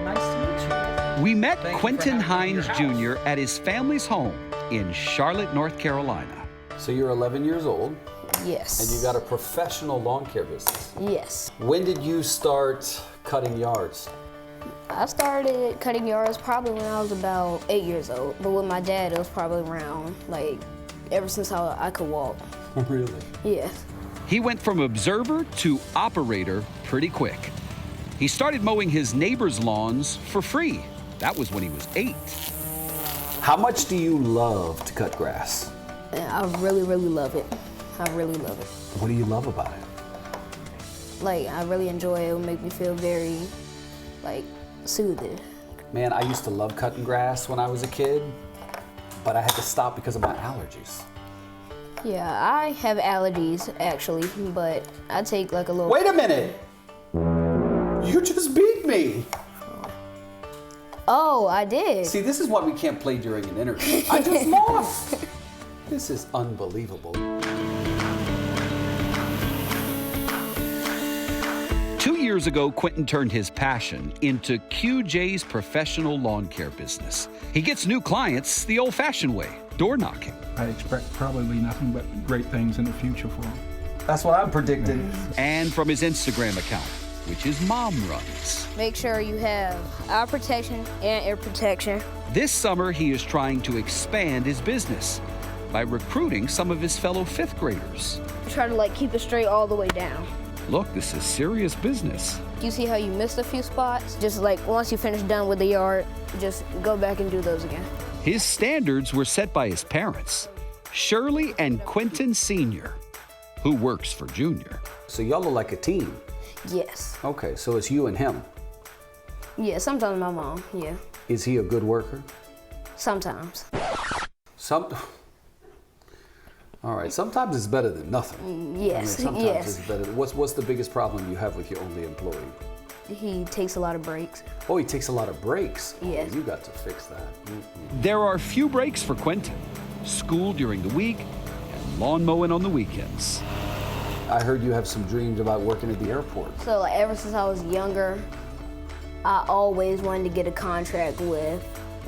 Nice to meet you. We met Quentin Hines Jr. at his family's home in Charlotte, North Carolina. So you're 11 years old. Yes. And you got a professional lawn care business. Yes. When did you start cutting yards? I started cutting yards probably when I was about 8 years old, but with my dad, it was probably around, ever since I could walk. Really? Yeah. He went from observer to operator pretty quick. He started mowing his neighbors' lawns for free. That was when he was 8. How much do you love to cut grass? I really, really love it. I really love it. What do you love about it? I really enjoy it. It would make me feel very, soothing. Man, I used to love cutting grass when I was a kid, but I had to stop because of my allergies. Yeah, I have allergies actually, but I take like a little. Wait a minute! You just beat me! Oh, I did. See, this is why we can't play during an interview. I just lost! This is unbelievable. 2 years ago, Quentin turned his passion into QJ's professional lawn care business. He gets new clients the old-fashioned way, door knocking. I expect probably nothing but great things in the future for him. That's what I'm predicting. And from his Instagram account, which his mom runs. Make sure you have eye protection and ear protection. This summer, he is trying to expand his business by recruiting some of his fellow fifth graders. Try to like keep it straight all the way down. Look, this is serious business. You see how you missed a few spots? Just like once you finish done with the yard, just go back and do those again. His standards were set by his parents, Shirley and Quentin Sr., who works for Junior. So y'all are like a team? Yes. Okay, so it's you and him. Yeah, sometimes my mom, yeah. Is he a good worker? Sometimes. All right, sometimes it's better than nothing. Yes, sometimes yes. it's better. What's the biggest problem you have with your only employee? He takes a lot of breaks. Oh, he takes a lot of breaks? Yes. Oh, you got to fix that. There are few breaks for Quentin. School during the week and lawn mowing on the weekends. I heard you have some dreams about working at the airport. So like ever since I was younger, I always wanted to get a contract with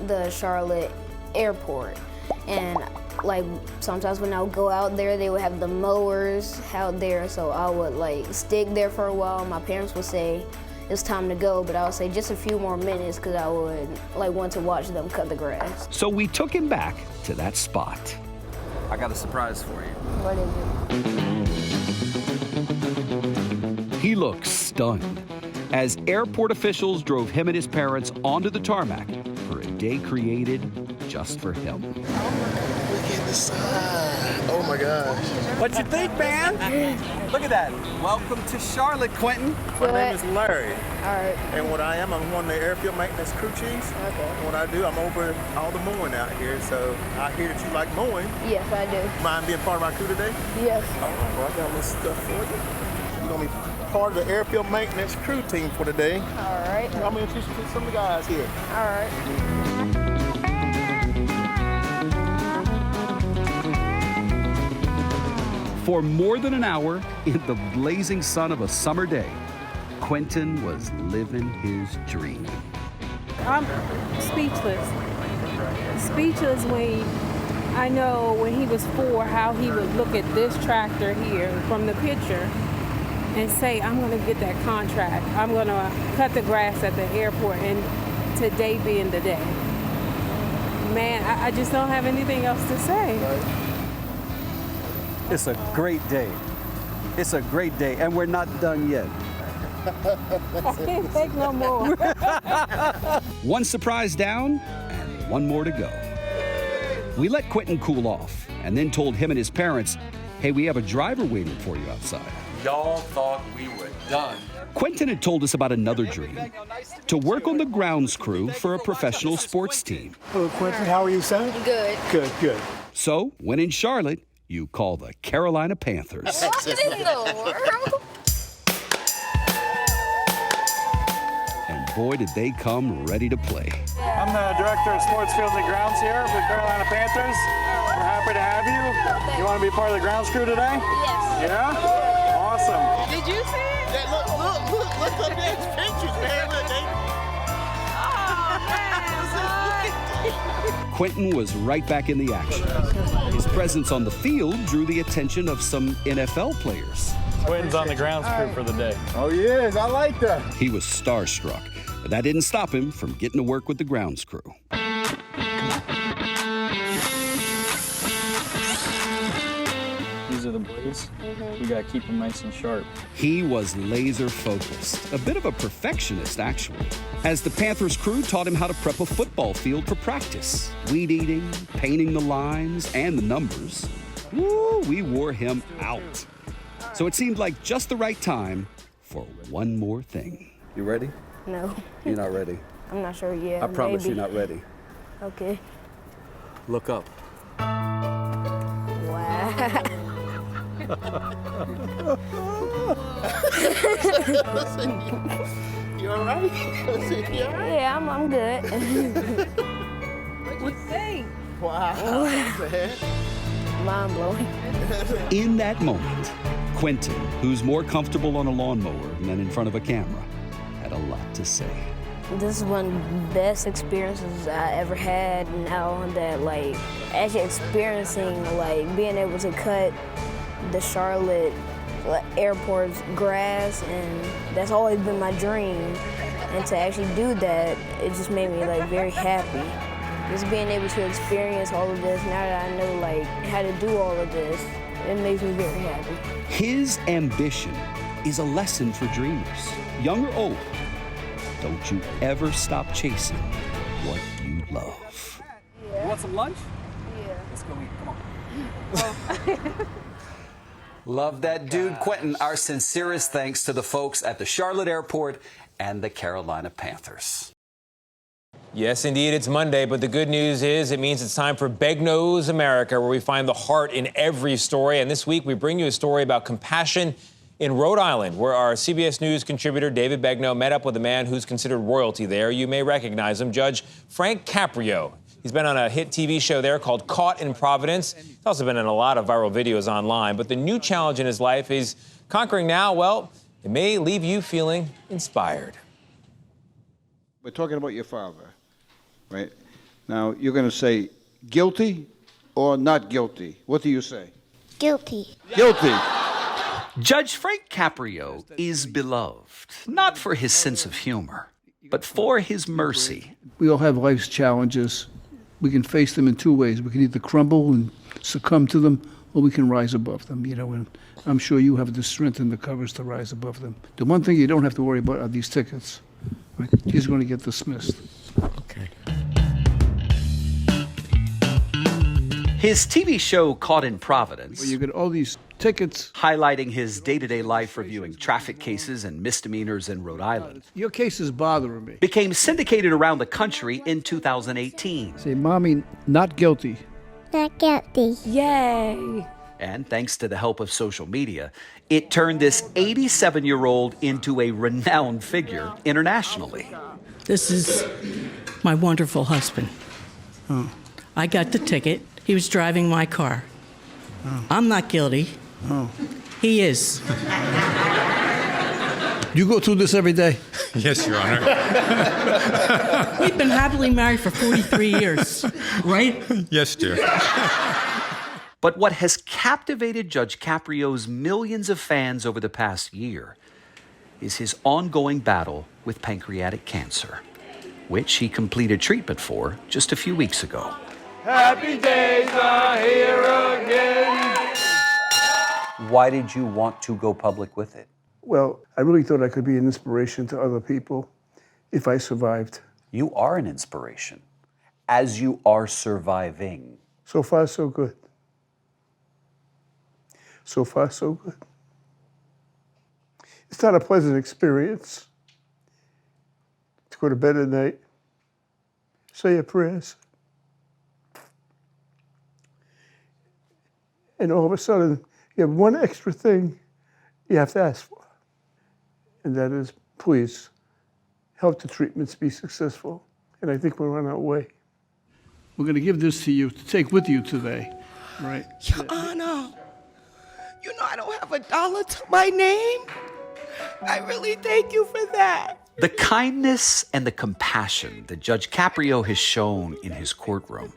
the Charlotte airport. And like sometimes when I would go out there, they would have the mowers out there, so I would like stick there for a while. My parents would say it's time to go, but I would say just a few more minutes because I would like want to watch them cut the grass. So we took him back to that spot. I got a surprise for you. What is it? He looks stunned as airport officials drove him and his parents onto the tarmac for a day created just for him. Look at the side. Oh my gosh. What you think, man? Look at that. Welcome to Charlotte, Quentin. My name is Larry. All right. And what I am, I'm one of the airfield maintenance crew chiefs. Okay. And what I do, I'm over all the mowing out here. So I hear that you like mowing. Yes, I do. Mind being part of my crew today? Yes. All right, well, I got a little stuff for you. You're going to be part of the airfield maintenance crew team for today. All right. I'm going to introduce you to some of the guys here. All right. For more than an hour, in the blazing sun of a summer day, Quentin was living his dream. I'm speechless. Speechless when I know when he was 4 how he would look at this tractor here from the picture and say, I'm going to get that contract. I'm going to cut the grass at the airport, and today being the day. Man, I just don't have anything else to say. It's a great day. It's a great day, and we're not done yet. I can't take no more. One surprise down and one more to go. We let Quentin cool off and then told him and his parents, hey, we have a driver waiting for you outside. Y'all thought we were done. Quentin had told us about another dream, to work on the grounds crew for a professional sports team. Hello, Quentin. How are you, son? Good. Good, good. So, when in Charlotte, you call the Carolina Panthers. What in the world? And boy, did they come ready to play. I'm the director of sports fields and grounds here with the Carolina Panthers. We're happy to have you. You want to be part of the grounds crew today? Yes. Yeah? Awesome. Did you see it? Yeah, look up these pictures, man. Look, Quentin was right back in the action. His presence on the field drew the attention of some NFL players. Quentin's on the grounds crew for the day. Oh, he is. I like that. He was starstruck, but that didn't stop him from getting to work with the grounds crew. These are the blades. You got to keep them nice and sharp. He was laser focused, a bit of a perfectionist actually, as the Panthers crew taught him how to prep a football field for practice. Weed eating, painting the lines and the numbers. Woo, we wore him out. So it seemed like just the right time for one more thing. You ready? No. You're not ready. I'm not sure yet. I promise maybe. you're not ready. Okay. Look up. Wow. You all right? You all right? Yeah, I'm good. What you think? Wow. Mind blowing. In that moment, Quentin, who's more comfortable on a lawnmower than in front of a camera, had a lot to say. This is one of the best experiences I ever had. Now that, like, actually experiencing, like, being able to cut the Charlotte airport's grass, and that's always been my dream. And to actually do that, it just made me, like, very happy. Just being able to experience all of this, now that I know, like, how to do all of this, it makes me very happy. His ambition is a lesson for dreamers, young or old. Don't you ever stop chasing what you love. You want some lunch? Yeah. Let's go eat. Come on. Love that dude, Quentin. Our sincerest thanks to the folks at the Charlotte Airport and the Carolina Panthers. Yes, indeed, it's Monday, but the good news is it means it's time for Begnaud's America, where we find the heart in every story. And this week, we bring you a story about compassion in Rhode Island, where our CBS News contributor David Begnaud met up with a man who's considered royalty there. You may recognize him, Judge Frank Caprio. He's been on a hit TV show there called Caught in Providence. He's also been in a lot of viral videos online. But the new challenge in his life he's conquering now, well, it may leave you feeling inspired. We're talking about your father, right? Now, you're going to say guilty or not guilty. What do you say? Guilty. Guilty. Judge Frank Caprio is beloved, not for his sense of humor, but for his mercy. We all have life's challenges. We can face them in two ways. We can either crumble and succumb to them, or we can rise above them, you know, and I'm sure you have the strength and the courage to rise above them. The one thing you don't have to worry about are these tickets. Right? He's going to get dismissed. Okay. His TV show Caught in Providence, Well, you get all these tickets. highlighting his day-to-day life reviewing traffic cases and misdemeanors in Rhode Island, Your case is bothering me. became syndicated around the country in 2018. Say, Mommy, not guilty. Not guilty. Yay. And thanks to the help of social media, it turned this 87-year-old into a renowned figure internationally. This is my wonderful husband. Oh. I got the ticket. He was driving my car. Oh. I'm not guilty. Oh. He is. You go through this every day? Yes, Your Honor. We've been happily married for 43 years, right? Yes, dear. But what has captivated Judge Caprio's millions of fans over the past year is his ongoing battle with pancreatic cancer, which he completed treatment for just a few weeks ago. Happy days are here again. Why did you want to go public with it? Well, I really thought I could be an inspiration to other people if I survived. You are an inspiration, as you are surviving. So far, so good. So far, so good. It's not a pleasant experience to go to bed at night, say your prayers, and all of a sudden, you have one extra thing you have to ask for, and that is, please, help the treatments be successful. And I think we're on our way. We're going to give this to you to take with you today, right? Your Honor, you know I don't have $1 to my name. I really thank you for that. The kindness and the compassion that Judge Caprio has shown in his courtroom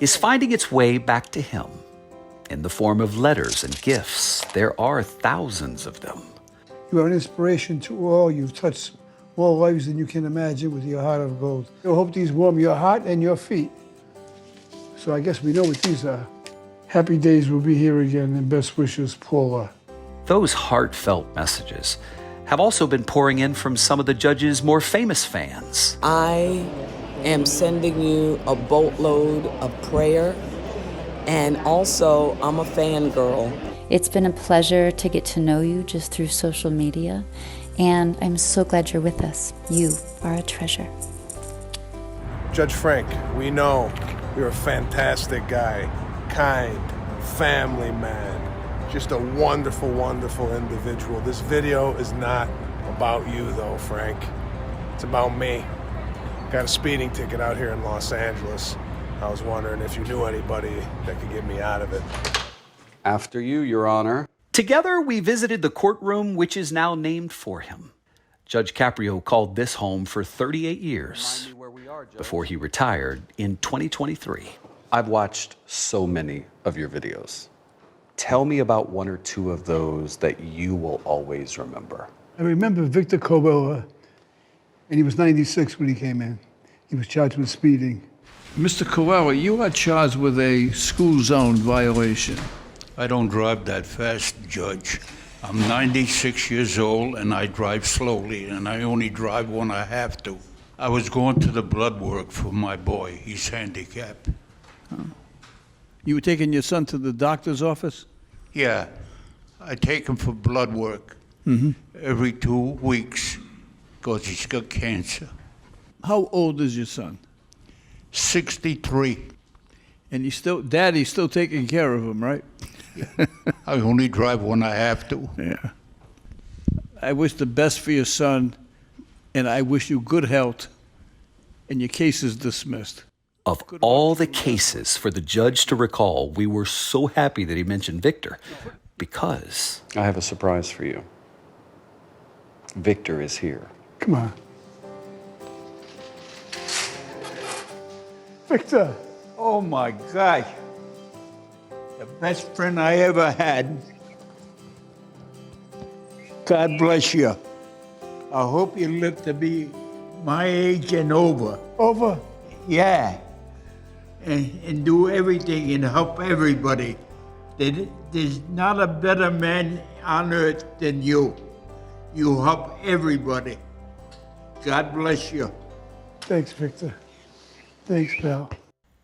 is finding its way back to him in the form of letters and gifts. There are thousands of them. You are an inspiration to all. You've touched more lives than you can imagine with your heart of gold. I hope these warm your heart and your feet. So I guess we know what these are. Happy days will be here again, and best wishes, Paula. Those heartfelt messages have also been pouring in from some of the judge's more famous fans. I am sending you a boatload of prayer, and also I'm a fangirl. It's been a pleasure to get to know you just through social media, and I'm so glad you're with us. You are a treasure. Judge Frank, we know You're a fantastic guy, kind, family man, just a wonderful, wonderful individual. This video is not about you though, Frank. It's about me. Got a speeding ticket out here in Los Angeles. I was wondering if you knew anybody that could get me out of it. After you, Your Honor. Together, we visited the courtroom which is now named for him. Judge Caprio called this home for 38 years before he retired in 2023. I've watched so many of your videos. Tell me about one or two of those that you will always remember. I remember Victor Cobella, and he was 96 when he came in. He was charged with speeding. Mr. Cobella, you are charged with a school zone violation. I don't drive that fast, Judge. I'm 96 years old and I drive slowly, and I only drive when I have to. I was going to the blood work for my boy. He's handicapped. Oh. You were taking your son to the doctor's office? Yeah, I take him for blood work every 2 weeks because he's got cancer. How old is your son? 63. And Daddy's still taking care of him, right? I only drive when I have to. Yeah. I wish the best for your son, and I wish you good health, and your case is dismissed. Of all the cases for the judge to recall, we were so happy that he mentioned Victor, because... I have a surprise for you. Victor is here. Come on. Victor! Oh my gosh. The best friend I ever had. God bless you. I hope you live to be my age and over. Over? Yeah. And do everything and help everybody. There's not a better man on earth than you. You help everybody. God bless you. Thanks, Victor. Thanks, pal.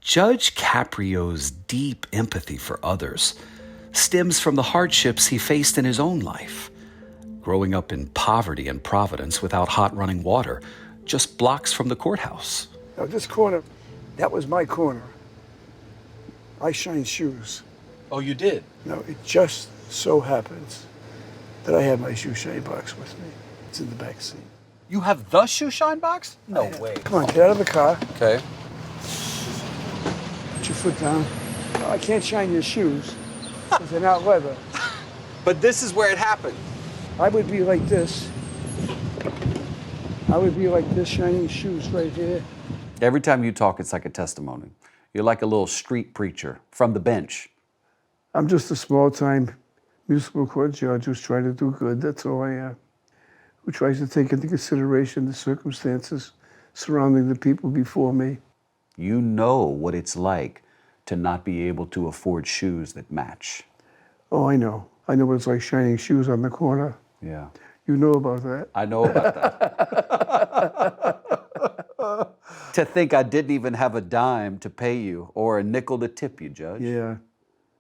Judge Caprio's deep empathy for others stems from the hardships he faced in his own life. Growing up in poverty in Providence without hot running water, just blocks from the courthouse. Now, this corner, that was my corner. I shine shoes. Oh, you did? No, it just so happens that I have my shoe shine box with me. It's in the back seat. You have the shoe shine box? No way. Come on, get out of the car. Okay. Put your foot down. No, I can't shine your shoes because they're not leather. But this is where it happened. I would be like this. I would be like this, shining shoes right here. Every time you talk, it's like a testimony. You're like a little street preacher from the bench. I'm just a small-time municipal court judge who's trying to do good. That's all I am. Who tries to take into consideration the circumstances surrounding the people before me. You know what it's like to not be able to afford shoes that match. Oh, I know. I know what it's like shining shoes on the corner. Yeah. You know about that. I know about that. To think I didn't even have a dime to pay you or a nickel to tip you, Judge. Yeah.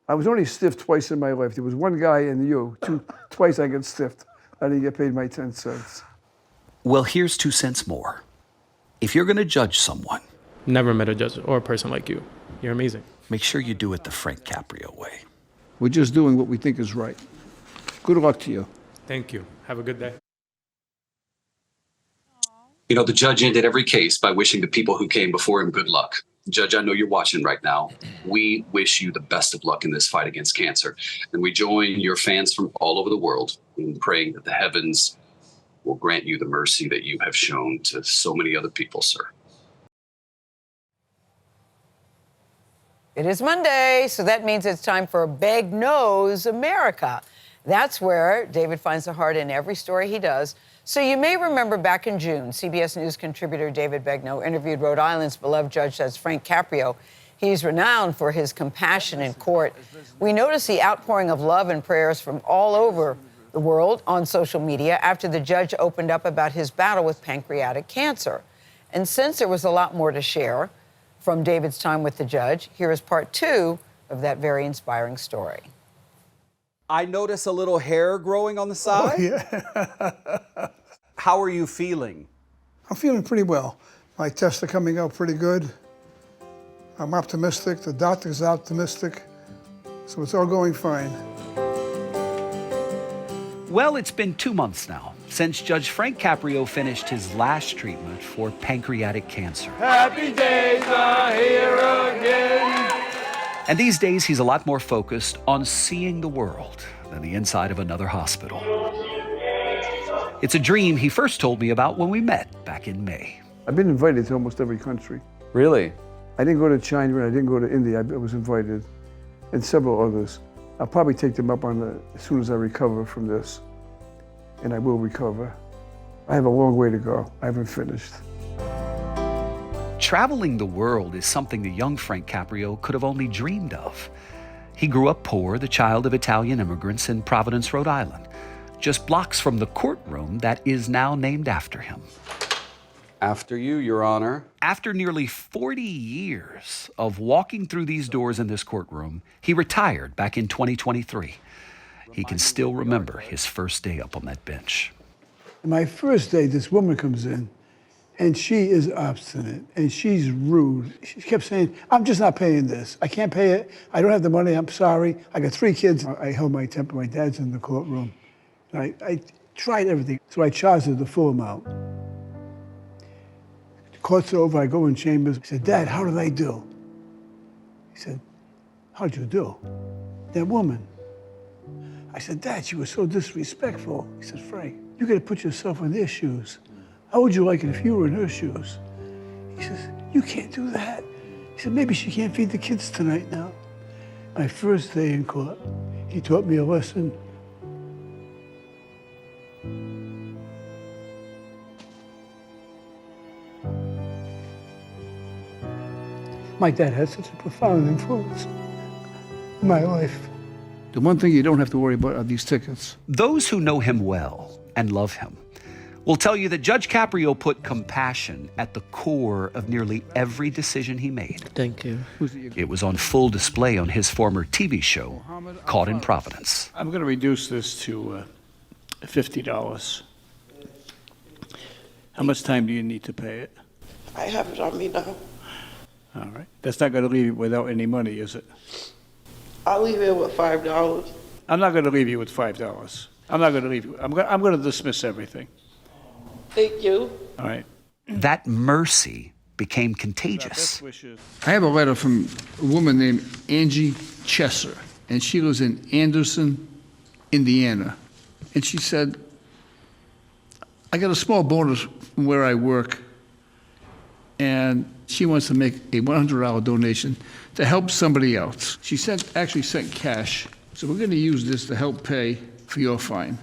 I was only stiffed twice in my life. There was one guy and you. Twice I got stiffed. I didn't get paid my 10 cents. Well, here's 2 cents more. If you're going to judge someone, never met a judge or a person like you. You're amazing. Make sure you do it the Frank Caprio way. We're just doing what we think is right. Good luck to you. Thank you. Have a good day. You know, the judge ended every case by wishing the people who came before him good luck. Judge, I know you're watching right now. We wish you the best of luck in this fight against cancer. And we join your fans from all over the world in praying that the heavens will grant you the mercy that you have shown to so many other people, sir. It is Monday, so that means it's time for Begnaud's America. That's where David finds the heart in every story he does. So you may remember back in June, CBS News contributor David Begnaud interviewed Rhode Island's beloved Judge Frank Caprio. He's renowned for his compassion in court. We noticed the outpouring of love and prayers from all over the world on social media after the judge opened up about his battle with pancreatic cancer. And since there was a lot more to share from David's time with the judge, here is part 2 of that very inspiring story. I notice a little hair growing on the side. Oh, yeah. How are you feeling? I'm feeling pretty well. My tests are coming out pretty good. I'm optimistic, the doctor's optimistic, so it's all going fine. Well, it's been 2 months now since Judge Frank Caprio finished his last treatment for pancreatic cancer. Happy days are here again. And these days, he's a lot more focused on seeing the world than the inside of another hospital. It's a dream he first told me about when we met back in May. I've been invited to almost every country. Really? I didn't go to China and I didn't go to India. I was invited, and several others. I'll probably take them up on it as soon as I recover from this, and I will recover. I have a long way to go. I haven't finished. Traveling the world is something the young Frank Caprio could have only dreamed of. He grew up poor, the child of Italian immigrants in Providence, Rhode Island, just blocks from the courtroom that is now named after him. After you, Your Honor. After nearly 40 years of walking through these doors in this courtroom, he retired back in 2023. He can still remember his first day up on that bench. My first day, this woman comes in, and she is obstinate, and she's rude. She kept saying, I'm just not paying this. I can't pay it. I don't have the money. I'm sorry. I got 3 kids. I held my temper. My dad's in the courtroom. And I tried everything, so I charged her the full amount. Court's over, I go in chambers. I said, Dad, how did I do? He said, how'd you do? That woman. I said, Dad, she was so disrespectful. He said, Frank, you gotta put yourself in their shoes. How would you like it if you were in her shoes? He says, you can't do that. He said, maybe she can't feed the kids tonight now. My first day in court, he taught me a lesson. My dad had such a profound influence in my life. The one thing you don't have to worry about are these tickets. Those who know him well and love him will tell you that Judge Caprio put compassion at the core of nearly every decision he made. Thank you. It was on full display on his former TV show, Caught in Providence. I'm going to reduce this to $50. How much time do you need to pay it? I have it on me now. All right. That's not going to leave you without any money, is it? I'll leave it with $5. I'm not going to leave you with $5. I'm not going to leave you. I'm going to dismiss everything. Thank you. All right. That mercy became contagious. I have a letter from a woman named Angie Chesser, and she lives in Anderson, Indiana. And she said, I got a small bonus from where I work, and she wants to make a $100 donation to help somebody else. She actually sent cash, so we're going to use this to help pay for your fine.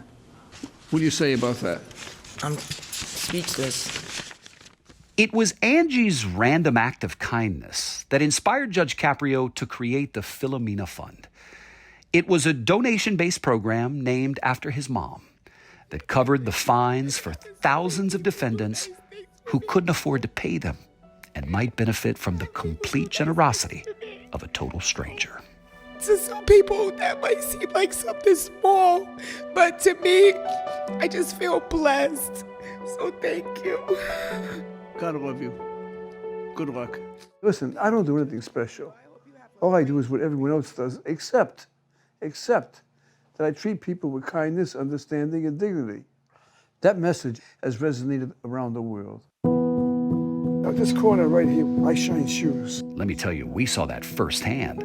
What do you say about that? I'm speechless. It was Angie's random act of kindness that inspired Judge Caprio to create the Philomena Fund. It was a donation-based program named after his mom that covered the fines for thousands of defendants who couldn't afford to pay them and might benefit from the complete generosity of a total stranger. To some people, that might seem like something small, but to me, I just feel blessed. So thank you. God love you. Good luck. Listen, I don't do anything special. All I do is what everyone else does, except that I treat people with kindness, understanding, and dignity. That message has resonated around the world. Now, this corner right here, I shine shoes. Let me tell you, we saw that firsthand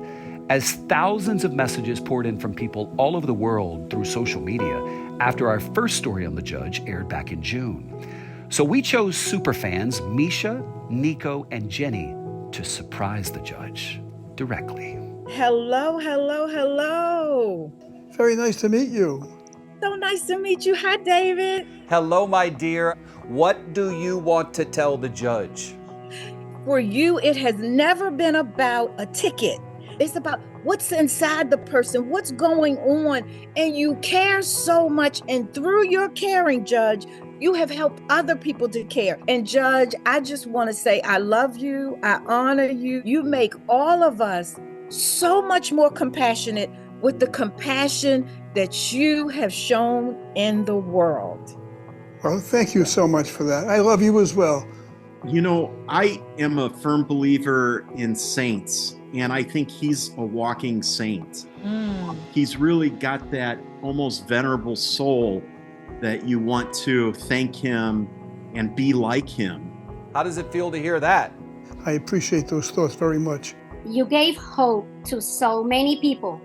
as thousands of messages poured in from people all over the world through social media after our first story on the judge aired back in June. So we chose superfans Misha, Nico, and Jenny to surprise the judge directly. Hello, hello, hello. Very nice to meet you. So nice to meet you. Hi, David. Hello, my dear. What do you want to tell the judge? For you, it has never been about a ticket. It's about what's inside the person, what's going on, and you care so much. And through your caring, Judge, you have helped other people to care. And Judge, I just want to say I love you. I honor you. You make all of us so much more compassionate with the compassion that you have shown in the world. Well, thank you so much for that. I love you as well. You know, I am a firm believer in saints, and I think he's a walking saint. He's really got that almost venerable soul that you want to thank him and be like him. How does it feel to hear that? I appreciate those thoughts very much. You gave hope to so many people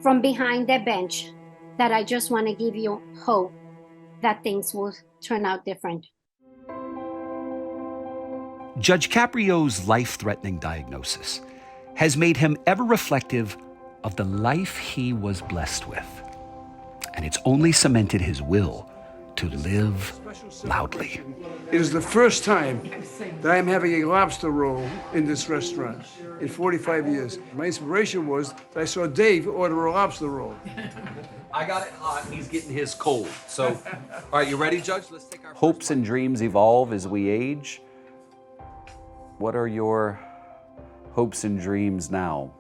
from behind the bench that I just want to give you hope that things will turn out different. Judge Caprio's life-threatening diagnosis has made him ever reflective of the life he was blessed with. And it's only cemented his will to live loudly. It is the first time that I'm having a lobster roll in this restaurant in 45 years. My inspiration was that I saw Dave order a lobster roll. I got it hot, he's getting his cold. So, all right, you ready, Judge? Let's take our Hopes and dreams evolve as we age. What are your hopes and dreams now?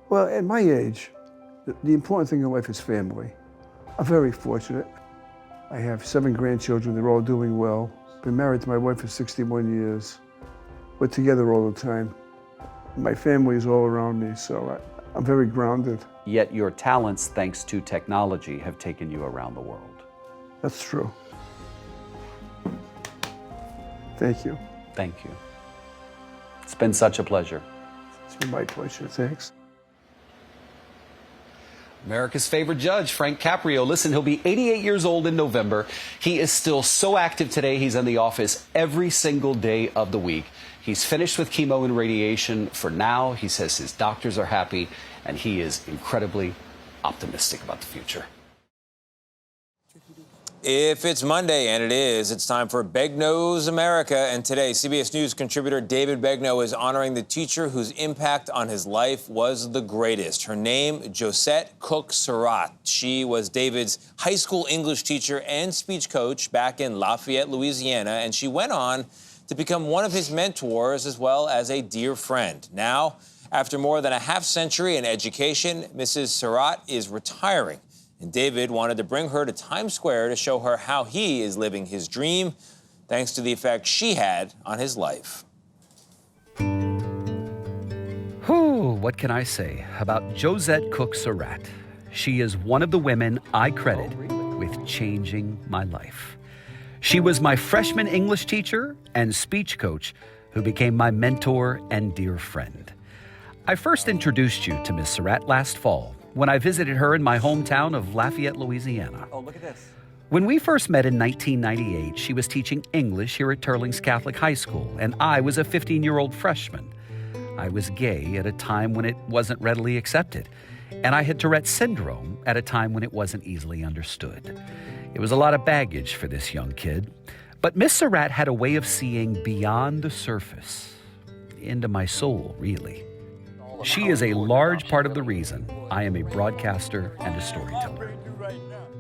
Well, at my age, the important thing in life is family. I'm very fortunate. I have 7 grandchildren. They're all doing well. Been married to my wife for 61 years. We're together all the time. My family is all around me, so I'm very grounded. Yet your talents, thanks to technology, have taken you around the world. That's true. Thank you. Thank you. It's been such a pleasure. It's been my pleasure. Thanks. America's favorite judge, Frank Caprio. Listen, he'll be 88 years old in November. He is still so active today. He's in the office every single day of the week. He's finished with chemo and radiation for now. He says his doctors are happy, and he is incredibly optimistic about the future. If it's Monday, and it is, it's time for Begnaud's America. And today, CBS News contributor David Begnaud is honoring the teacher whose impact on his life was the greatest. Her name, Josette Cook Surratt. She was David's high school English teacher and speech coach back in Lafayette, Louisiana, and she went on to become one of his mentors as well as a dear friend. Now, after more than a half-century in education, Mrs. Surratt is retiring. And David wanted to bring her to Times Square to show her how he is living his dream, thanks to the effect she had on his life. Whew, what can I say about Josette Cook Surratt? She is one of the women I credit with changing my life. She was my freshman English teacher and speech coach who became my mentor and dear friend. I first introduced you to Miss Surratt last fall when I visited her in my hometown of Lafayette, Louisiana. Oh, look at this. When we first met in 1998, she was teaching English here at Turling's Catholic High School, and I was a 15-year-old freshman. I was gay at a time when it wasn't readily accepted, and I had Tourette's syndrome at a time when it wasn't easily understood. It was a lot of baggage for this young kid, but Miss Surratt had a way of seeing beyond the surface, into my soul, really. She is a large part of the reason I am a broadcaster and a storyteller.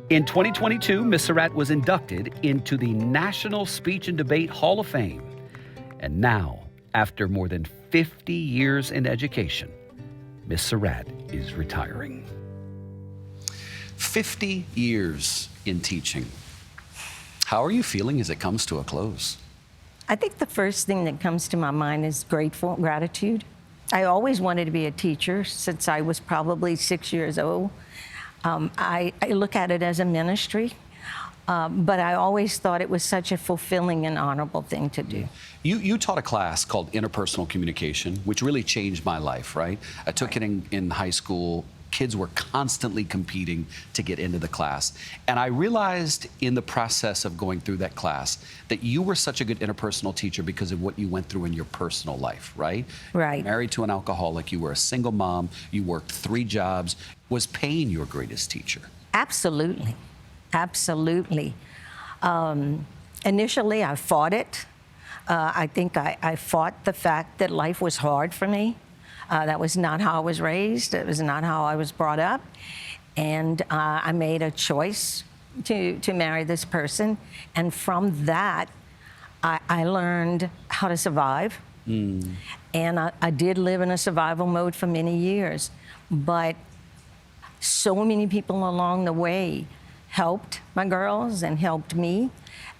In 2022, Miss Surratt was inducted into the National Speech and Debate Hall of Fame. And now, after more than 50 years in education, Miss Surratt is retiring. 50 years in teaching. How are you feeling as it comes to a close? I think the first thing that comes to my mind is gratitude. I always wanted to be a teacher since I was probably 6 years old. I look at it as a ministry, but I always thought it was such a fulfilling and honorable thing to do. You taught a class called Interpersonal Communication, which really changed my life, right? I took it in high school. Kids were constantly competing to get into the class. And I realized in the process of going through that class that you were such a good interpersonal teacher because of what you went through in your personal life, right? Right. Married to an alcoholic, you were a single mom, you worked 3 jobs. Was pain your greatest teacher? Absolutely. Absolutely. Initially, I fought it. I think I fought the fact that life was hard for me. That was not how I was raised. It was not how I was brought up. And I made a choice to marry this person. And from that, I learned how to survive. And I did live in a survival mode for many years. But so many people along the way helped my girls and helped me.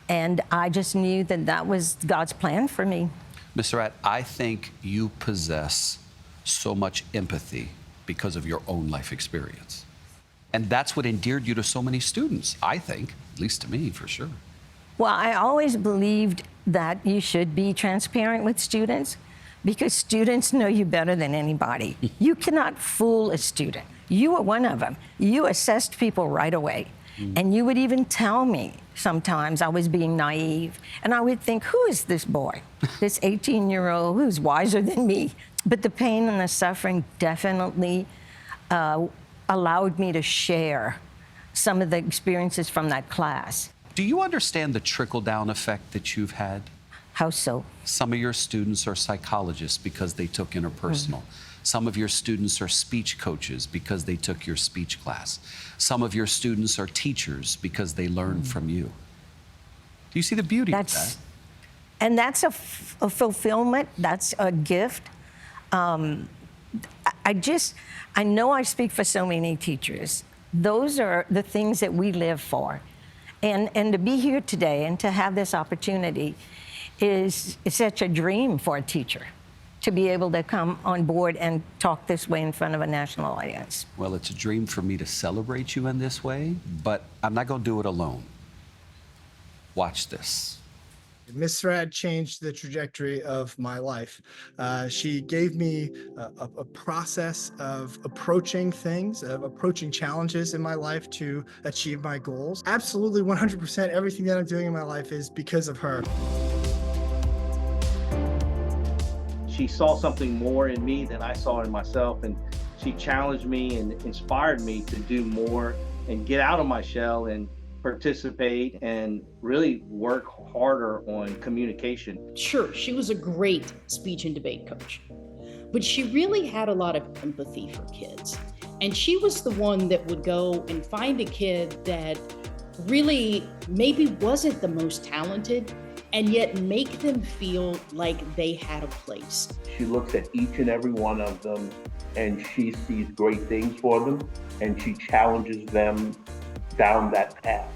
And I just knew that that was God's plan for me. Ms. Surratt, I think you possess so much empathy because of your own life experience. And that's what endeared you to so many students, I think, at least to me, for sure. Well, I always believed that you should be transparent with students because students know you better than anybody. You cannot fool a student. You were one of them. You assessed people right away. And you would even tell me sometimes I was being naive. And I would think, who is this boy? This 18-year-old who's wiser than me. But the pain and the suffering definitely allowed me to share some of the experiences from that class. Do you understand the trickle-down effect that you've had? How so? Some of your students are psychologists because they took interpersonal. Some of your students are speech coaches because they took your speech class. Some of your students are teachers because they learned from you. Do you see the beauty of that? And that's a fulfillment. That's a gift. I know I speak for so many teachers. Those are the things that we live for. And to be here today and to have this opportunity is such a dream for a teacher, to be able to come on board and talk this way in front of a national audience. Well, it's a dream for me to celebrate you in this way, but I'm not going to do it alone. Watch this. Miss Surratt changed the trajectory of my life. She gave me a process of approaching things, of approaching challenges in my life to achieve my goals. Absolutely 100% everything that I'm doing in my life is because of her. She saw something more in me than I saw in myself, and she challenged me and inspired me to do more and get out of my shell and participate and really work harder on communication. Sure, she was a great speech and debate coach, but she really had a lot of empathy for kids. And she was the one that would go and find a kid that really maybe wasn't the most talented, and yet make them feel like they had a place. She looks at each and every one of them and she sees great things for them and she challenges them down that path.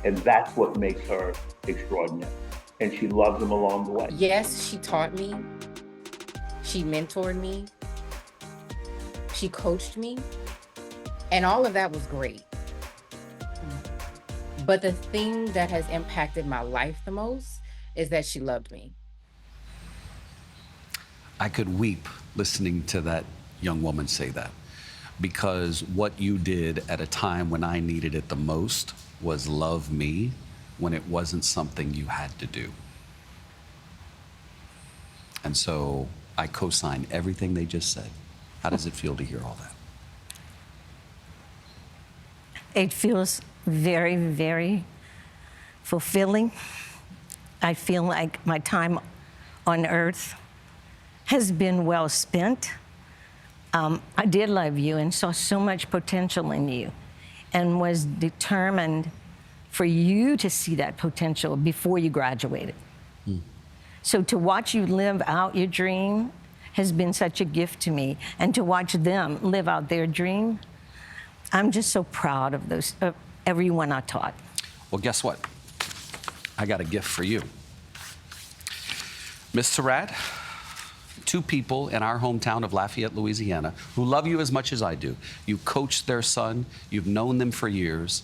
And that's what makes her extraordinary. And she loves them along the way. Yes, she taught me. She mentored me. She coached me. And all of that was great. But the thing that has impacted my life the most is that she loved me. I could weep listening to that young woman say that, because what you did at a time when I needed it the most was love me when it wasn't something you had to do. And so I co-sign everything they just said. How does it feel to hear all that? It feels very, very fulfilling. I feel like my time on earth has been well spent. I did love you and saw so much potential in you and was determined for you to see that potential before you graduated. So to watch you live out your dream has been such a gift to me, and to watch them live out their dream, I'm just so proud of those, of everyone I taught. Well, guess what? I got a gift for you. Miss Surratt, two people in our hometown of Lafayette, Louisiana, who love you as much as I do. You coached their son, you've known them for years,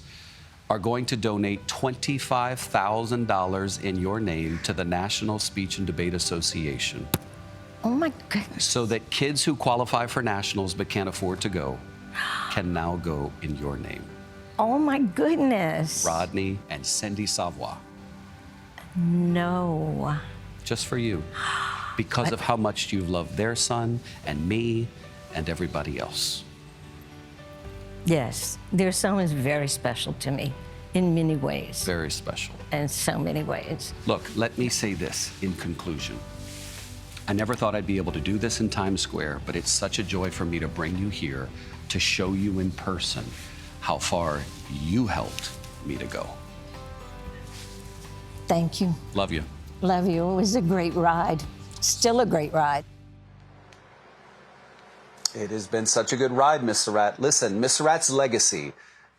are going to donate $25,000 in your name to the National Speech and Debate Association. Oh my goodness. So that kids who qualify for nationals but can't afford to go can now go in your name. Oh my goodness. Rodney and Cindy Savoy. No. Just for you, because of how much you've loved their son and me and everybody else. Yes, their son is very special to me in many ways. Very special. In so many ways. Look, let me say this in conclusion. I never thought I'd be able to do this in Times Square, but it's such a joy for me to bring you here to show you in person how far you helped me to go. Thank you. Love you. Love you. It was a great ride. Still a great ride. It has been such a good ride, Miss Surratt. Listen, Miss Surratt's legacy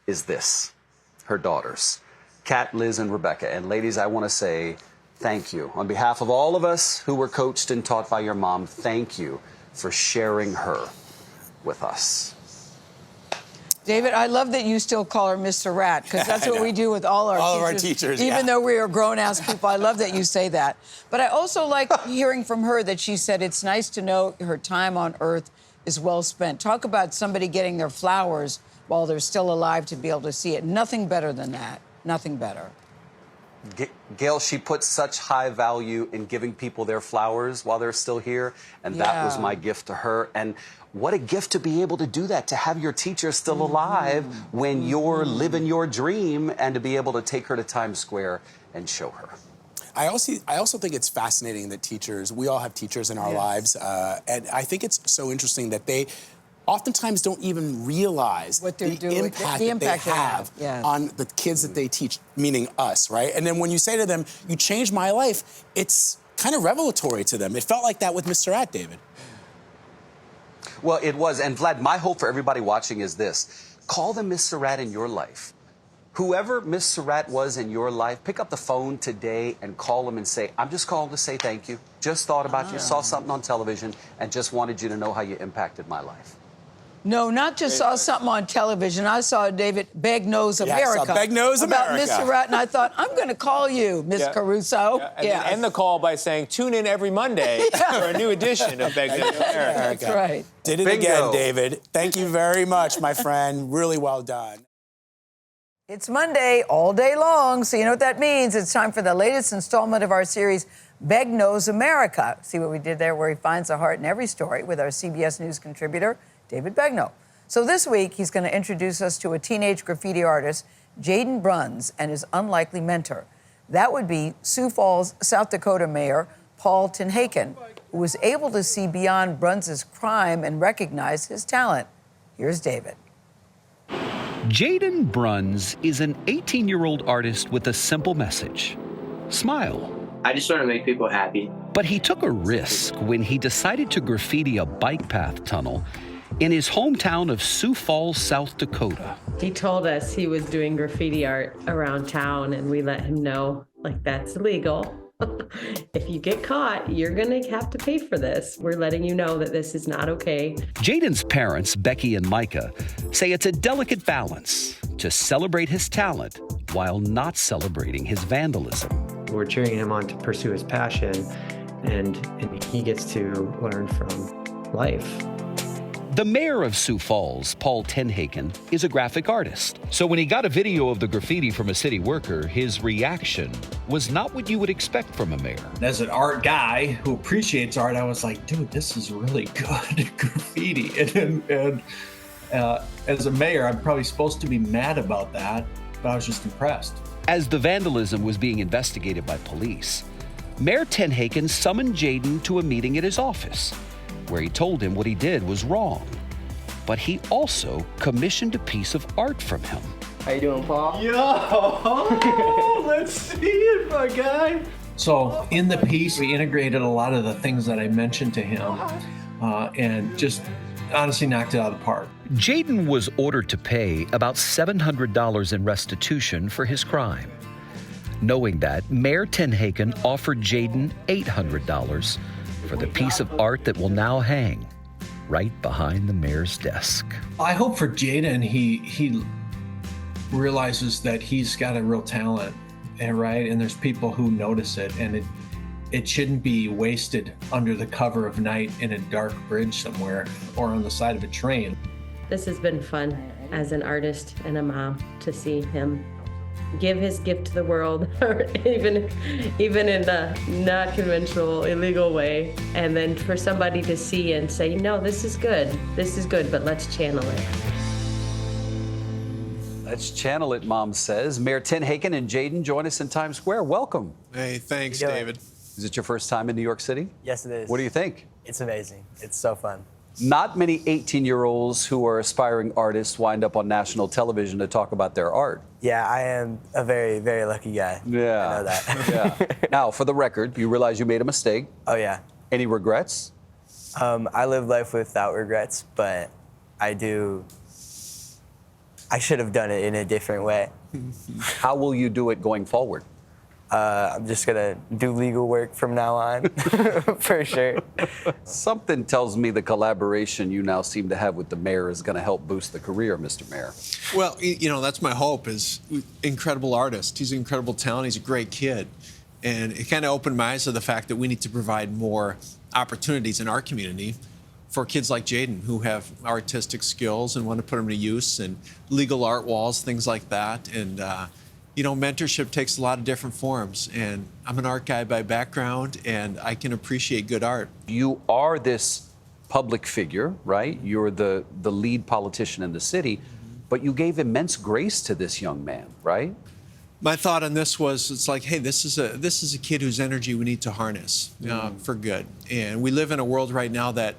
is this: her daughters. Kat, Liz, and Rebecca. And ladies, I want to say thank you. On behalf of all of us who were coached and taught by your mom, thank you for sharing her with us. David, I love that you still call her Mr. Rat, because that's what we do with all our teachers. Even though we are grown-ass people, I love that you say that. But I also like hearing from her that she said it's nice to know her time on Earth is well spent. Talk about somebody getting their flowers while they're still alive to be able to see it. Nothing better than that. Nothing better. Gayle, she puts such high value in giving people their flowers while they're still here, and that was my gift to her. And what a gift to be able to do that, to have your teacher still alive when you're living your dream, and to be able to take her to Times Square and show her. I also think it's fascinating that we all have teachers in our lives, and I think it's so interesting that they oftentimes don't even realize what the impact that they have on the kids that they teach, meaning us, right? And then when you say to them, you changed my life, it's kind of revelatory to them. It felt like that with Mr. Rat, David. Well, it was. And Vlad, my hope for everybody watching is this. Call them Mr. Rat in your life. Whoever Mr. Rat was in your life, pick up the phone today and call them and say, I'm just calling to say thank you. Just thought about you, saw something on television, and just wanted you to know how you impacted my life. No, not just saw something on television. I saw David Begnau's America. I saw Begnau's about America. Mr. Rat, and I thought, I'm going to call you, Miss Caruso. And then end the call by saying, tune in every Monday for a new edition of Begnau's America. That's right. Did it again, David. Thank you very much, my friend. Really well done. It's Monday all day long, so you know what that means. It's time for the latest installment of our series, Begnau's America. See what we did there, where he finds the heart in every story with our CBS News contributor, David Begnaud. So this week, he's going to introduce us to a teenage graffiti artist, Jaden Bruns, and his unlikely mentor. That would be Sioux Falls, South Dakota Mayor Paul Tenhaken, who was able to see beyond Bruns's crime and recognize his talent. Here's David. Jaden Bruns is an 18-year-old artist with a simple message: smile. I just want to make people happy. But he took a risk when he decided to graffiti a bike path tunnel in his hometown of Sioux Falls, South Dakota. He told us he was doing graffiti art around town, and we let him know, like, that's illegal. If you get caught, you're going to have to pay for this. We're letting you know that this is not okay. Jaden's parents, Becky and Micah, say it's a delicate balance to celebrate his talent while not celebrating his vandalism. We're cheering him on to pursue his passion, and he gets to learn from life. The mayor of Sioux Falls, Paul Tenhaken, is a graphic artist. So when he got a video of the graffiti from a city worker, his reaction was not what you would expect from a mayor. As an art guy who appreciates art, I was like, dude, this is really good graffiti. And as a mayor, I'm probably supposed to be mad about that, but I was just impressed. As the vandalism was being investigated by police, Mayor Tenhaken summoned Jaden to a meeting at his office, where he told him what he did was wrong. But he also commissioned a piece of art from him. How you doing, Paul? Yo, let's see it, my guy. So in the piece, we integrated a lot of the things that I mentioned to him and just honestly knocked it out of the park. Jaden was ordered to pay about $700 in restitution for his crime. Knowing that, Mayor Tenhaken offered Jaden $800 for the piece of art that will now hang right behind the mayor's desk. I hope for Jaden, he realizes that he's got a real talent, and right, and there's people who notice it, and it shouldn't be wasted under the cover of night in a dark bridge somewhere or on the side of a train. This has been fun as an artist and a mom to see him give his gift to the world, even in a not conventional, illegal way. And then for somebody to see and say, no, this is good, but let's channel it. Let's channel it, Mom says. Mayor Tenhaken and Jaden join us in Times Square. Welcome. Hey, thanks, David. Is it your first time in New York City? Yes, it is. What do you think? It's amazing. It's so fun. Not many 18-year-olds who are aspiring artists wind up on national television to talk about their art. Yeah, I am a very, very lucky guy. Yeah. I know that. Yeah. Now, for the record, you realize you made a mistake. Oh, yeah. Any regrets? I live life without regrets, but I do I should have done it in a different way. How will you do it going forward? I'm just gonna do legal work from now on, for sure. Something tells me the collaboration you now seem to have with the mayor is going to help boost the career, Mr. Mayor. Well, you know, that's my hope, is incredible artist. He's an incredible talent. He's a great kid. And it kind of opened my eyes to the fact that we need to provide more opportunities in our community for kids like Jaden who have artistic skills and want to put them to use, and legal art walls, things like that. And, you know, mentorship takes a lot of different forms. And I'm an art guy by background, and I can appreciate good art. You are this public figure, right? You're the lead politician in the city, but you gave immense grace to this young man, right? My thought on this was, it's like, hey, this is a kid whose energy we need to harness for good. And we live in a world right now that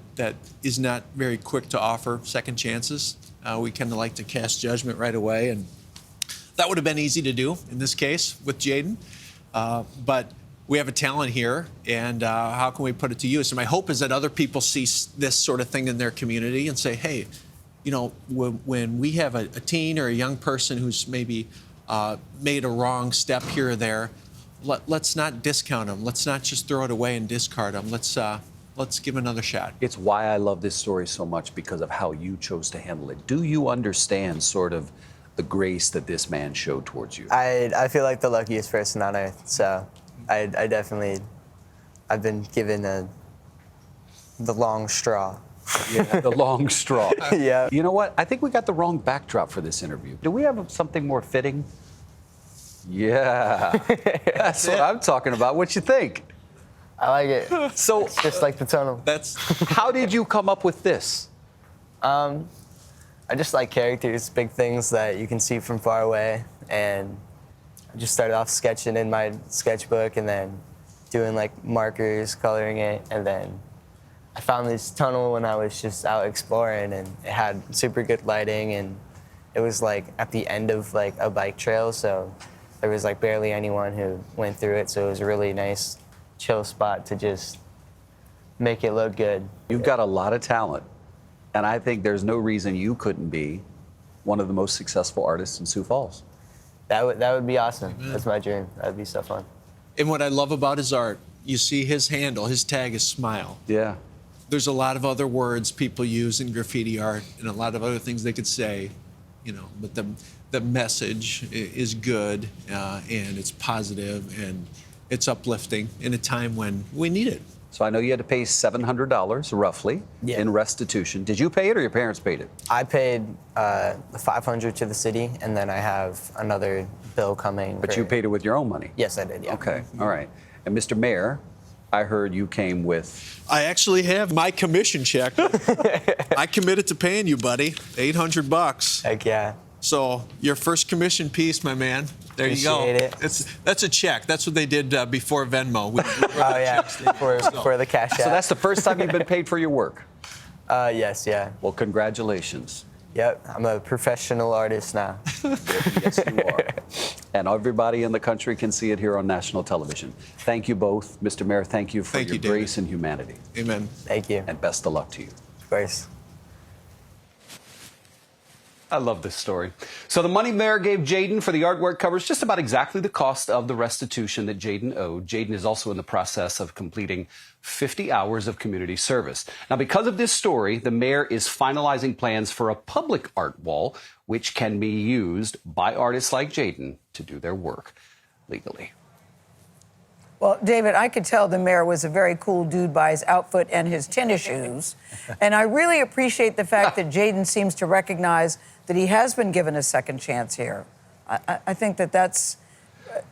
is not very quick to offer second chances. We kind of like to cast judgment right away, and that would have been easy to do in this case with Jaden. But we have a talent here, and how can we put it to use? And my hope is that other people see this sort of thing in their community and say, hey, you know, when we have a teen or a young person who's maybe made a wrong step here or there, let's not discount them. Let's not just throw it away and discard them. Let's give another shot. It's why I love this story so much, because of how you chose to handle it. Do you understand sort of the grace that this man showed towards you? I feel like the luckiest person on earth, so I've been given the long straw. Yeah, the long straw. Yeah. You know what? I think we got the wrong backdrop for this interview. Do we have something more fitting? Yeah. That's what I'm talking about. What you think? I like it. So it's just like the tunnel. How did you come up with this? I just like characters, big things that you can see from far away, and I just started off sketching in my sketchbook and then doing like markers, coloring it, and then I found this tunnel when I was just out exploring, and it had super good lighting, and it was like at the end of like a bike trail, so there was like barely anyone who went through it, so it was a really nice, chill spot to just make it look good. You've got a lot of talent, and I think there's no reason you couldn't be one of the most successful artists in Sioux Falls. That would be awesome. That's my dream. That'd be so fun. And what I love about his art, you see his handle, his tag is smile. Yeah. There's a lot of other words people use in graffiti art and a lot of other things they could say, you know, but the message is good, and it's positive, and it's uplifting in a time when we need it. So I know you had to pay $700 roughly in restitution. Did you pay it or your parents paid it? I paid the $500 to the city, and then I have another bill coming. But you paid it with your own money? Yes, I did, yeah. Okay, all right. And Mr. Mayor, I heard you came with... I actually have my commission check. I committed to paying you, buddy, $800. Heck yeah. So your first commission piece, my man. There you go. Appreciate it. That's a check. That's what they did before Venmo. Oh yeah, for the cash app. So that's the first time you've been paid for your work? Yes, yeah. Well, congratulations. Yep, I'm a professional artist now. Yes, you are. And everybody in the country can see it here on national television. Thank you both. Mr. Mayor, thank you for your grace and humanity. Amen. Thank you. And best of luck to you. Of course. I love this story. So the money Mayor gave Jaden for the artwork covers just about exactly the cost of the restitution that Jaden owed. Jaden is also in the process of completing 50 hours of community service. Now, because of this story, the mayor is finalizing plans for a public art wall, which can be used by artists like Jaden to do their work legally. Well, David, I could tell the mayor was a very cool dude by his outfit and his tennis shoes. And I really appreciate the fact that Jaden seems to recognize that he has been given a second chance here. I think that's...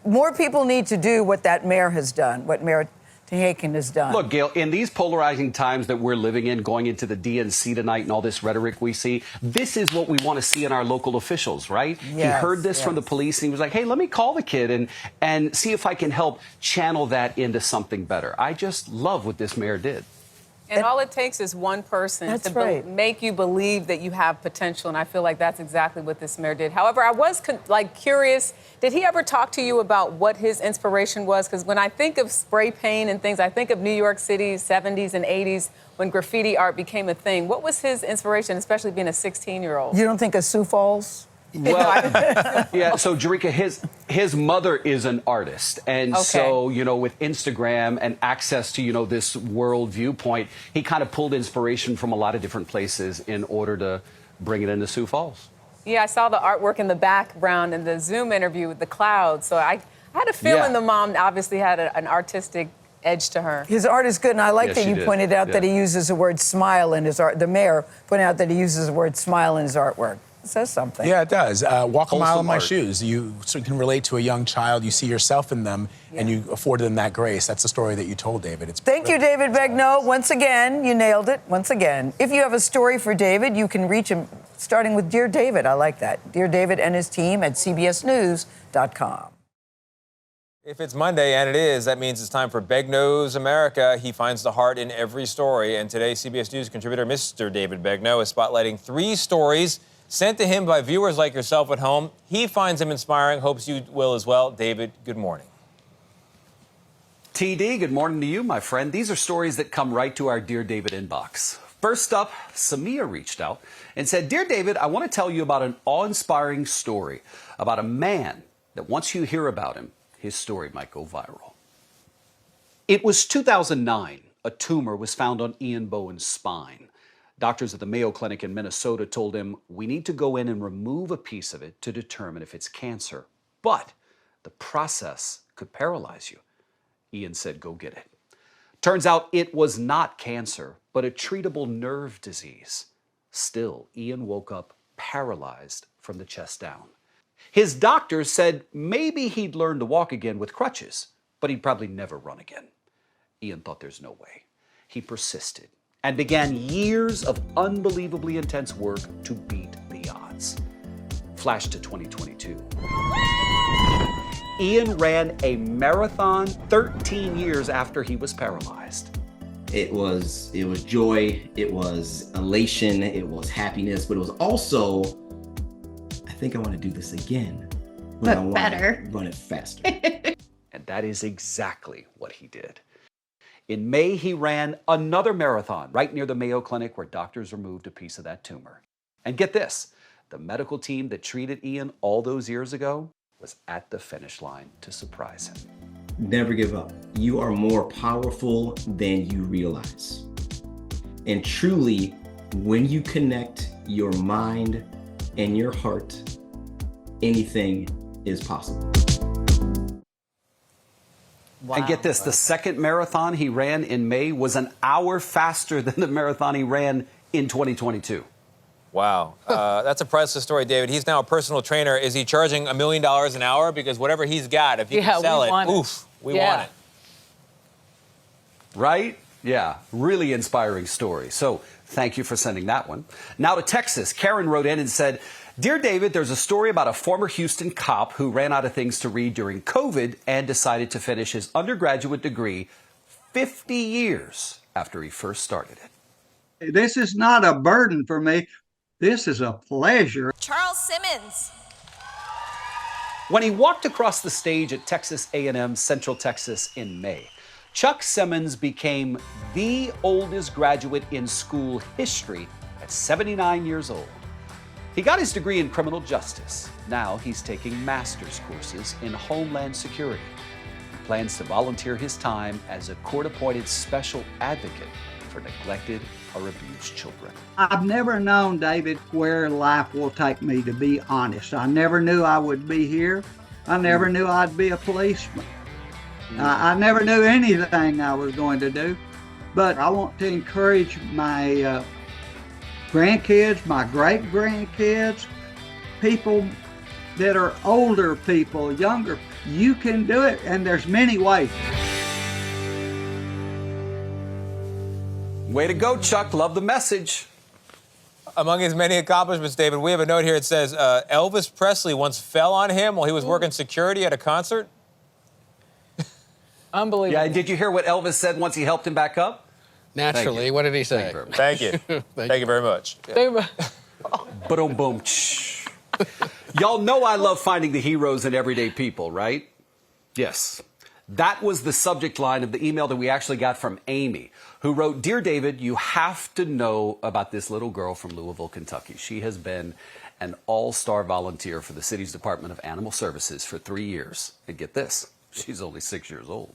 More people need to do what that mayor has done, what Mayor Tehaken has done. Look, Gayle, in these polarizing times that we're living in, going into the DNC tonight and all this rhetoric we see, this is what we want to see in our local officials, right? He heard this from the police and he was like, hey, let me call the kid and see if I can help channel that into something better. I just love what this mayor did. And all it takes is one person to make you believe that you have potential, and I feel like that's exactly what this mayor did. However, I was curious, did he ever talk to you about what his inspiration was? Because when I think of spray paint and things, I think of New York City's 70s and 80s when graffiti art became a thing. What was his inspiration, especially being a 16-year-old? You don't think of Sioux Falls? Well, yeah, so Jerika, his mother is an artist. And so, with Instagram and access to, this world viewpoint, he kind of pulled inspiration from a lot of different places in order to bring it into Sioux Falls. Yeah, I saw the artwork in the background in the Zoom interview with the clouds. So I had a feeling the mom obviously had an artistic edge to her. His art is good, and I like that you pointed out that he uses the word smile in his art. The mayor pointed out that he uses the word smile in his artwork. It says something. Yeah, it does. Walk a mile in my shoes. You can relate to a young child. You see yourself in them, and you afford them that grace. That's the story that you told, David. Thank you, David Begnaud. Once again, you nailed it. Once again. If you have a story for David, you can reach him starting with Dear David. I like that. Dear David and his team at cbsnews.com. If it's Monday, and it is, that means it's time for Begnaud's America. He finds the heart in every story. And today, CBS News contributor Mr. David Begnaud is spotlighting 3 stories sent to him by viewers like yourself at home. He finds them inspiring, hopes you will as well. David, good morning. TD, good morning to you, my friend. These are stories that come right to our Dear David inbox. First up, Samia reached out and said, Dear David, I want to tell you about an awe-inspiring story about a man that once you hear about him, his story might go viral. It was 2009. A tumor was found on Ian Bowen's spine. Doctors at the Mayo Clinic in Minnesota told him, we need to go in and remove a piece of it to determine if it's cancer. But the process could paralyze you. Ian said, go get it. Turns out it was not cancer, but a treatable nerve disease. Still, Ian woke up paralyzed from the chest down. His doctors said maybe he'd learn to walk again with crutches, but he'd probably never run again. Ian thought there's no way. He persisted and began years of unbelievably intense work to beat the odds. Flash to 2022. Ian ran a marathon 13 years after he was paralyzed. It was joy, it was elation, it was happiness, but it was also, I think I want to do this again. But I want to run it faster. And that is exactly what he did. In May, he ran another marathon right near the Mayo Clinic where doctors removed a piece of that tumor. And get this, the medical team that treated Ian all those years ago was at the finish line to surprise him. Never give up. You are more powerful than you realize. And truly, when you connect your mind and your heart, anything is possible. Wow. And get this, the second marathon he ran in May was an hour faster than the marathon he ran in 2022. Wow. That's a priceless story, David. He's now a personal trainer. Is he charging $1 million an hour? Because whatever he's got, if he can sell it, oof, we want it. Right? Yeah, really inspiring story. So thank you for sending that one. Now to Texas. Karen wrote in and said, Dear David, there's a story about a former Houston cop who ran out of things to read during COVID and decided to finish his undergraduate degree 50 years after he first started it. This is not a burden for me. This is a pleasure. Charles Simmons. When he walked across the stage at Texas A&M Central Texas in May, Chuck Simmons became the oldest graduate in school history at 79 years old. He got his degree in criminal justice. Now he's taking master's courses in Homeland Security. He plans to volunteer his time as a court-appointed special advocate for neglected or abused children. I've never known, David, where life will take me, to be honest. I never knew I would be here. I never knew I'd be a policeman. I never knew anything I was going to do. But I want to encourage my grandkids, my great-grandkids, people that are older people, younger. You can do it, and there's many ways. Way to go, Chuck. Love the message. Among his many accomplishments, David, we have a note here. It says Elvis Presley once fell on him while he was working security at a concert. Unbelievable. Yeah, did you hear what Elvis said once he helped him back up? Naturally. What did he say? Thank you. Thank you very much. Boom, boom. Y'all know I love finding the heroes in everyday people, right? Yes. That was the subject line of the email that we actually got from Amy, who wrote, Dear David, you have to know about this little girl from Louisville, Kentucky. She has been an all-star volunteer for the city's Department of Animal Services for 3 years. And get this, she's only 6 years old.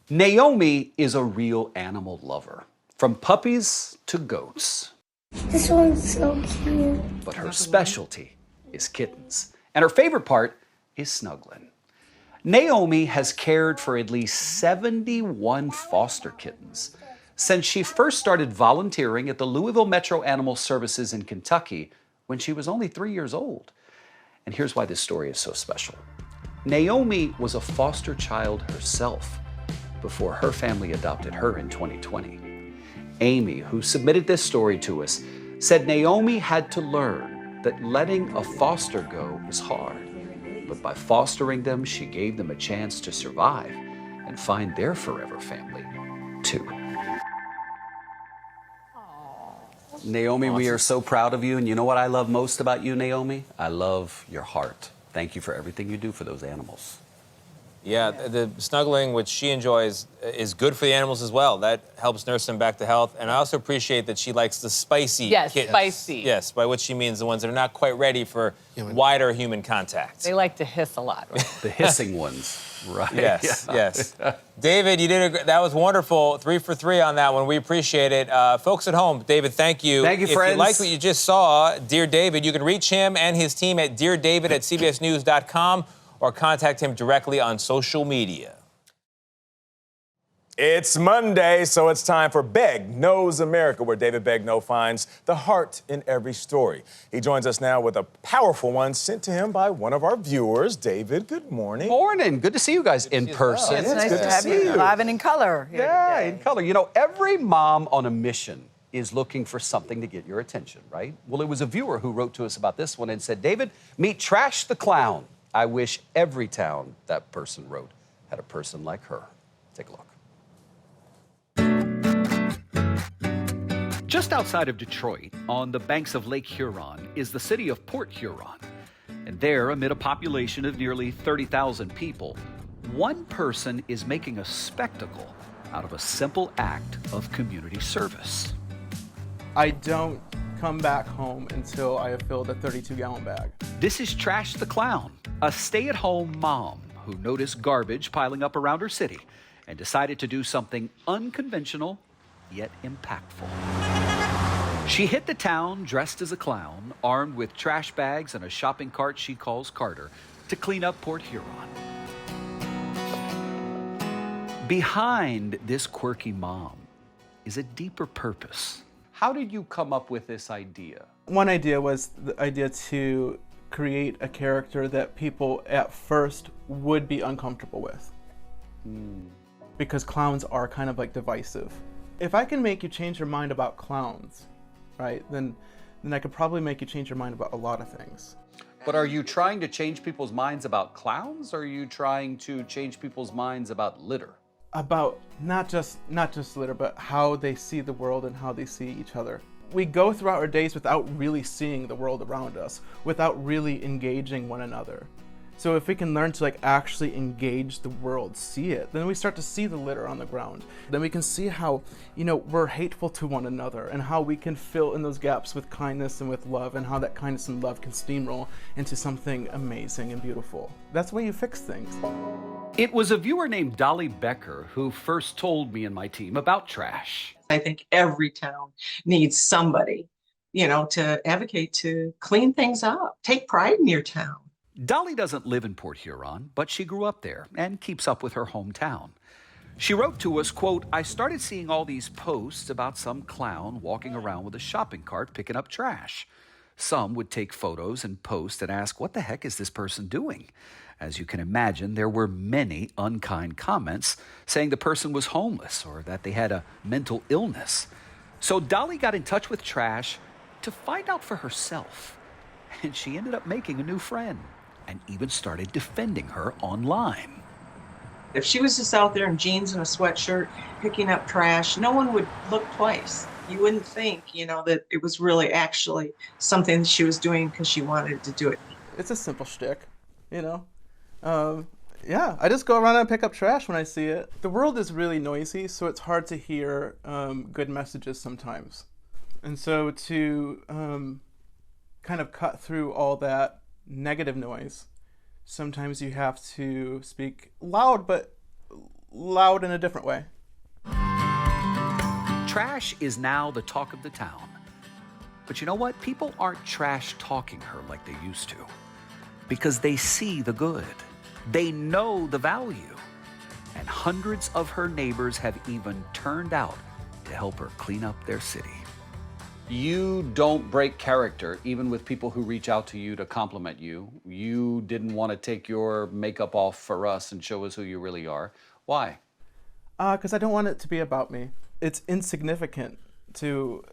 Naomi is a real animal lover, from puppies to goats. This one's so cute. But her specialty is kittens, and her favorite part is snuggling. Naomi has cared for at least 71 foster kittens since she first started volunteering at the Louisville Metro Animal Services in Kentucky when she was only 3 years old. And here's why this story is so special. Naomi was a foster child herself before her family adopted her in 2020. Amy, who submitted this story to us, said Naomi had to learn that letting a foster go is hard. But by fostering them, she gave them a chance to survive and find their forever family, too. Naomi, we are so proud of you. And you know what I love most about you, Naomi? I love your heart. Thank you for everything you do for those animals. Yeah, the snuggling, which she enjoys, is good for the animals as well. That helps nurse them back to health. And I also appreciate that she likes the spicy kittens. Spicy. Yes, by which she means the ones that are not quite ready for wider human contact. They like to hiss a lot. The hissing ones, right? Yes, yes. David, you did that was wonderful. 3 for 3 on that one. We appreciate it. Folks at home, David, thank you. Thank you, friends. If you like what you just saw, Dear David, you can reach him and his team at deardavid@cbsnews.com. or contact him directly on social media. It's Monday, so it's time for Begnaud's America, where David Begnaud finds the heart in every story. He joins us now with a powerful one sent to him by one of our viewers. David, good morning. Morning. Good to see you guys in person. It's nice to have you live and in color. Yeah, in color. You know, every mom on a mission is looking for something to get your attention, right? Well, it was a viewer who wrote to us about this one and said, David, meet Trash the Clown. I wish every town, that person wrote, had a person like her. Take a look. Just outside of Detroit, on the banks of Lake Huron, is the city of Port Huron. And there, amid a population of nearly 30,000 people, one person is making a spectacle out of a simple act of community service. I don't come back home until I have filled a 32-gallon bag. This is Trash the Clown, a stay-at-home mom who noticed garbage piling up around her city and decided to do something unconventional yet impactful. She hit the town dressed as a clown, armed with trash bags and a shopping cart she calls Carter, to clean up Port Huron. Behind this quirky mom is a deeper purpose. How did you come up with this idea? One idea was the idea to create a character that people at first would be uncomfortable with. Because clowns are kind of like divisive. If I can make you change your mind about clowns, right, then I could probably make you change your mind about a lot of things. But are you trying to change people's minds about clowns, or are you trying to change people's minds about litter? About not just litter, but how they see the world and how they see each other. We go throughout our days without really seeing the world around us, without really engaging one another. So if we can learn to actually engage the world, see it, then we start to see the litter on the ground. Then we can see how, we're hateful to one another, and how we can fill in those gaps with kindness and with love, and how that kindness and love can steamroll into something amazing and beautiful. That's the way you fix things. It was a viewer named Dolly Becker who first told me and my team about Trash. I think every town needs somebody, to advocate to clean things up. Take pride in your town. Dolly doesn't live in Port Huron, but she grew up there and keeps up with her hometown. She wrote to us, quote, I started seeing all these posts about some clown walking around with a shopping cart picking up trash. Some would take photos and post and ask, what the heck is this person doing? As you can imagine, there were many unkind comments saying the person was homeless or that they had a mental illness. So Dolly got in touch with Trash to find out for herself. And she ended up making a new friend and even started defending her online. If she was just out there in jeans and a sweatshirt picking up trash, no one would look twice. You wouldn't think, that it was really actually something that she was doing because she wanted to do it. It's a simple shtick, I just go around and pick up trash when I see it. The world is really noisy, so it's hard to hear good messages sometimes. And so to kind of cut through all that negative noise, sometimes you have to speak loud, but loud in a different way. Trash is now the talk of the town. But you know what? People aren't trash talking her like they used to, because they see the good. They know the value. And hundreds of her neighbors have even turned out to help her clean up their city. You don't break character, even with people who reach out to you to compliment you. You didn't want to take your makeup off for us and show us who you really are. Why? Because I don't want it to be about me. It's insignificant to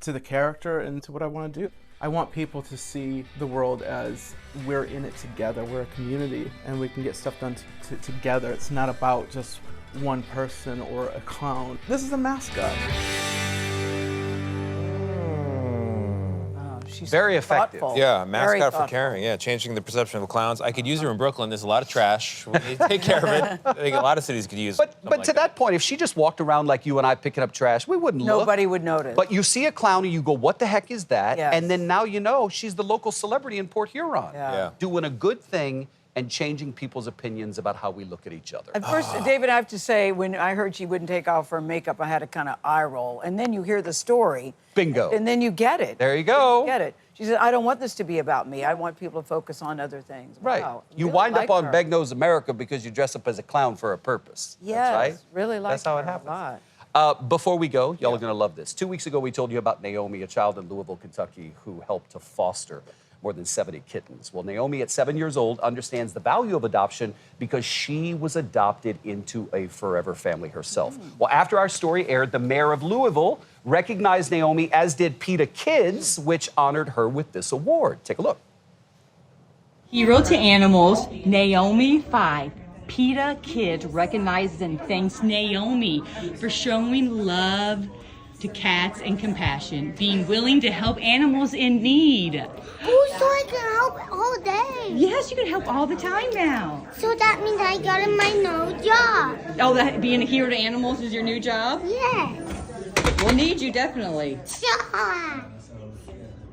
the character and to what I want to do. I want people to see the world as we're in it together. We're a community, and we can get stuff done together. It's not about just one person or a clown. This is a mascot. She's very effective. thoughtful. Yeah, Very mascot for thoughtful. caring. Yeah, changing the perception of clowns. I could use her in Brooklyn. There's a lot of trash. We need to take care of it. I think a lot of cities could use. But to that point, if she just walked around like you and I picking up trash, we wouldn't look. Nobody would notice. But you see a clown and you go, what the heck is that? Yes. And then now you know she's the local celebrity in Port Huron. Yeah. Doing a good thing and changing people's opinions about how we look at each other. At first, David, I have to say, when I heard she wouldn't take off her makeup, I had a kind of eye roll. And then you hear the story. Bingo. And then you get it. There you go. You get it. She said, I don't want this to be about me. I want people to focus on other things. Right. Wow. You Really wind like up on her. Begnauds America because you dress up as a clown for a purpose. Yes, That's right. really like That's how it her happens. a lot. Before we go, y'all are going to love this. 2 weeks ago, we told you about Naomi, a child in Louisville, Kentucky, who helped to foster more than 70 kittens. Well, Naomi, at 7 years old, understands the value of adoption because she was adopted into a forever family herself. Well, after our story aired, the mayor of Louisville recognized Naomi, as did PETA Kids, which honored her with this award. Take a look. Hero to Animals, Naomi 5. PETA Kids recognizes and thanks Naomi for showing love to cats and compassion, being willing to help animals in need. Oh, so I can help all day. Yes, you can help all the time now. So that means I got my new job. Oh, that being a hero to animals is your new job? Yes. We'll need you, definitely. Yeah.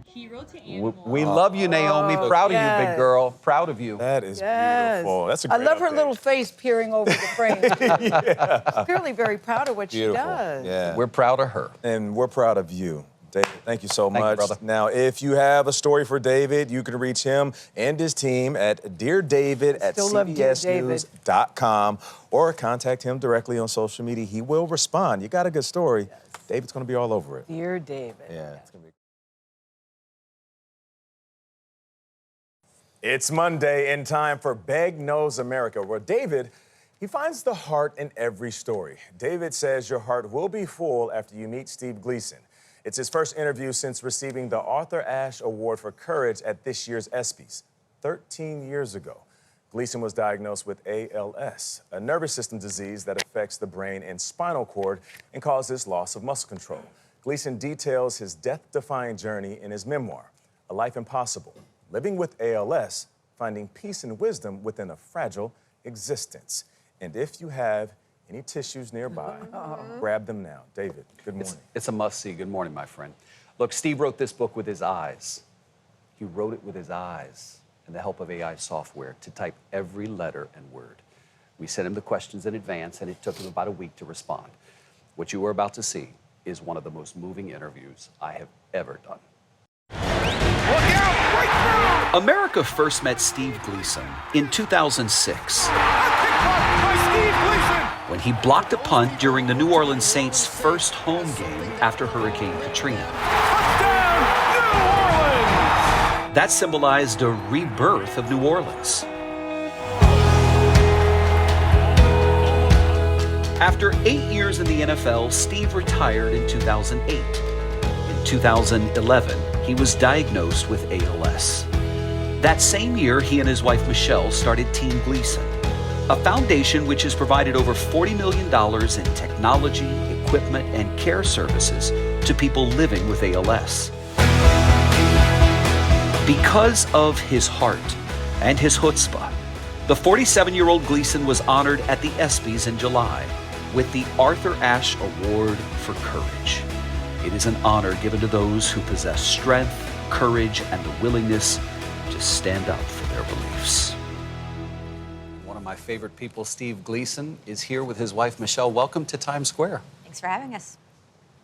Hero to animals. We love you, Naomi. Proud of you, big yes. girl. Proud of you. That is Yes. beautiful. That's a I great love her update. little face peering over the frame. She's clearly very proud of what Beautiful. she does. Yeah. We're proud of her. And we're proud of you. David, thank you so Thank you, much. brother. Now, if you have a story for David, you can reach him and his team at Still love Dear David. deardavid@cbsnews.com or contact him directly on social media. He will respond. You got a good story. David's going to be all over it. Dear David. Yeah, it's going to be. It's Monday and time for Begnaud America, where David, he finds the heart in every story. David says your heart will be full after you meet Steve Gleason. It's his first interview since receiving the Arthur Ashe Award for Courage at this year's ESPYs, 13 years ago. Gleason was diagnosed with ALS, a nervous system disease that affects the brain and spinal cord and causes loss of muscle control. Gleason details his death-defying journey in his memoir, A Life Impossible, Living with ALS, Finding Peace and Wisdom Within a Fragile Existence. And if you have any tissues nearby, grab them now. David, good morning. It's a must-see. Good morning, my friend. Look, Steve wrote this book with his eyes. He wrote it with his eyes and the help of AI software to type every letter and word. We sent him the questions in advance, and it took him about a week to respond. What you are about to see is one of the most moving interviews I have ever done. America first met Steve Gleason in 2006 when he blocked a punt during the New Orleans Saints' first home game after Hurricane Katrina. That symbolized a rebirth of New Orleans. After 8 years in the NFL, Steve retired in 2008. In 2011, he was diagnosed with ALS. That same year, he and his wife Michelle started Team Gleason, a foundation which has provided over $40 million in technology, equipment, and care services to people living with ALS. Because of his heart and his chutzpah, the 47-year-old Gleason was honored at the ESPYs in July with the Arthur Ashe Award for Courage. It is an honor given to those who possess strength, courage and the willingness to stand up for their beliefs. One of my favorite people, Steve Gleason, is here with his wife, Michelle. Welcome to Times Square. Thanks for having us.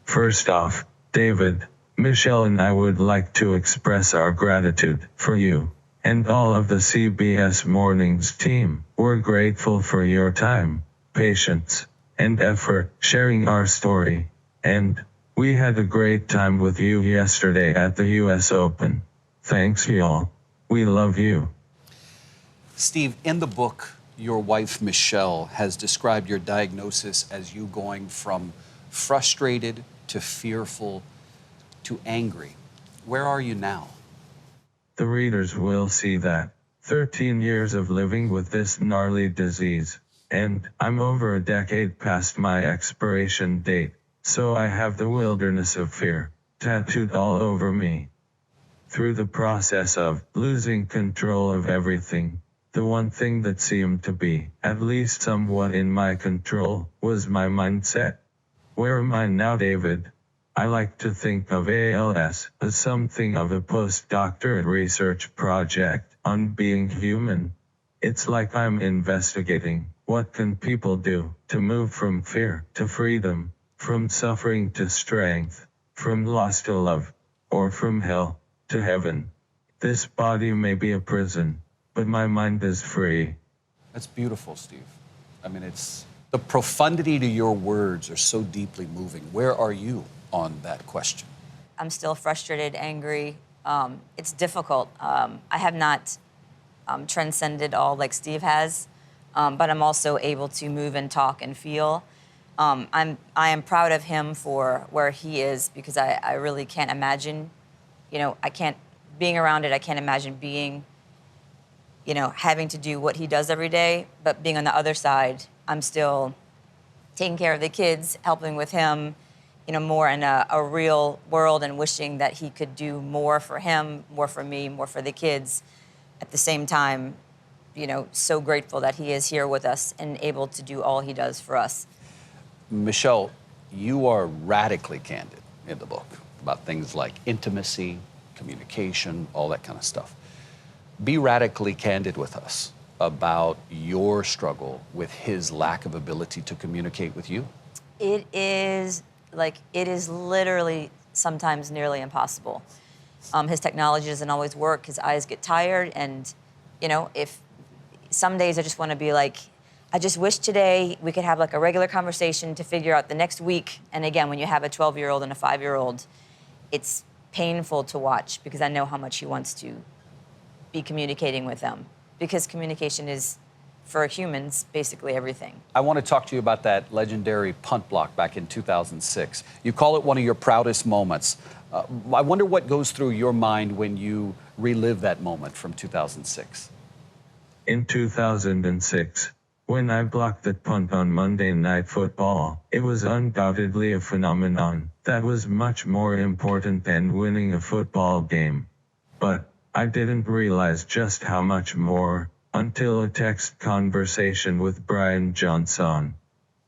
First off, David, Michelle and I would like to express our gratitude for you and all of the CBS Mornings team. We're grateful for your time, patience, and effort sharing our story. And we had a great time with you yesterday at the US Open. Thanks, y'all. We love you. Steve, in the book, your wife, Michelle, has described your diagnosis as you going from frustrated to fearful to angry. Where are you now? The readers will see that 13 years of living with this gnarly disease, and I'm over a decade past my expiration date, so I have the wilderness of fear tattooed all over me. Through the process of losing control of everything, the one thing that seemed to be at least somewhat in my control was my mindset. Where am I now, David? I like to think of ALS as something of a postdoctorate research project on being human. It's like I'm investigating what can people do to move from fear to freedom, from suffering to strength, from loss to love, or from hell to heaven. This body may be a prison, but my mind is free. That's beautiful, Steve. I mean, it's the profundity to your words are so deeply moving. Where are you on that question? I'm still frustrated, angry. It's difficult. I have not transcended all like Steve has, but I'm also able to move and talk and feel. I am proud of him for where he is, because I really can't imagine, being around it, I can't imagine being, having to do what he does every day, but being on the other side, I'm still taking care of the kids, helping with him, more in a real world, and wishing that he could do more for him, more for me, more for the kids. At the same time, so grateful that he is here with us and able to do all he does for us. Michelle, you are radically candid in the book about things like intimacy, communication, all that kind of stuff. Be radically candid with us about your struggle with his lack of ability to communicate with you. It is literally sometimes nearly impossible. His technology doesn't always work. His eyes get tired, and if some days I just want to be like, I just wish today we could have like a regular conversation to figure out the next week. And again, when you have a 12-year-old and a 5-year-old, it's painful to watch, because I know how much he wants to be communicating with them, because communication is, for humans, basically everything. I want to talk to you about that legendary punt block back in 2006. You call it one of your proudest moments. I wonder what goes through your mind when you relive that moment from 2006. In 2006, when I blocked that punt on Monday Night Football, it was undoubtedly a phenomenon that was much more important than winning a football game. But I didn't realize just how much more until a text conversation with Brian Johnson.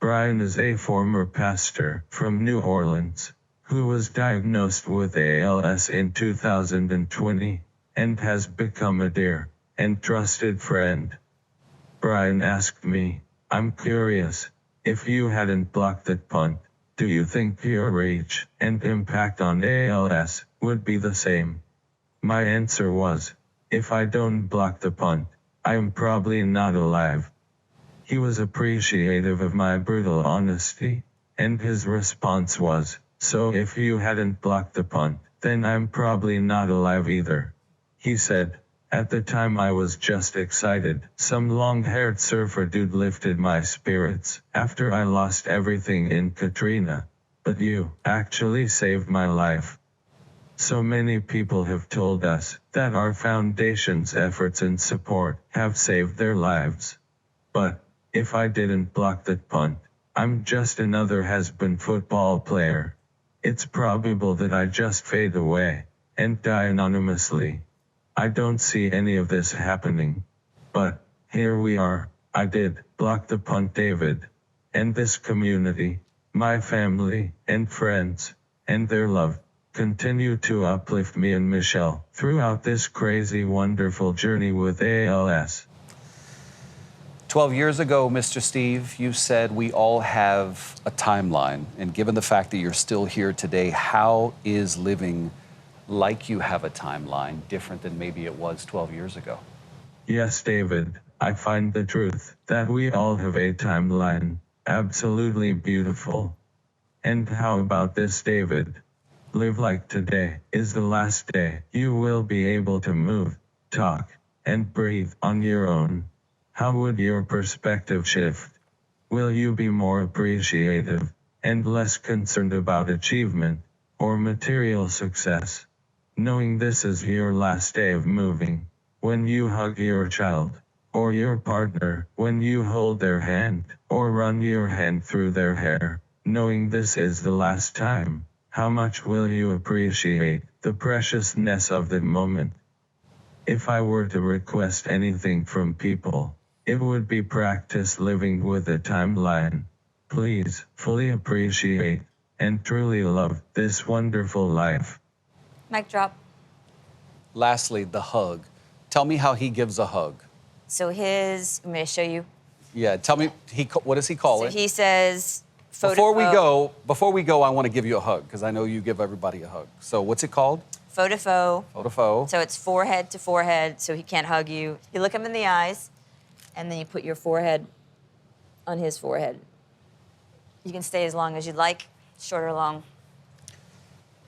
Brian is a former pastor from New Orleans who was diagnosed with ALS in 2020 and has become a dear and trusted friend. Brian asked me, "I'm curious, if you hadn't blocked that punt, do you think your reach and impact on ALS would be the same?" My answer was, if I don't block the punt, I'm probably not alive. He was appreciative of my brutal honesty, and his response was, "So if you hadn't blocked the punt, then I'm probably not alive either." He said, "At the time I was just excited. Some long-haired surfer dude lifted my spirits after I lost everything in Katrina. But you actually saved my life." So many people have told us that our foundation's efforts and support have saved their lives. But if I didn't block that punt, I'm just another has-been football player. It's probable that I just fade away and die anonymously. I don't see any of this happening. But here we are. I did block the punt, David. And this community, my family and friends, and their love, Continue to uplift me and Michelle throughout this crazy, wonderful journey with ALS. 12 years ago, Mr. Steve, you said we all have a timeline. And given the fact that you're still here today, how is living like you have a timeline different than maybe it was 12 years ago? Yes, David, I find the truth that we all have a timeline. Absolutely beautiful. And how about this, David? Live like today is the last day you will be able to move, talk, and breathe on your own. How would your perspective shift? Will you be more appreciative and less concerned about achievement or material success? Knowing this is your last day of moving, when you hug your child or your partner, when you hold their hand or run your hand through their hair, knowing this is the last time, how much will you appreciate the preciousness of the moment? If I were to request anything from people, it would be practice living with a timeline. Please fully appreciate and truly love this wonderful life. Mic drop. Lastly, the hug. Tell me how he gives a hug. So his, I'm going to show you. Yeah, tell me, what does he call So it? he says, Before we go, I want to give you a hug, because I know you give everybody a hug. So what's it called? Photo-fo. Photo-fo. So it's forehead to forehead, so he can't hug you. You look him in the eyes, and then you put your forehead on his forehead. You can stay as long as you'd like, short or long.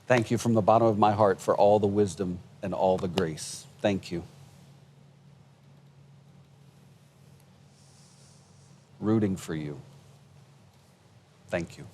Thank you from the bottom of my heart for all the wisdom and all the grace. Thank you. Rooting for you. Thank you.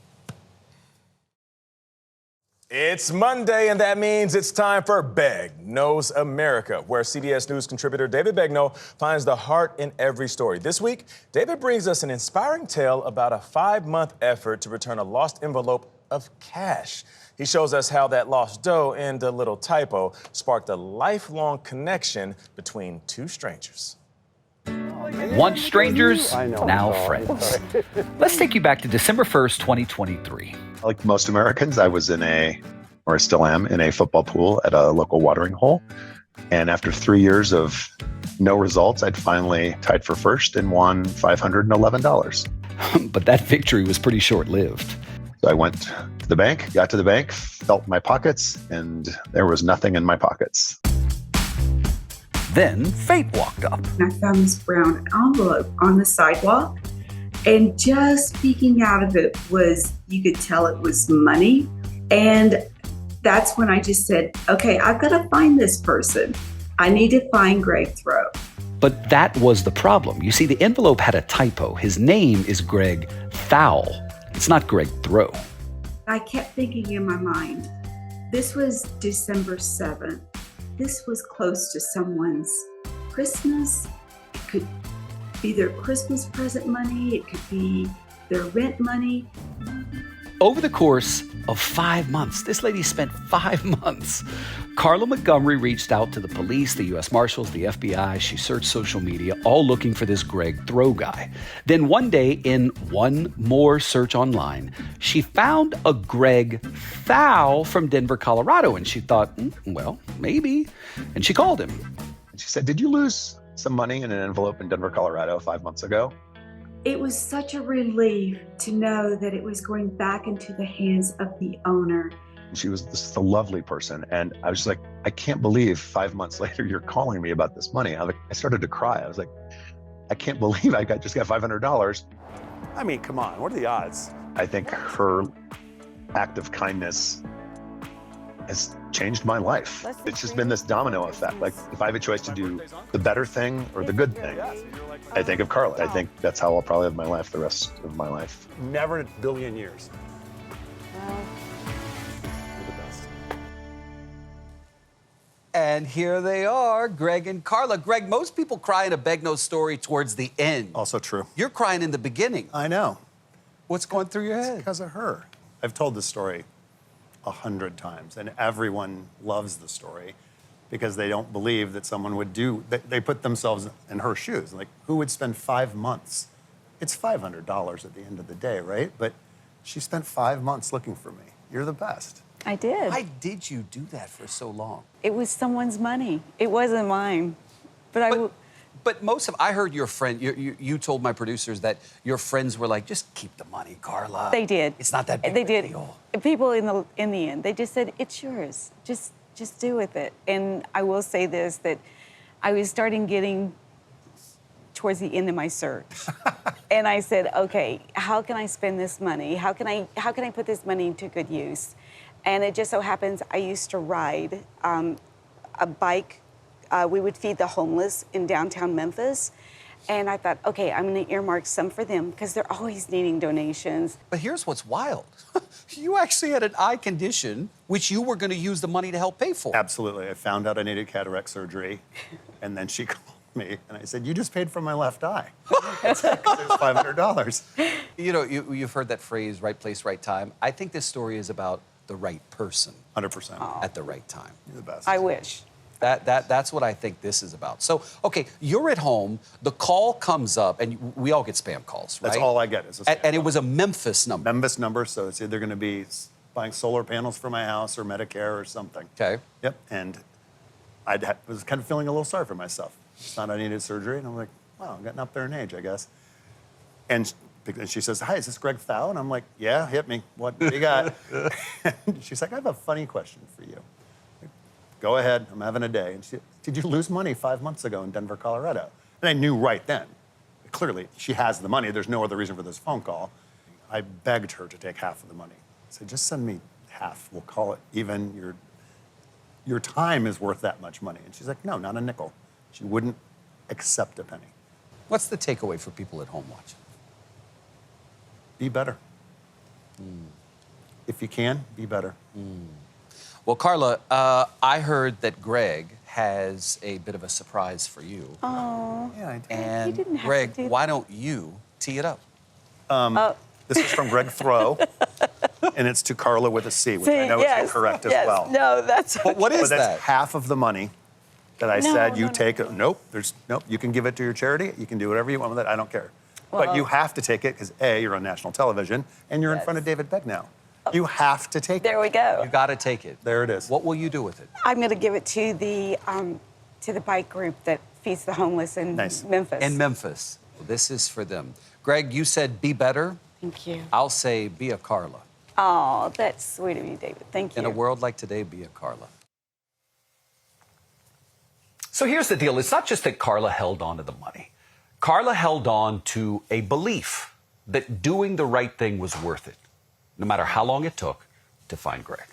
It's Monday, and that means it's time for Begnauds America, where CBS News contributor David Begnaud finds the heart in every story. This week, David brings us an inspiring tale about a 5-month effort to return a lost envelope of cash. He shows us how that lost dough and a little typo sparked a lifelong connection between two strangers. Once strangers, now friends. Let's take you back to December 1st, 2023. Like most Americans, I was or still am, in a football pool at a local watering hole. And after 3 years of no results, I'd finally tied for first and won $511. But that victory was pretty short-lived. So I went to the bank, got to the bank, felt my pockets, and there was nothing in my pockets. Then fate walked up. I found this brown envelope on the sidewalk, and just speaking out of it was, you could tell it was money. And that's when I just said, okay, I've got to find this person. I need to find Greg Throw. But that was the problem. You see, the envelope had a typo. His name is Greg Thowell. It's not Greg Throw. I kept thinking in my mind, this was December 7th. This was close to someone's Christmas. It could be their Christmas present money. It could be their rent money. Over the course of 5 months, this lady spent 5 months. Carla Montgomery reached out to the police, the U.S. Marshals, the FBI. She searched social media, all looking for this Greg Throw guy. Then one day, in one more search online, she found a Greg Thowell from Denver, Colorado, and she thought, well, maybe. And she called him. And she said, did you lose some money in an envelope in Denver, Colorado 5 months ago? It was such a relief to know that it was going back into the hands of the owner. She was just a lovely person. And I was just like, I can't believe 5 months later you're calling me about this money. I started to cry. I was like, I can't believe I just got $500. I mean, come on, what are the odds? I think her act of kindness has changed my life. It's just been this domino effect. Like, if I have a choice to do the better thing or the good thing, I think of Carla. I think that's how I'll probably live my life the rest of my life. Never in a billion years. And here they are, Greg and Carla. Greg, most people cry in a Begnaud story towards the end. Also true. You're crying in the beginning. I know. What's going through your head? Because of her. I've told this story 100 times, and everyone loves the story because they don't believe that someone would they put themselves in her shoes. Like, who would spend 5 months? It's $500 at the end of the day, right? But she spent 5 months looking for me. You're the best. I did. Why did you do that for so long? It was someone's money. It wasn't mine. But most of, I heard your friend, you told my producers that your friends were like, just keep the money, Carla. They did. It's not that big They of a did. deal. People in the end, they just said, it's yours. Just do with it. And I will say this, that I was starting getting towards the end of my search. And I said, okay, how can I spend this money? How can I put this money to good use? And it just so happens I used to ride a bike. We would feed the homeless in downtown Memphis. And I thought, okay, I'm going to earmark some for them because they're always needing donations. But here's what's wild. You actually had an eye condition, which you were going to use the money to help pay for. Absolutely. I found out I needed cataract surgery, and then she called me, and I said, you just paid for my left eye. It's $500. You know, you've heard that phrase, right place, right time. I think this story is about the right person. 100%. At the right time. You're the best. I wish. That's what I think this is about. So, okay, you're at home, the call comes up, and we all get spam calls, right? That's all I get is a spam And it was a Memphis number. Memphis number, so it's either going to be buying solar panels for my house or Medicare or something. Okay. Yep, and I was kind of feeling a little sorry for myself. It's not I needed surgery, and I'm like, wow, I'm getting up there in age, I guess. And she says, hi, is this Greg Thau? And I'm like, yeah, hit me. What do you got? And she's like, I have a funny question for you. Go ahead, I'm having a day. And she, did you lose money 5 months ago in Denver, Colorado? And I knew right then, clearly, she has the money. There's no other reason for this phone call. I begged her to take half of the money. I said, just send me half. We'll call it even. Your time is worth that much money. And she's like, no, not a nickel. She wouldn't accept a penny. What's the takeaway for people at home watching? Be better. If you can, be better. Well, Carla, I heard that Greg has a bit of a surprise for you. Oh. Yeah, I did. And You didn't have Greg, to do why don't you tee it up? This is from Greg Throw, and it's to Carla with a C, which I know is incorrect as well. No, that's But what is But that's that? half of the money that I No, said you no, no. take. Nope, you can give it to your charity. You can do whatever you want with it. I don't care. But Well- you have to take it because A, you're on national television, and you're in front of David Begnaud. You have to take it. There we go. You got to take it. There it is. What will you do with it? I'm going to give it to the bike group that feeds the homeless in Memphis. In Memphis. This is for them. Greg, you said be better. Thank you. I'll say be a Carla. Oh, that's sweet of you, David. Thank you. In a world like today, be a Carla. So here's the deal. It's not just that Carla held on to the money. Carla held on to a belief that doing the right thing was worth it, no matter how long it took to find Greg.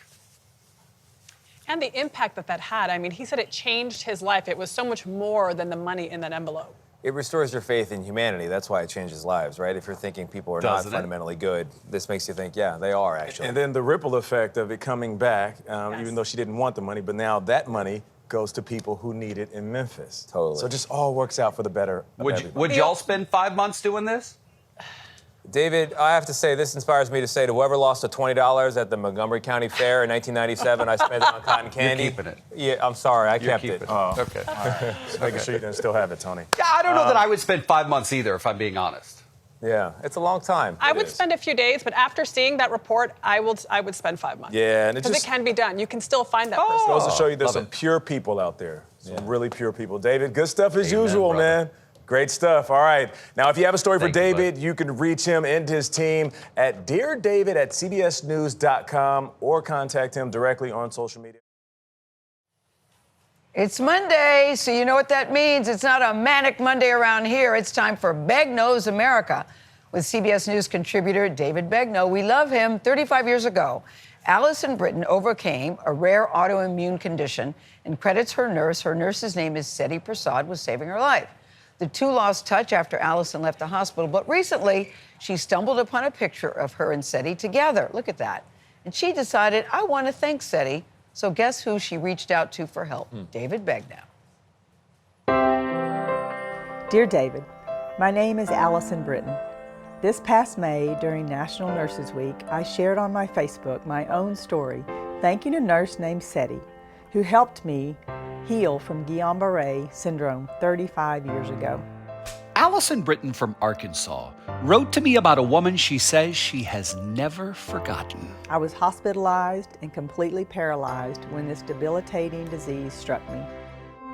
And the impact that had. I mean, he said it changed his life. It was so much more than the money in that envelope. It restores your faith in humanity. That's why it changes lives, right? If you're thinking people are Doesn't not it? fundamentally good, this makes you think, yeah, they are actually. And then the ripple effect of it coming back, even though she didn't want the money, but now that money goes to people who need it in Memphis. Totally. So it just all works out for the better of everybody. Would y'all spend 5 months doing this? David, I have to say, this inspires me to say to whoever lost the $20 at the Montgomery County Fair in 1997, I spent it on cotton candy. You're keeping it. Yeah, I'm sorry, I You're kept keeping it. Oh, Okay. Just making sure you didn't still have it, Tony. Yeah, I don't know that I would spend 5 months either, if I'm being honest. Yeah, it's a long time. I would spend a few days, but after seeing that report, I would spend 5 months. Yeah, and it Because just it can be done. You can still find that person. goes to show you there's Love some it. pure people out there. Some really pure people. David, good stuff as Amen, usual, brother. man. Great stuff. All right. Now, if you have a story Thank for you, David, you can reach him and his team at deardavid@cbsnews.com or contact him directly on social media. It's Monday, so you know what that means. It's not a manic Monday around here. It's time for Begnauds America with CBS News contributor David Begnaud. We love him. 35 years ago, Allison Britton overcame a rare autoimmune condition and credits her nurse. Her nurse's name is Seti Prasad, with saving her life. The two lost touch after Allison left the hospital, but recently she stumbled upon a picture of her and Seti together. Look at that. And she decided, I want to thank Seti. So guess who she reached out to for help? David Begnaud. Dear David, my name is Allison Britton. This past May, during National Nurses Week, I shared on my Facebook my own story, thanking a nurse named Seti, who helped me heal from Guillain-Barré syndrome 35 years ago. Allison Britton from Arkansas wrote to me about a woman she says she has never forgotten. I was hospitalized and completely paralyzed when this debilitating disease struck me.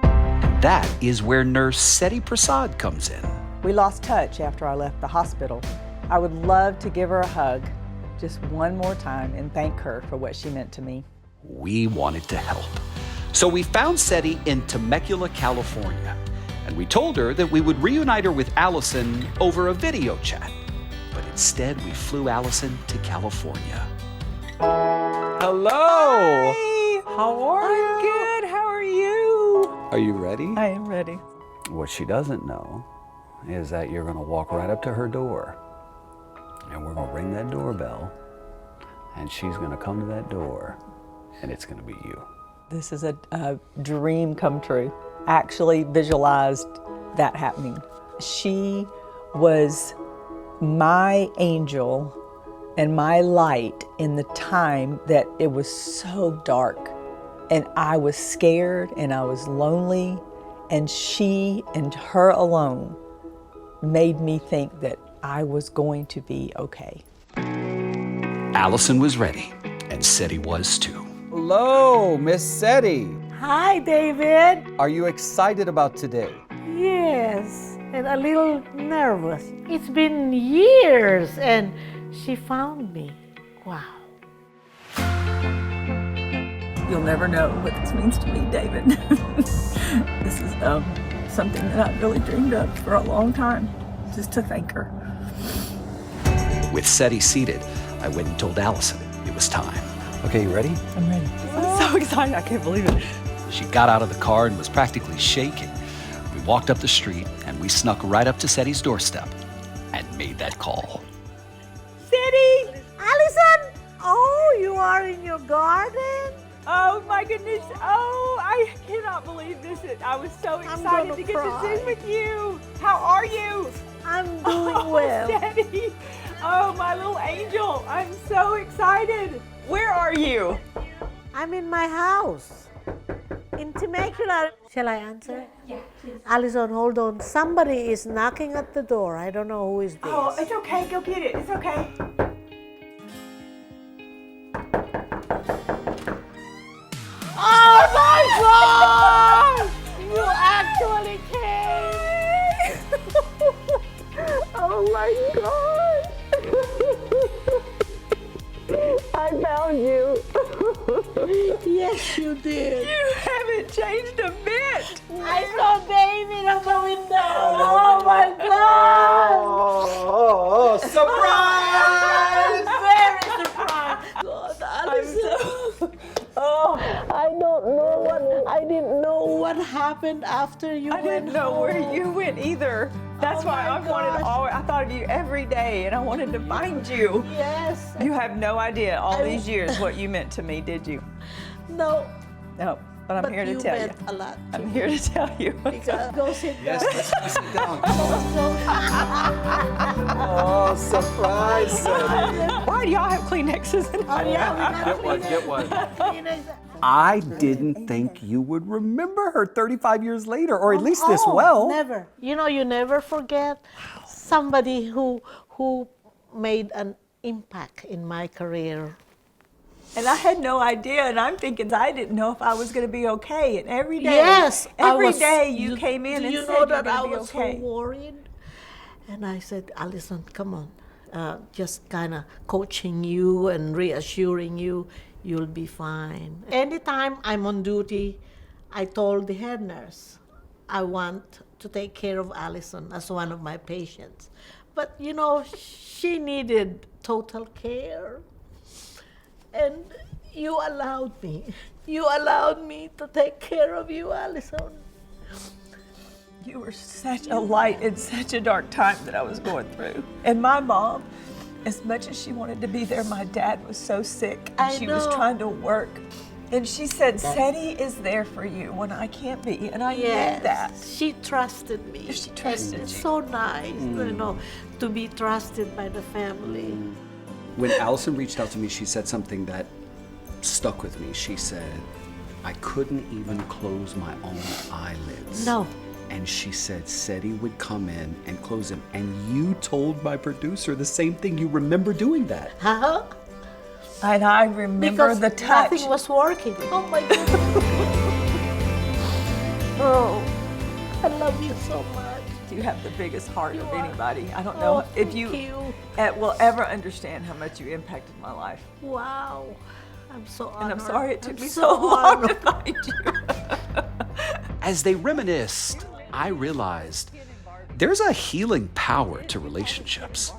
And that is where nurse Seti Prasad comes in. We lost touch after I left the hospital. I would love to give her a hug just one more time and thank her for what she meant to me. We wanted to help. So we found Seti in Temecula, California, and we told her that we would reunite her with Allison over a video chat. But instead, we flew Allison to California. Hello! Hi! How are you? I'm good. How are you? Are you ready? I am ready. What she doesn't know is that you're going to walk right up to her door, and we're going to ring that doorbell, and she's going to come to that door, and it's going to be you. This is a dream come true. I actually visualized that happening. She was my angel and my light in the time that it was so dark. And I was scared and I was lonely, and she and her alone made me think that I was going to be okay. Allison was ready, and Seti was too. Hello, Miss Seti. Hi, David. Are you excited about today? Yes, and a little nervous. It's been years, and she found me. Wow. You'll never know what this means to me, David. This is something that I've really dreamed of for a long time, just to thank her. With Seti seated, I went and told Allison it was time. Okay, you ready? I'm ready. I'm so excited, I can't believe it. She got out of the car and was practically shaking. We walked up the street and we snuck right up to Seti's doorstep and made that call. Seti! Allison! Oh, you are in your garden? Oh my goodness, oh, I cannot believe this. I was so excited to get to Zoom with you. How are you? I'm doing well. Seti. Oh, my little angel, I'm so excited. Where are you? I'm in my house. In Temecula. Shall I answer? Yeah. Allison, hold on. Somebody is knocking at the door. I don't know who is this. Oh, it's okay, go get it, it's okay. Oh my God! You actually came! Oh my God! I found you. Yes, you did. You haven't changed a bit. I saw David on the window. Oh my God! Oh, surprise! Very surprised. God, Allison. Oh, I didn't know what happened after you went I didn't know home. where you went either. That's why I thought of you every day, and I wanted to find you. Yes. You have no idea all these years what you meant to me, did you? No. No, but I'm here to tell you. You meant a lot. I'm here to tell you. Because go sit down. Yes, let's go sit down. Oh, surprise, Seti. Why do y'all have Kleenexes? Get one. I didn't think you would remember her 35 years later, or at least this well. Never. You know, you never forget somebody who made an impact in my career. And I had no idea, and I'm thinking I didn't know if I was going to be okay. And every day, Yes, every day you came in and you said know you're that going I to be was okay. so worried, and I said, Allison, come on, just kind of coaching you and reassuring you, you'll be fine. Anytime I'm on duty, I told the head nurse, I want to take care of Allison as one of my patients. But you know, she needed total care. And you allowed me to take care of you, Allison. You were such a light in such a dark time that I was going through. And my mom, as much as she wanted to be there, my dad was so sick and she was trying to work. And she said, Seti is there for you when I can't be, and I knew that. She trusted me. She trusted It's you. so nice, you know, to be trusted by the family. When Allison reached out to me, she said something that stuck with me. She said, I couldn't even close my own eyelids. No. And she said Seti would come in and close him. And you told my producer the same thing. You remember doing that. Huh? And I remember Because the touch. nothing was working. Oh my goodness. Oh, I love you so much. You have the biggest heart of anybody. I don't Oh, know if thank you you. will ever understand how much you impacted my life. Wow. I'm so honored. And I'm sorry it took I'm me so long honored. to find you. As they reminisced, I realized there's a healing power to relationships.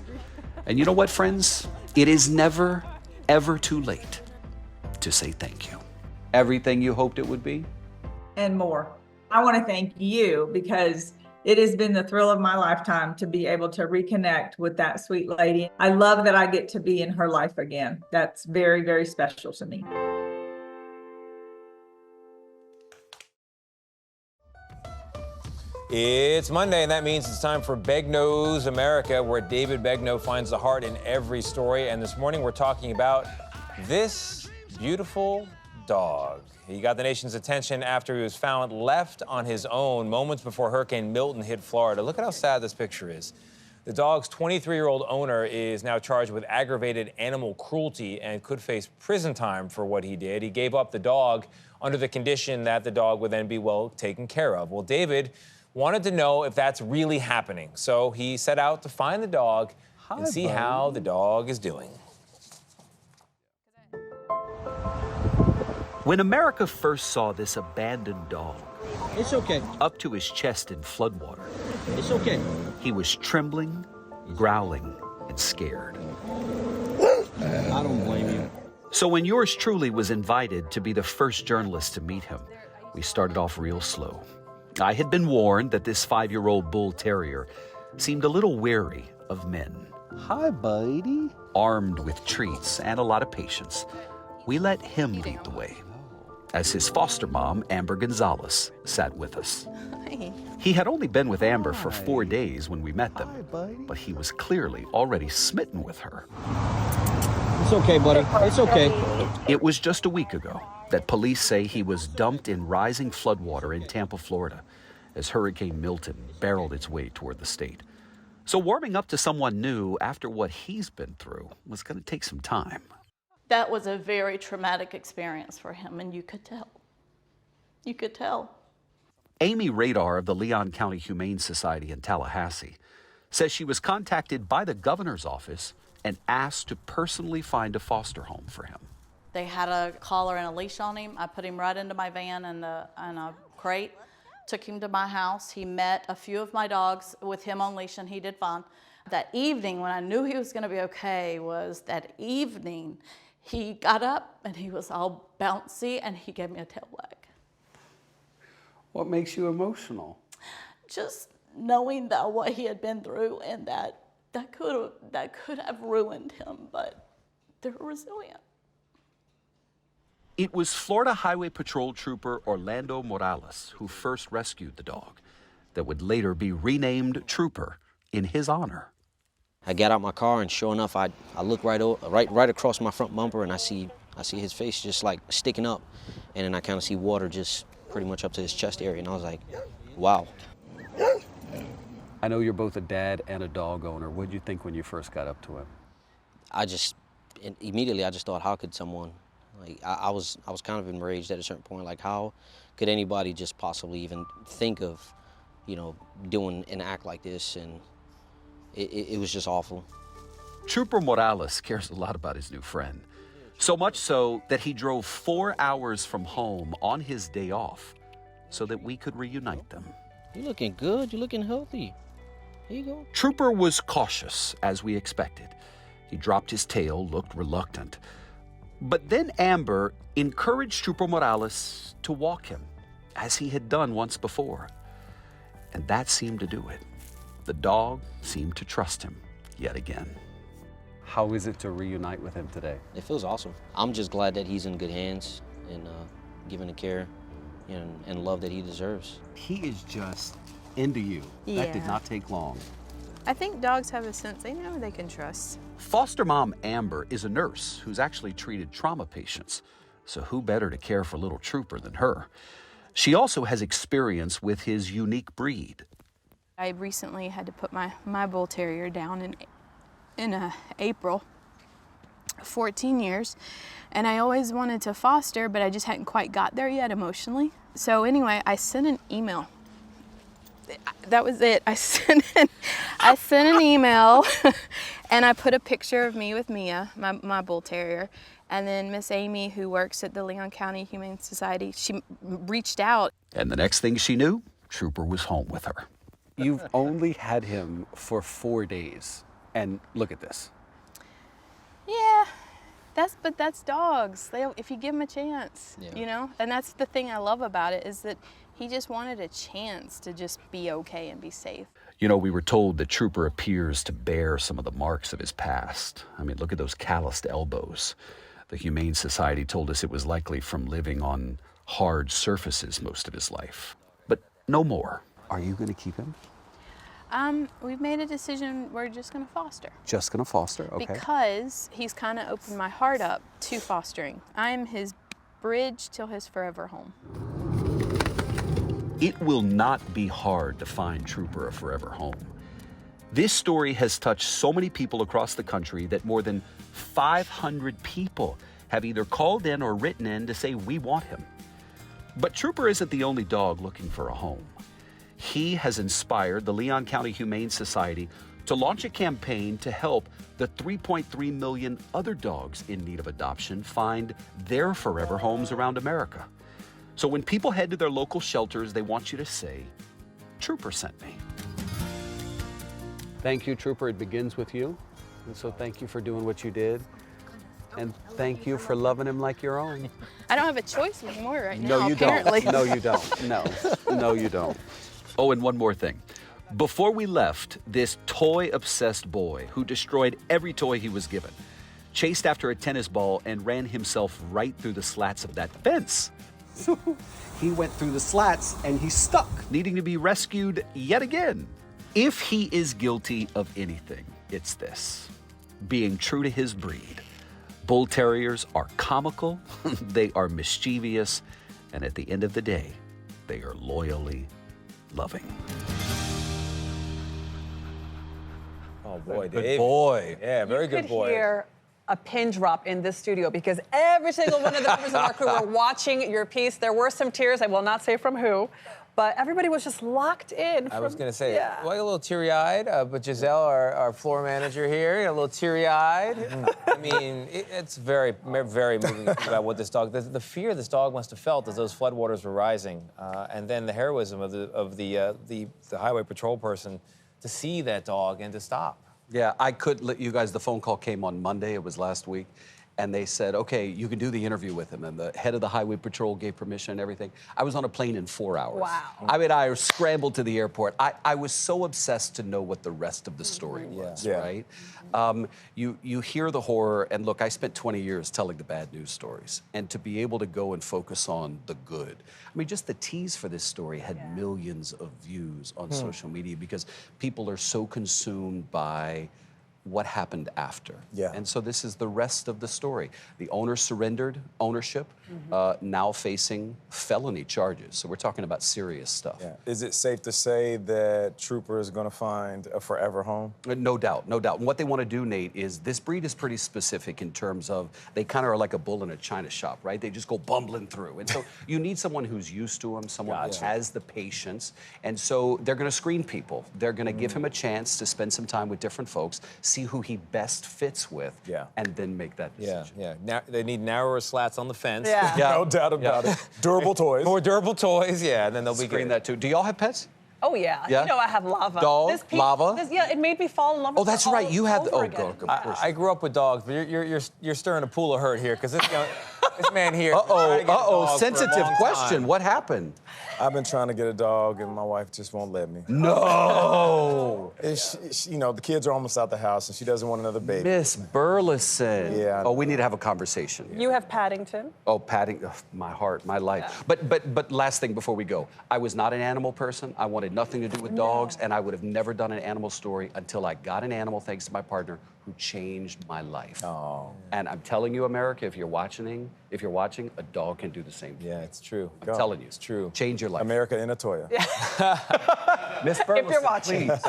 And you know what, friends? It is never, ever too late to say thank you. Everything you hoped it would be? And more. I want to thank you because it has been the thrill of my lifetime to be able to reconnect with that sweet lady. I love that I get to be in her life again. That's very, very special to me. It's Monday, and that means it's time for Begnauds America, where David Begnaud finds the heart in every story. And this morning, we're talking about this beautiful dog. He got the nation's attention after he was found left on his own moments before Hurricane Milton hit Florida. Look at how sad this picture is. The dog's 23-year-old owner is now charged with aggravated animal cruelty and could face prison time for what he did. He gave up the dog under the condition that the dog would then be well taken care of. Well, David wanted to know if that's really happening. So he set out to find the dog and see how the dog is doing. When America first saw this abandoned dog, it's okay, up to his chest in floodwater, it's okay, he was trembling, growling, and scared. I don't blame you. So when yours truly was invited to be the first journalist to meet him, we started off real slow. I had been warned that this 5-year-old bull terrier seemed a little wary of men. Hi, buddy. Armed with treats and a lot of patience, we let him lead the way, as his foster mom, Amber Gonzalez, sat with us. Hi. He had only been with Amber for 4 days when we met them, but he was clearly already smitten with her. It's okay, buddy. It's okay. It was just a week ago that police say he was dumped in rising floodwater in Tampa, Florida, as Hurricane Milton barreled its way toward the state. So warming up to someone new after what he's been through was going to take some time. That was a very traumatic experience for him, and you could tell. You could tell. Amy Radar of the Leon County Humane Society in Tallahassee says she was contacted by the governor's office and asked to personally find a foster home for him. They had a collar and a leash on him. I put him right into my van in a crate, took him to my house. He met a few of my dogs with him on leash, and he did fine. That evening, when I knew he was going to be okay, was that evening he got up and he was all bouncy and he gave me a tail wag. What makes you emotional? Just knowing that what he had been through and that could have ruined him, but they're resilient. It was Florida Highway Patrol Trooper Orlando Morales who first rescued the dog that would later be renamed Trooper in his honor. I got out my car, and sure enough, I look right across my front bumper, and I see his face just like sticking up, and then I kind of see water just pretty much up to his chest area, and I was like, wow. I know you're both a dad and a dog owner. What did you think when you first got up to him? Immediately I just thought, how could someone, like I was kind of enraged at a certain point, like how could anybody just possibly even think of, doing an act like this, and it was just awful. Trooper Morales cares a lot about his new friend, so much so that he drove 4 hours from home on his day off so that we could reunite them. You're looking good, you're looking healthy. Here you go. Trooper was cautious, as we expected. He dropped his tail, looked reluctant. But then Amber encouraged Trooper Morales to walk him, as he had done once before. And that seemed to do it. The dog seemed to trust him yet again. How is it to reunite with him today? It feels awesome. I'm just glad that he's in good hands and given the care and love that he deserves. He is just into you. Yeah. That did not take long. I think dogs have a sense, they know they can trust. Foster mom Amber is a nurse who's actually treated trauma patients. So who better to care for little Trooper than her? She also has experience with his unique breed. I recently had to put my bull terrier down in April, 14 years, and I always wanted to foster, but I just hadn't quite got there yet emotionally. So anyway, I sent an email. That was it. I sent an email, and I put a picture of me with Mia, my bull terrier, and then Miss Amy, who works at the Leon County Humane Society, she reached out. And the next thing she knew, Trooper was home with her. You've only had him for 4 days, and look at this. Yeah, but that's dogs. If you give them a chance, you know? And that's the thing I love about it, is that he just wanted a chance to just be okay and be safe. You know, we were told that Trooper appears to bear some of the marks of his past. I mean, look at those calloused elbows. The Humane Society told us it was likely from living on hard surfaces most of his life. But no more. Are you going to keep him? We've made a decision, we're just gonna foster. Just going to foster, okay. Because he's kind of opened my heart up to fostering. I'm his bridge till his forever home. It will not be hard to find Trooper a forever home. This story has touched so many people across the country that more than 500 people have either called in or written in to say we want him. But Trooper isn't the only dog looking for a home. He has inspired the Leon County Humane Society to launch a campaign to help the 3.3 million other dogs in need of adoption find their forever homes around America. So when people head to their local shelters, they want you to say, Trooper sent me. Thank you, Trooper. It begins with you. And so thank you for doing what you did. And thank you for loving him like your own. I don't have a choice anymore right now, No, you apparently. don't. No, you don't. No, you don't. Oh, and one more thing. Before we left, this toy-obsessed boy who destroyed every toy he was given chased after a tennis ball and ran himself right through the slats of that fence. He went through the slats and he's stuck. Needing to be rescued yet again. If he is guilty of anything, it's this: being true to his breed. Bull Terriers are comical, they are mischievous, and at the end of the day, they are loyally loving. Oh boy, Good Dave. boy. Yeah, very good boy. You could hear a pin drop in this studio because every single one of the members of our crew were watching your piece. There were some tears, I will not say from who, but everybody was just locked in. I was going to say, yeah. well, I got a little teary-eyed, but Giselle, our floor manager here, a little teary-eyed. I mean, it's very, very moving to think about what this dog, the fear this dog must have felt as those floodwaters were rising, and then the heroism of the highway patrol person to see that dog and to stop. Yeah, I could let you guys, the phone call came on Monday, it was last week, and they said, okay, you can do the interview with him, and the head of the highway patrol gave permission and everything. I was on a plane in 4 hours. Wow. I mean, I scrambled to the airport. I was so obsessed to know what the rest of the story was, right? You hear the horror, and look, I spent 20 years telling the bad news stories, and to be able to go and focus on the good. I mean, just the tease for this story had millions of views on social media because people are so consumed by what happened after. Yeah. And so this is the rest of the story. The owner surrendered ownership, now facing felony charges. So we're talking about serious stuff. Yeah. Is it safe to say that Trooper is going to find a forever home? No doubt, no doubt. And what they want to do, Nate, is this breed is pretty specific in terms of they kind of are like a bull in a china shop, right? They just go bumbling through. And so you need someone who's used to them, someone who has the patience. And so they're going to screen people. They're going to give him a chance to spend some time with different folks, see who he best fits with, and then make that decision. Yeah. Now, they need narrower slats on the fence. Yeah. No doubt about it. Durable toys. More durable toys, and then they'll be screen good. that too. Do y'all have pets? Oh, yeah. Yeah? You know I have lava. Dog, lava? It made me fall in love with Oh, that's her right. all You had the, over oh, again. God. I grew up with dogs, but you're stirring a pool of hurt here because this man here. Sensitive question. What happened? I've been trying to get a dog, and my wife just won't let me. No! You know, the kids are almost out the house, and she doesn't want another baby. Miss Burleson. Yeah. Oh, we need to have a conversation. You have Paddington. Oh, my heart, my life. But last thing before we go, I was not an animal person. I wanted nothing to do with dogs, and I would have never done an animal story until I got an animal, thanks to my partner, who changed my life. And I'm telling you, America, if you're watching, a dog can do the same thing. Yeah, it's true. I'm telling you. It's true. Change your life. America in a Toya. Miss Burleson, If you're watching. please,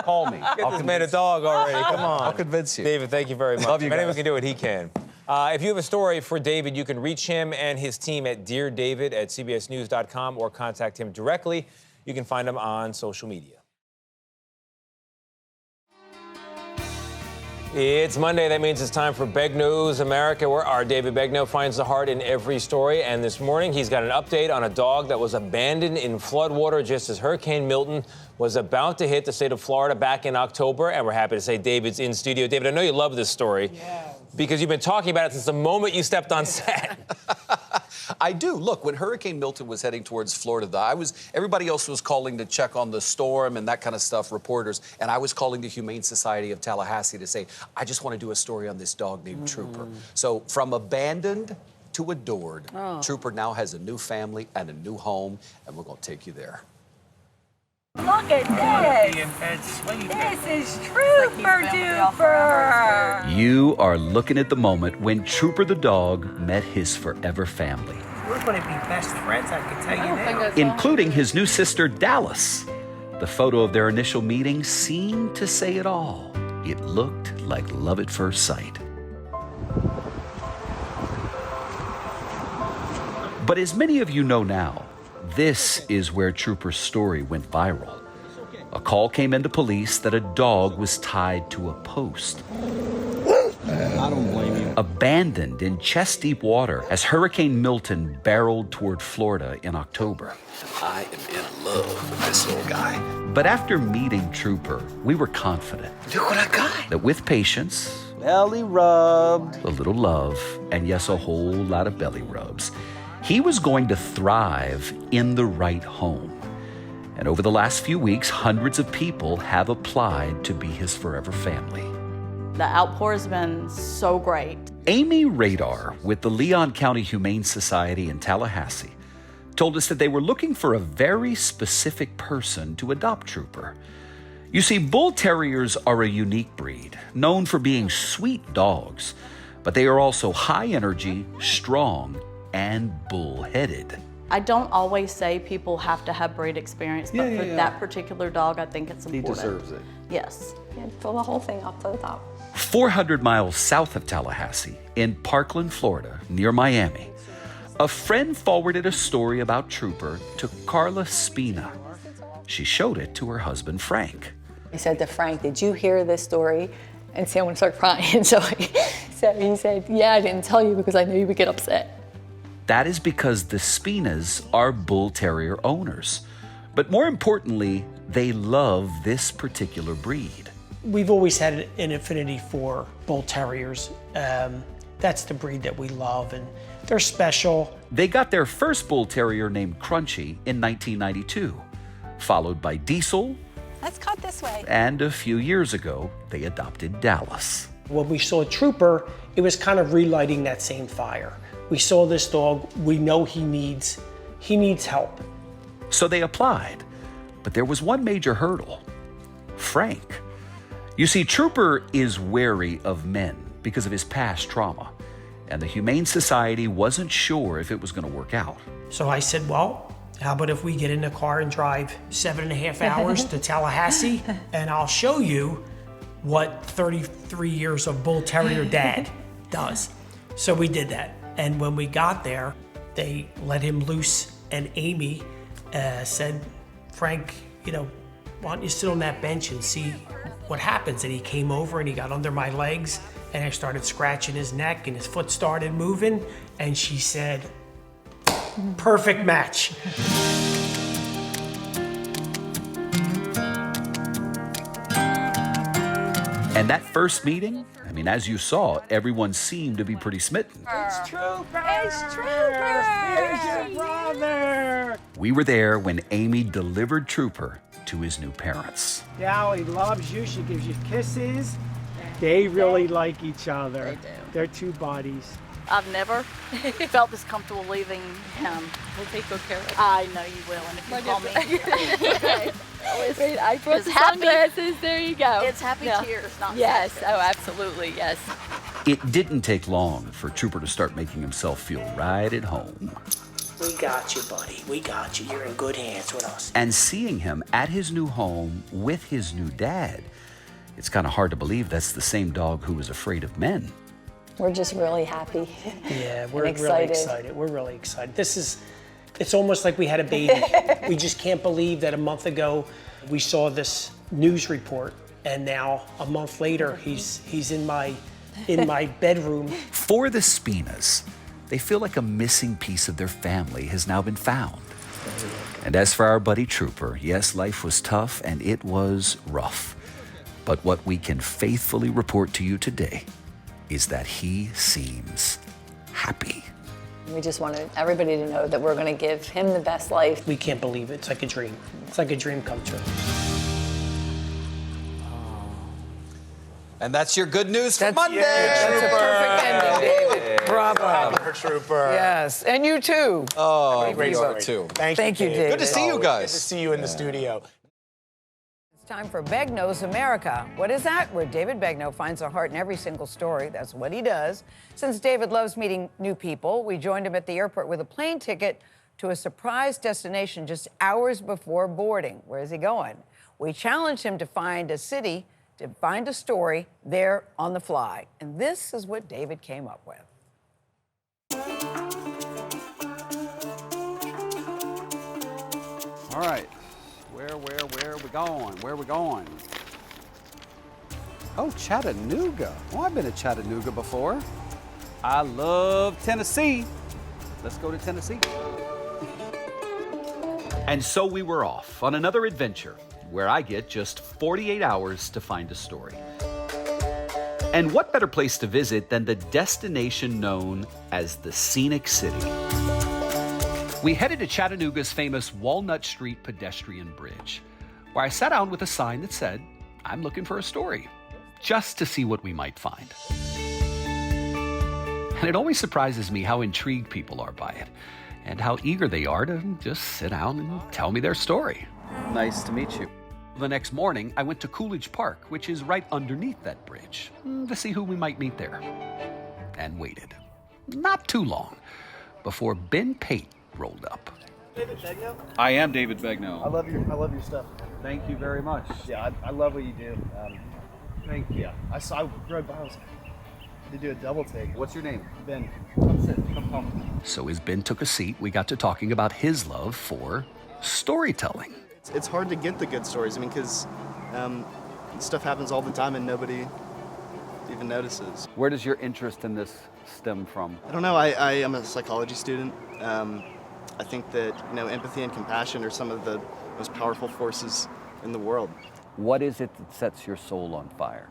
call me. Get this man a dog already. Come on. I'll convince you. David, thank you very much. Love you If anyone guys. can do it, he can. If you have a story for David, you can reach him and his team at deardavid@cbsnews.com or contact him directly. You can find him on social media. It's Monday. That means it's time for Begnauds America, where our David Begnaud finds the heart in every story. And this morning, he's got an update on a dog that was abandoned in floodwater just as Hurricane Milton was about to hit the state of Florida back in October. And we're happy to say David's in studio. David, I know you love this story because you've been talking about it since the moment you stepped on set. I do. Look, when Hurricane Milton was heading towards Florida, everybody else was calling to check on the storm and that kind of stuff, reporters, and I was calling the Humane Society of Tallahassee to say, I just want to do a story on this dog named Trooper. So from abandoned to adored, Trooper now has a new family and a new home, and we're going to take you there. Look at this. This is Trooper Duper. You are looking at the moment when Trooper the dog met his forever family, We're going to be best friends, I can tell you that. including his new sister, Dallas. The photo of their initial meeting seemed to say it all. It looked like love at first sight. But as many of you know now, this is where Trooper's story went viral. A call came into police that a dog was tied to a post. I don't blame you. Abandoned in chest-deep water as Hurricane Milton barreled toward Florida in October. I am in love with this little guy. But after meeting Trooper, we were confident. Look what I got. That with patience, Belly rubbed. a little love, and yes, a whole lot of belly rubs, he was going to thrive in the right home. And over the last few weeks, hundreds of people have applied to be his forever family. The outpour has been so great. Amy Radar with the Leon County Humane Society in Tallahassee told us that they were looking for a very specific person to adopt Trooper. You see, bull terriers are a unique breed, known for being sweet dogs, but they are also high energy, strong, and bull-headed. I don't always say people have to have breed experience, but for that particular dog, I think it's important. He deserves it. Yes. Fill the whole thing up to the top. 400 miles south of Tallahassee, in Parkland, Florida, near Miami, a friend forwarded a story about Trooper to Carla Spina. She showed it to her husband, Frank. I said to Frank, did you hear this story? And someone started crying. So he said, yeah, I didn't tell you because I knew you would get upset. That is because the Spinas are bull terrier owners. But more importantly, they love this particular breed. We've always had an affinity for bull terriers. That's the breed that we love, and they're special. They got their first bull terrier named Crunchy in 1992, followed by Diesel. Let's cut this way. And a few years ago, they adopted Dallas. When we saw Trooper, it was kind of relighting that same fire. We saw this dog, we know he needs help. So they applied, but there was one major hurdle: Frank. You see, Trooper is wary of men because of his past trauma, and the Humane Society wasn't sure if it was going to work out. So I said, well, how about if we get in the car and drive 7.5 hours to Tallahassee, and I'll show you what 33 years of bull terrier dad does. So we did that. And when we got there, they let him loose, and Amy said, Frank, why don't you sit on that bench and see what happens? And he came over and he got under my legs, and I started scratching his neck, and his foot started moving, and she said, perfect match. And that first meeting, as you saw, everyone seemed to be pretty smitten. It's Trooper! It's Trooper! Here's your brother! We were there when Amy delivered Trooper to his new parents. Allie loves you. She gives you kisses. They really like each other. They do. They're two buddies. I've never felt this comfortable leaving him. We'll take good care of it. I know you will, and if you call me. Okay. Wait, I brought It's the happy- sunglasses. There you go. It's happy Yeah. tears, not Yes. sad tears. Oh, absolutely. Yes. It didn't take long for Trooper to start making himself feel right at home. We got you, buddy. We got you. You're in good hands with us. And seeing him at his new home with his new dad, it's kind of hard to believe that's the same dog who was afraid of men. We're just really happy. Yeah, we're and really excited. We're really excited. It's almost like we had a baby. We just can't believe that a month ago we saw this news report, and now a month later he's in my bedroom. For the Spinas, they feel like a missing piece of their family has now been found. And as for our buddy Trooper, yes, life was tough and it was rough. But what we can faithfully report to you today is that he seems happy. We just wanted everybody to know that we're going to give him the best life. We can't believe it. It's like a dream. It's like a dream come true. And that's your good news for Monday, That's a perfect ending, David. Bravo. Trooper. Yes, and you too. Oh, Great Nora, story. too. Thank you, David. Good to see you guys. Good to see you in the studio. It's time for Begnaud's America. What is that? Where David Begnaud finds a heart in every single story. That's what he does. Since David loves meeting new people, we joined him at the airport with a plane ticket to a surprise destination just hours before boarding. Where is he going? We challenged him to find a city, to find a story there on the fly. And this is what David came up with. All right. Where are we going? Where are we going? Oh, Chattanooga. Oh, I've been to Chattanooga before. I love Tennessee. Let's go to Tennessee. And so we were off on another adventure where I get just 48 hours to find a story. And what better place to visit than the destination known as the Scenic City? We headed to Chattanooga's famous Walnut Street pedestrian bridge, where I sat down with a sign that said, "I'm looking for a story," just to see what we might find. And it always surprises me how intrigued people are by it, and how eager they are to just sit down and tell me their story. Nice to meet you. The next morning, I went to Coolidge Park, which is right underneath that bridge, to see who we might meet there. And waited. Not too long before Ben Pate rolled up. David Begnaud? I am David Begnaud. I love your stuff. Thank you very much. Yeah, I love what you do. Thank you. Yeah, I rode by. I was to do a double take. What's your name? Ben. Come sit. Come home. So as Ben took a seat, we got to talking about his love for storytelling. It's hard to get the good stories. I mean, because stuff happens all the time and nobody even notices. Where does your interest in this stem from? I don't know. I am a psychology student. I think that empathy and compassion are some of the most powerful forces in the world. What is it that sets your soul on fire?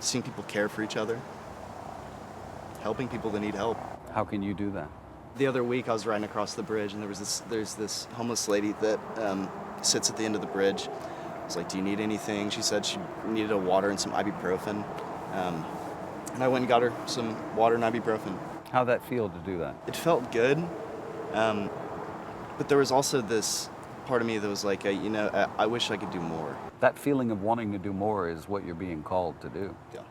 Seeing people care for each other, helping people that need help. How can you do that? The other week I was riding across the bridge and there's this homeless lady that sits at the end of the bridge. I was like, "Do you need anything?" She said she needed a water and some ibuprofen. And I went and got her some water and ibuprofen. How'd that feel to do that? It felt good, but there was also this part of me that was like, I wish I could do more. That feeling of wanting to do more is what you're being called to do. Yeah.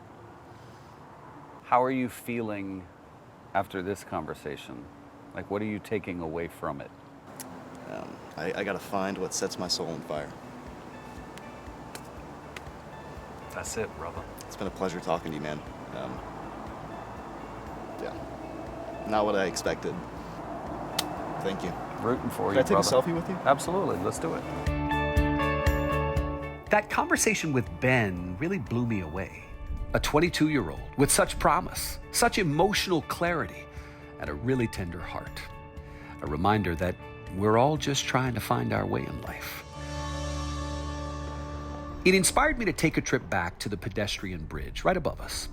How are you feeling after this conversation? Like, what are you taking away from it? I gotta find what sets my soul on fire. That's it, brother. It's been a pleasure talking to you, man. Yeah. Not what I expected. Thank you. Rooting for you, Can I take brother. a selfie with you? Absolutely. Let's do it. That conversation with Ben really blew me away. A 22-year-old with such promise, such emotional clarity, and a really tender heart. A reminder that we're all just trying to find our way in life. It inspired me to take a trip back to the pedestrian bridge right above us.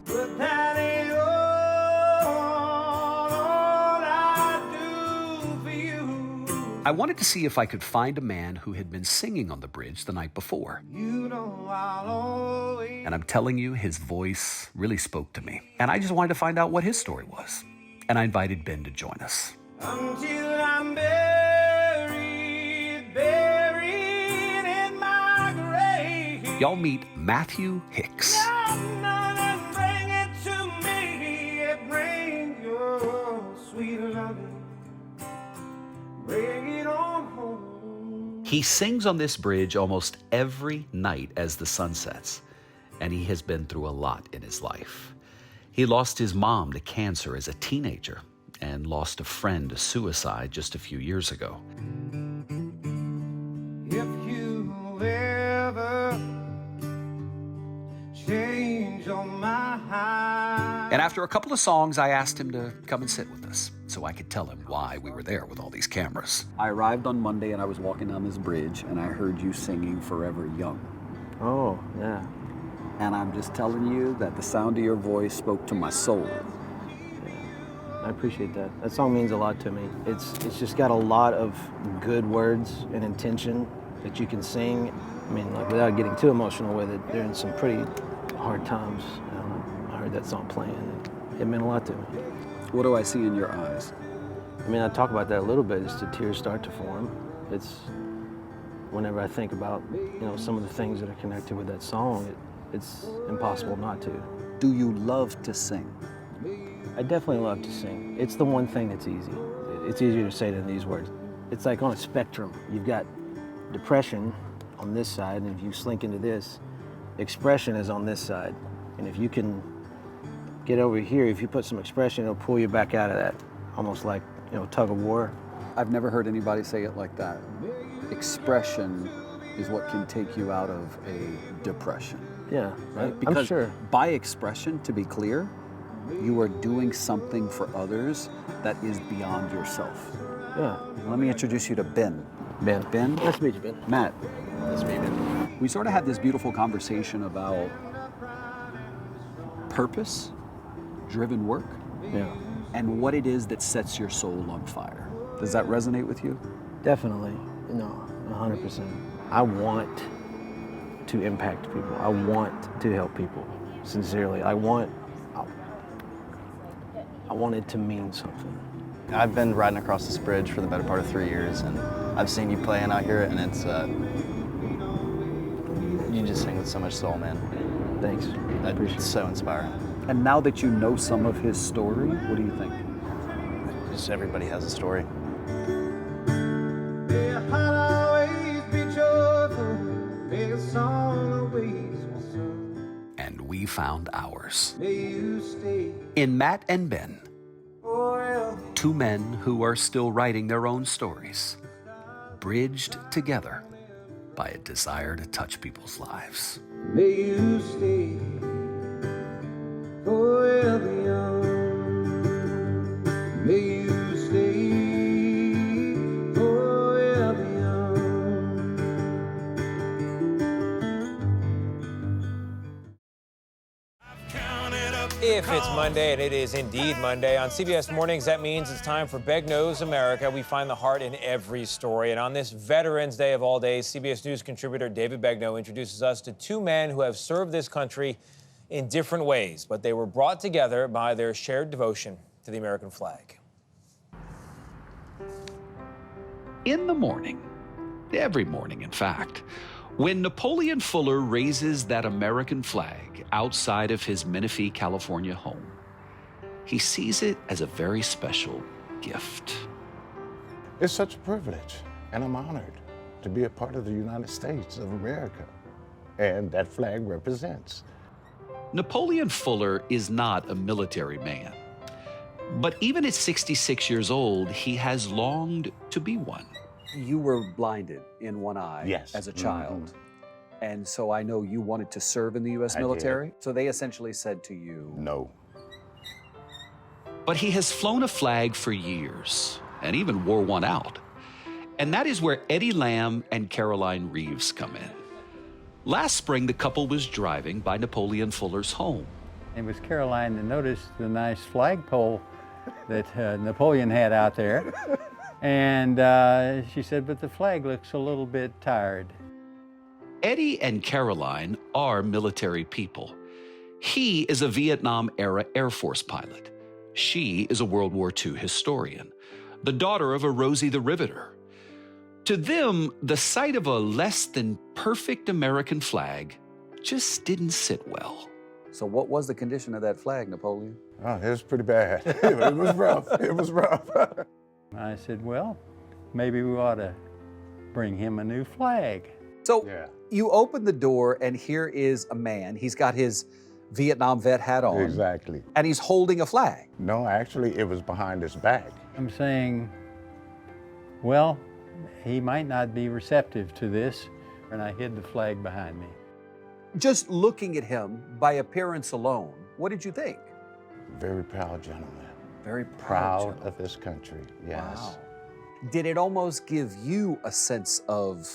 I wanted to see if I could find a man who had been singing on the bridge the night before. And I'm telling you, his voice really spoke to me. And I just wanted to find out what his story was. And I invited Ben to join us. Until I'm buried in my grave. Y'all meet Matthew Hicks. Bring it to me, bring your sweet loving. Bring it on home. He sings on this bridge almost every night as the sun sets, and he has been through a lot in his life. He lost his mom to cancer as a teenager and lost a friend to suicide just a few years ago. If you ever change your mind. And after a couple of songs, I asked him to come and sit with us so I could tell him why we were there with all these cameras. I arrived on Monday and I was walking down this bridge and I heard you singing Forever Young. Oh, yeah. And I'm just telling you that the sound of your voice spoke to my soul. I appreciate that. That song means a lot to me. It's just got a lot of good words and intention that you can sing. I mean, like, without getting too emotional with it, they're in some pretty hard times. I heard that song playing, and it meant a lot to me. What do I see in your eyes? I mean, I talk about that a little bit, just the tears start to form. It's, whenever I think about, some of the things that are connected with that song, it's impossible not to. Do you love to sing? I definitely love to sing. It's the one thing that's easy. It's easier to say than these words. It's like on a spectrum. You've got depression on this side, and if you slink into this, expression is on this side. And if you can get over here, if you put some expression, it'll pull you back out of that. Almost like, tug of war. I've never heard anybody say it like that. Expression is what can take you out of a depression. Yeah, right? I'm sure. By expression, to be clear, you are doing something for others that is beyond yourself. Yeah. Let me introduce you to Ben. Ben. Ben? Nice to meet you, Ben. Matt. Nice to meet you, Ben. We sort of had this beautiful conversation about purpose, driven work, and what it is that sets your soul on fire. Does that resonate with you? Definitely. 100%. I want to impact people. I want to help people, sincerely. I want it to mean something. I've been riding across this bridge for the better part of 3 years, and I've seen you playing out here, and it's, you just sing with so much soul, man. Thanks. It's so inspiring. And now that you know some of his story, what do you think? Just everybody has a story. And we found ours. In Matt and Ben, two men who are still writing their own stories, bridged together by a desire to touch people's lives. May you stay forever young. May you stay forever young. If it's Monday, and it is indeed Monday, on CBS Mornings, that means it's time for Begnauds America. We find the heart in every story. And on this Veterans Day of all days, CBS News contributor David Begnaud introduces us to two men who have served this country in different ways, but they were brought together by their shared devotion to the American flag. In the morning, every morning in fact, when Napoleon Fuller raises that American flag outside of his Menifee, California home, he sees it as a very special gift. It's such a privilege, and I'm honored to be a part of the United States of America, and that flag represents. Napoleon Fuller is not a military man, but even at 66 years old, he has longed to be one. You were blinded in one eye Yes. as a child. And so I know you wanted to serve in the U.S. I did. military. So they essentially said to you, No. But he has flown a flag for years and even wore one out. And that is where Eddie Lamb and Caroline Reeves come in. Last spring, the couple was driving by Napoleon Fuller's home. It was Caroline that noticed the nice flagpole that Napoleon had out there. And she said, but the flag looks a little bit tired. Eddie and Caroline are military people. He is a Vietnam-era Air Force pilot. She is a World War II historian, the daughter of a Rosie the Riveter. To them, the sight of a less than perfect American flag just didn't sit well. So what was the condition of that flag, Napoleon? Oh, it was pretty bad. It was rough. It was rough. I said, well, maybe we ought to bring him a new flag. So you open the door and here is a man. He's got his Vietnam vet hat on. Exactly. And he's holding a flag. No, actually, it was behind his back. I'm saying, well, he might not be receptive to this, and I hid the flag behind me. Just looking at him by appearance alone, what did you think? Very proud gentleman. Very proud of this country, yes. Wow. Did it almost give you a sense of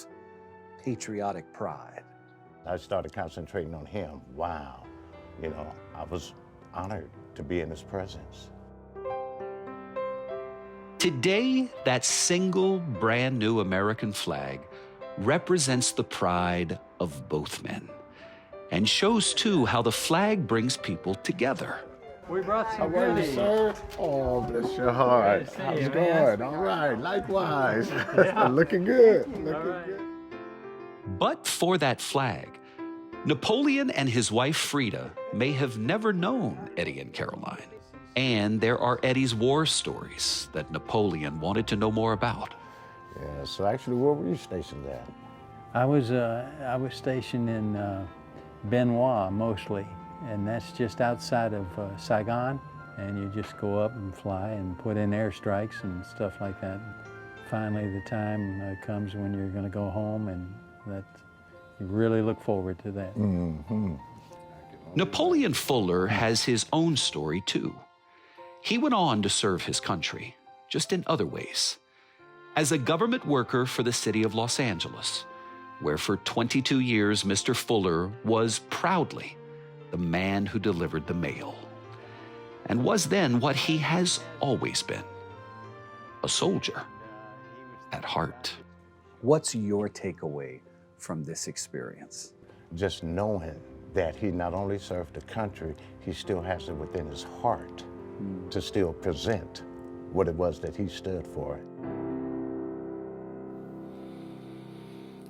patriotic pride? I started concentrating on him. Wow. You know, I was honored to be in his presence. Today, that single brand new American flag represents the pride of both men and shows too how the flag brings people together. We brought some How are you, sir? Oh, bless your heart. Good to see How's you, it man. going? All right, likewise. Looking good. Looking good. But for that flag, Napoleon and his wife Frida may have never known Eddie and Caroline. And there are Eddie's war stories that Napoleon wanted to know more about. Yeah, so actually, where were you stationed at? I was stationed in Begnaud mostly, and that's just outside of Saigon. And you just go up and fly and put in airstrikes and stuff like that. Finally, the time comes when you're going to go home, and that you really look forward to that. Mm-hmm. Napoleon Fuller has his own story too. He went on to serve his country, just in other ways. As a government worker for the city of Los Angeles, where for 22 years Mr. Fuller was proudly the man who delivered the mail, and was then what he has always been, a soldier at heart. What's your takeaway from this experience? Just knowing that he not only served the country, he still has it within his heart to still present what it was that he stood for.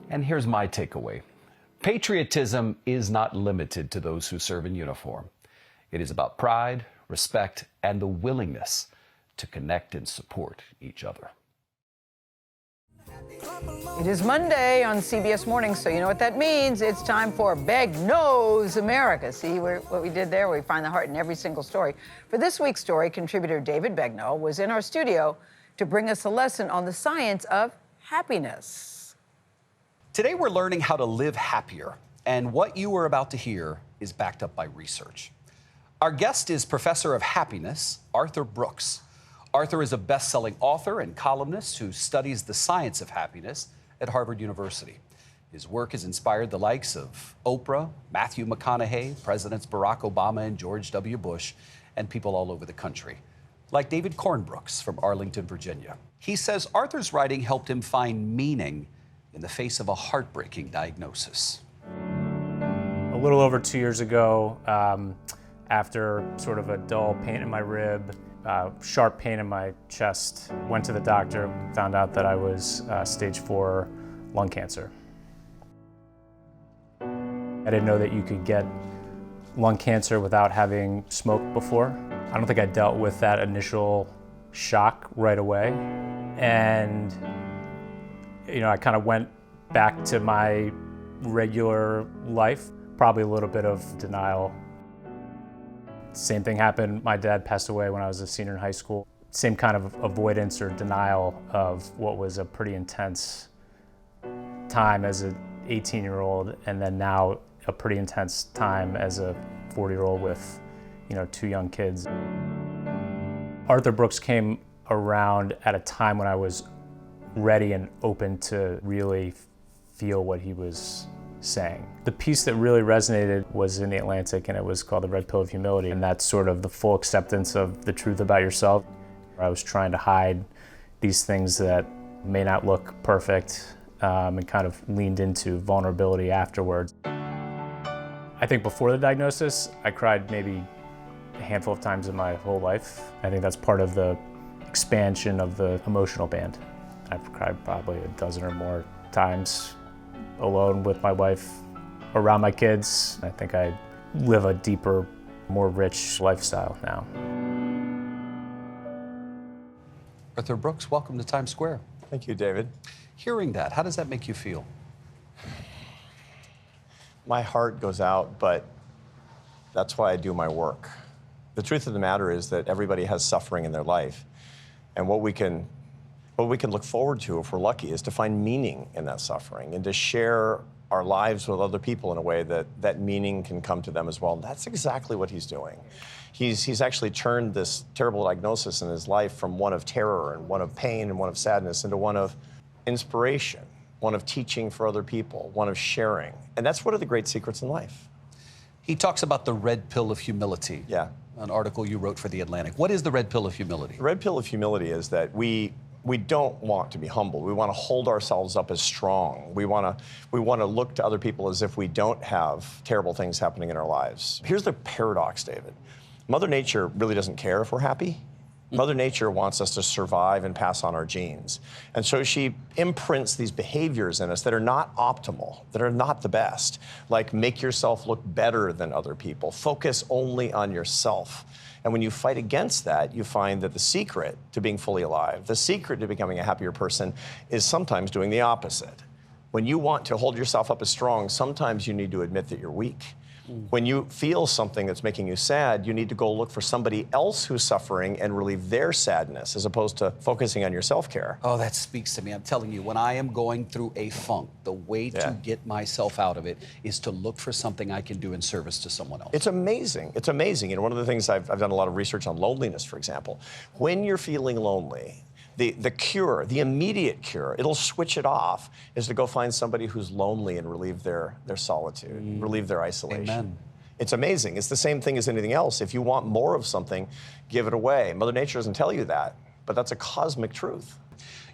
And here's my takeaway. Patriotism is not limited to those who serve in uniform. It is about pride, respect, and the willingness to connect and support each other. It is Monday on CBS Mornings, so you know what that means. It's time for Begnauds America. See what we did there? We find the heart in every single story. For this week's story, contributor David Begnaud was in our studio to bring us a lesson on the science of happiness. Today we're learning how to live happier, and what you are about to hear is backed up by research. Our guest is Professor of Happiness, Arthur Brooks. Arthur is a best-selling author and columnist who studies the science of happiness at Harvard University. His work has inspired the likes of Oprah, Matthew McConaughey, Presidents Barack Obama and George W. Bush, and people all over the country, like David Cornbrooks from Arlington, Virginia. He says Arthur's writing helped him find meaning in the face of a heartbreaking diagnosis. A little over 2 years ago, after sort of a dull pain in my rib, sharp pain in my chest, went to the doctor, found out that I was stage 4 lung cancer. I didn't know that you could get lung cancer without having smoked before. I don't think I dealt with that initial shock right away. And, you know, I kind of went back to my regular life, probably a little bit of denial. Same thing happened. My dad passed away when I was a senior in high school. Same kind of avoidance or denial of what was a pretty intense time as an 18-year-old, and then now a pretty intense time as a 40-year-old with, you know, 2 young kids. Arthur Brooks came around at a time when I was ready and open to really feel what he was saying. The piece that really resonated was in The Atlantic, and it was called The Red Pill of Humility, and that's sort of the full acceptance of the truth about yourself. I was trying to hide, these things that may not look perfect, and kind of leaned into vulnerability afterwards. I think before the diagnosis, I cried maybe a handful of times in my whole life. I think that's part of the expansion of the emotional band. I've cried probably a dozen or more times alone with my wife, around my kids. I think I live a deeper, more rich lifestyle now. Arthur Brooks, welcome to Times Square. Thank you, David. Hearing that, how does that make you feel? My heart goes out, but that's why I do my work. The truth of the matter is that everybody has suffering in their life. And what we can look forward to, if we're lucky, is to find meaning in that suffering and to share our lives with other people in a way that that meaning can come to them as well. And that's exactly what he's doing. He's actually turned this terrible diagnosis in his life from one of terror and one of pain and one of sadness into one of inspiration, one of teaching for other people, one of sharing. And that's one of the great secrets in life. He talks about the red pill of humility. Yeah. An article you wrote for The Atlantic. What is the red pill of humility? The red pill of humility is that we don't want to be humble. We want to hold ourselves up as strong. We want to look to other people as if we don't have terrible things happening in our lives. Here's the paradox, David. Mother Nature really doesn't care if we're happy. Mother Nature wants us to survive and pass on our genes. And so she imprints these behaviors in us that are not optimal, that are not the best, like make yourself look better than other people, focus only on yourself. And when you fight against that, you find that the secret to being fully alive, the secret to becoming a happier person is sometimes doing the opposite. When you want to hold yourself up as strong, sometimes you need to admit that you're weak. When you feel something that's making you sad, you need to go look for somebody else who's suffering and relieve their sadness as opposed to focusing on your self-care. Oh, that speaks to me. I'm telling you, when I am going through a funk, the way to get myself out of it is to look for something I can do in service to someone else. It's amazing. It's amazing. You know, one of the things I've done a lot of research on loneliness, for example. When you're feeling lonely, the cure, the immediate cure, it'll switch it off, is to go find somebody who's lonely and relieve their solitude, relieve their isolation. Amen. It's amazing. It's the same thing as anything else. If you want more of something, give it away. Mother Nature doesn't tell you that, but that's a cosmic truth.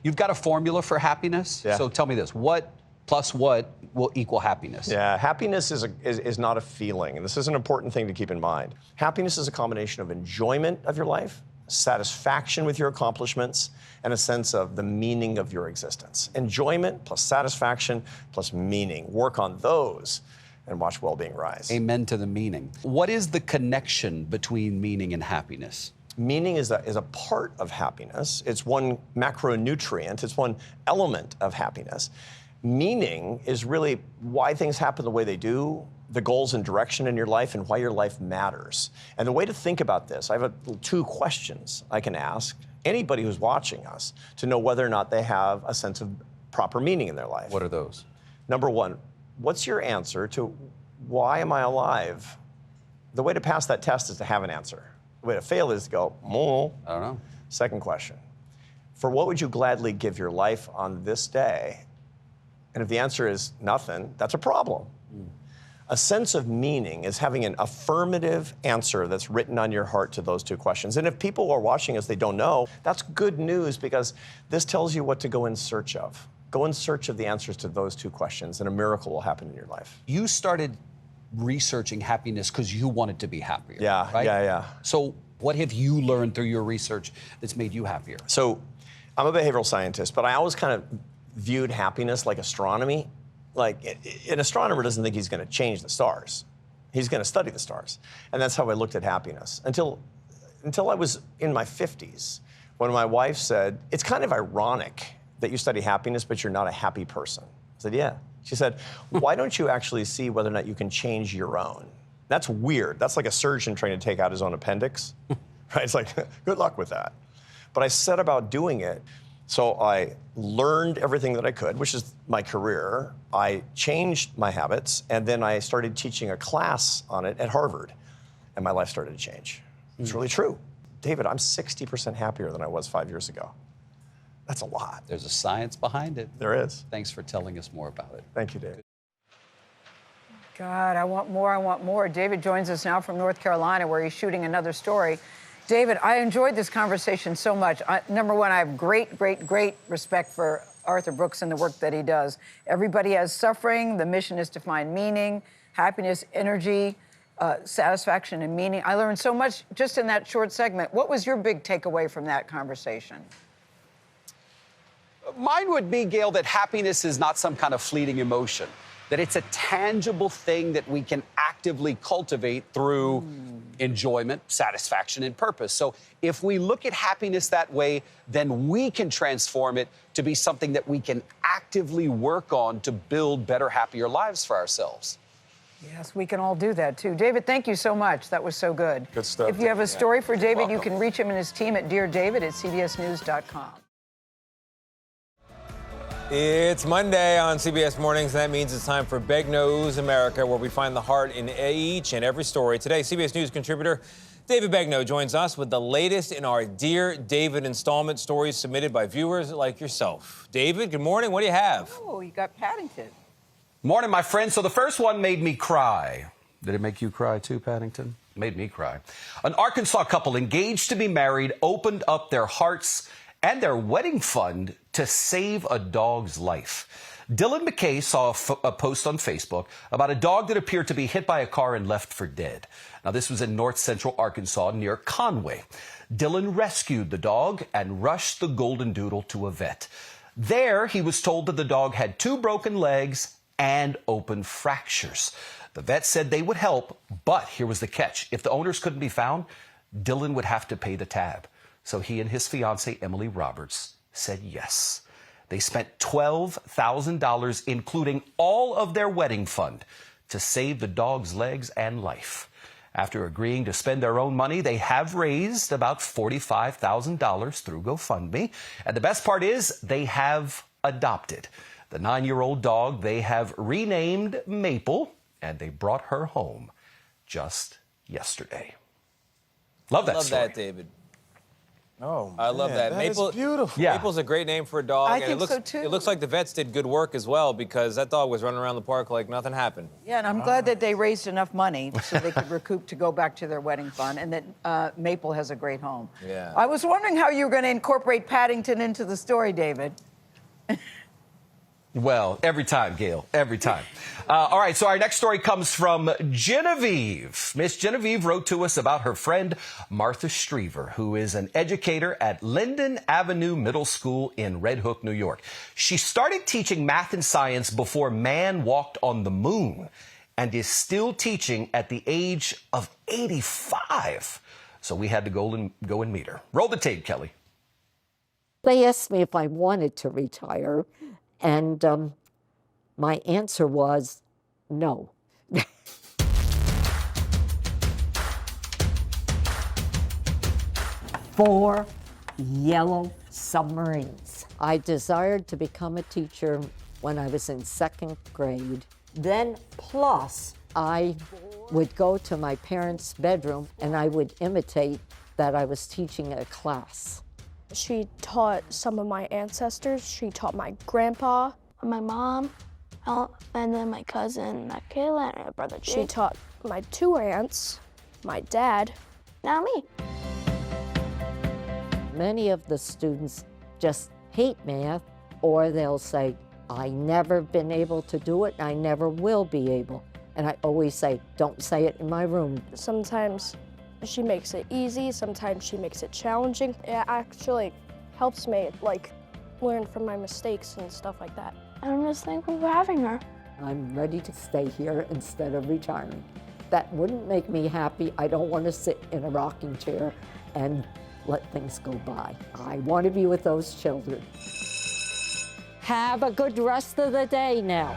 You've got a formula for happiness? Yeah. So tell me this, what plus what will equal happiness? Yeah, happiness is not a feeling, and this is an important thing to keep in mind. Happiness is a combination of enjoyment of your life, satisfaction with your accomplishments, and a sense of the meaning of your existence. Enjoyment plus satisfaction plus meaning. Work on those and watch well-being rise. Amen to the meaning. What is the connection between meaning and happiness? Meaning is a part of happiness. It's one macronutrient. It's one element of happiness. Meaning is really why things happen the way they do, the goals and direction in your life, and why your life matters. And the way to think about this, I have two questions I can ask anybody who's watching us to know whether or not they have a sense of proper meaning in their life. What are those? Number one, what's your answer to why am I alive? The way to pass that test is to have an answer. The way to fail is to go, I don't know. Second question, for what would you gladly give your life on this day? And if the answer is nothing, that's a problem. A sense of meaning is having an affirmative answer that's written on your heart to those two questions. And if people are watching us, they don't know, that's good news because this tells you what to go in search of. Go in search of the answers to those two questions and a miracle will happen in your life. You started researching happiness because you wanted to be happier. Yeah, right? yeah. So what have you learned through your research that's made you happier? So I'm a behavioral scientist, but I always kind of viewed happiness like astronomy. Like, an astronomer doesn't think he's going to change the stars. He's going to study the stars. And that's how I looked at happiness. Until I was in my 50s, when my wife said, it's kind of ironic that you study happiness, but you're not a happy person. I said, yeah. She said, why don't you actually see whether or not you can change your own? That's weird. That's like a surgeon trying to take out his own appendix. Right? It's like, good luck with that. But I set about doing it. So I learned everything that I could, which is my career. I changed my habits, and then I started teaching a class on it at Harvard, and my life started to change. It's really true. David, I'm 60% happier than I was 5 years ago. That's a lot. There's a science behind it. There is. Thanks for telling us more about it. Thank you, David. God, I want more, I want more. David joins us now from North Carolina, where he's shooting another story. David, I enjoyed this conversation so much. Number one, I have great, great, great respect for Arthur Brooks and the work that he does. Everybody has suffering. The mission is to find meaning, happiness, energy, satisfaction, and meaning. I learned so much just in that short segment. What was your big takeaway from that conversation? Mine would be, Gayle, that happiness is not some kind of fleeting emotion, that it's a tangible thing that we can actively cultivate through enjoyment, satisfaction, and purpose. So if we look at happiness that way, then we can transform it to be something that we can actively work on to build better, happier lives for ourselves. Yes, we can all do that, too. David, thank you so much. That was so good. Good stuff. If you have a story for David, you welcome. can reach him and his team at deardavid@cbsnews.com. It's Monday on CBS Mornings, and that means it's time for Begnauds America, where we find the heart in each and every story. Today, CBS News contributor David Begnaud joins us with the latest in our Dear David installment stories submitted by viewers like yourself. David, good morning. What do you have? Oh, you got Paddington. Morning, my friend. So the first one made me cry. Did it make you cry too, Paddington? It made me cry. An Arkansas couple engaged to be married opened up their hearts and their wedding fund to save a dog's life. Dylan McKay saw a post on Facebook about a dog that appeared to be hit by a car and left for dead. Now, this was in north central Arkansas near Conway. Dylan rescued the dog and rushed the golden doodle to a vet. There, he was told that the dog had 2 broken legs and open fractures. The vet said they would help, but here was the catch. If the owners couldn't be found, Dylan would have to pay the tab. So he and his fiancée, Emily Roberts, said yes. They spent $12,000, including all of their wedding fund, to save the dog's legs and life. After agreeing to spend their own money, they have raised about $45,000 through GoFundMe. And the best part is they have adopted. The 9-year-old dog they have renamed Maple, and they brought her home just yesterday. Love that story. Love that, David. Oh, I love that. Maple is beautiful. Yeah. Maple's a great name for a dog. I and think it looks, so, too. It looks like the vets did good work as well, because that dog was running around the park like nothing happened. Yeah, and I'm glad that they raised enough money so they could recoup to go back to their wedding fund, and that Maple has a great home. Yeah. I was wondering how you were going to incorporate Paddington into the story, David. Well, every time, Gayle, every time. All right, so our next story comes from Genevieve. Miss Genevieve wrote to us about her friend, Martha Striever, who is an educator at Linden Avenue Middle School in Red Hook, New York. She started teaching math and science before man walked on the moon and is still teaching at the age of 85. So we had to go and meet her. Roll the tape, Kelly. They asked me if I wanted to retire. And my answer was no. 4 yellow submarines. I desired to become a teacher when I was in 2nd grade. Then, plus, I would go to my parents' bedroom and I would imitate that I was teaching a class. She taught some of my ancestors. She taught my grandpa, my mom, and then my cousin Kayla and my brother Jake. She taught my 2 aunts, my dad. Now me. Many of the students just hate math, or they'll say, I never been able to do it, and I never will be able. And I always say, don't say it in my room. Sometimes she makes it easy, sometimes she makes it challenging. It actually helps me, like, learn from my mistakes and stuff like that. I'm just thankful for having her. I'm ready to stay here instead of retiring. That wouldn't make me happy. I don't want to sit in a rocking chair and let things go by. I want to be with those children. Have a good rest of the day now.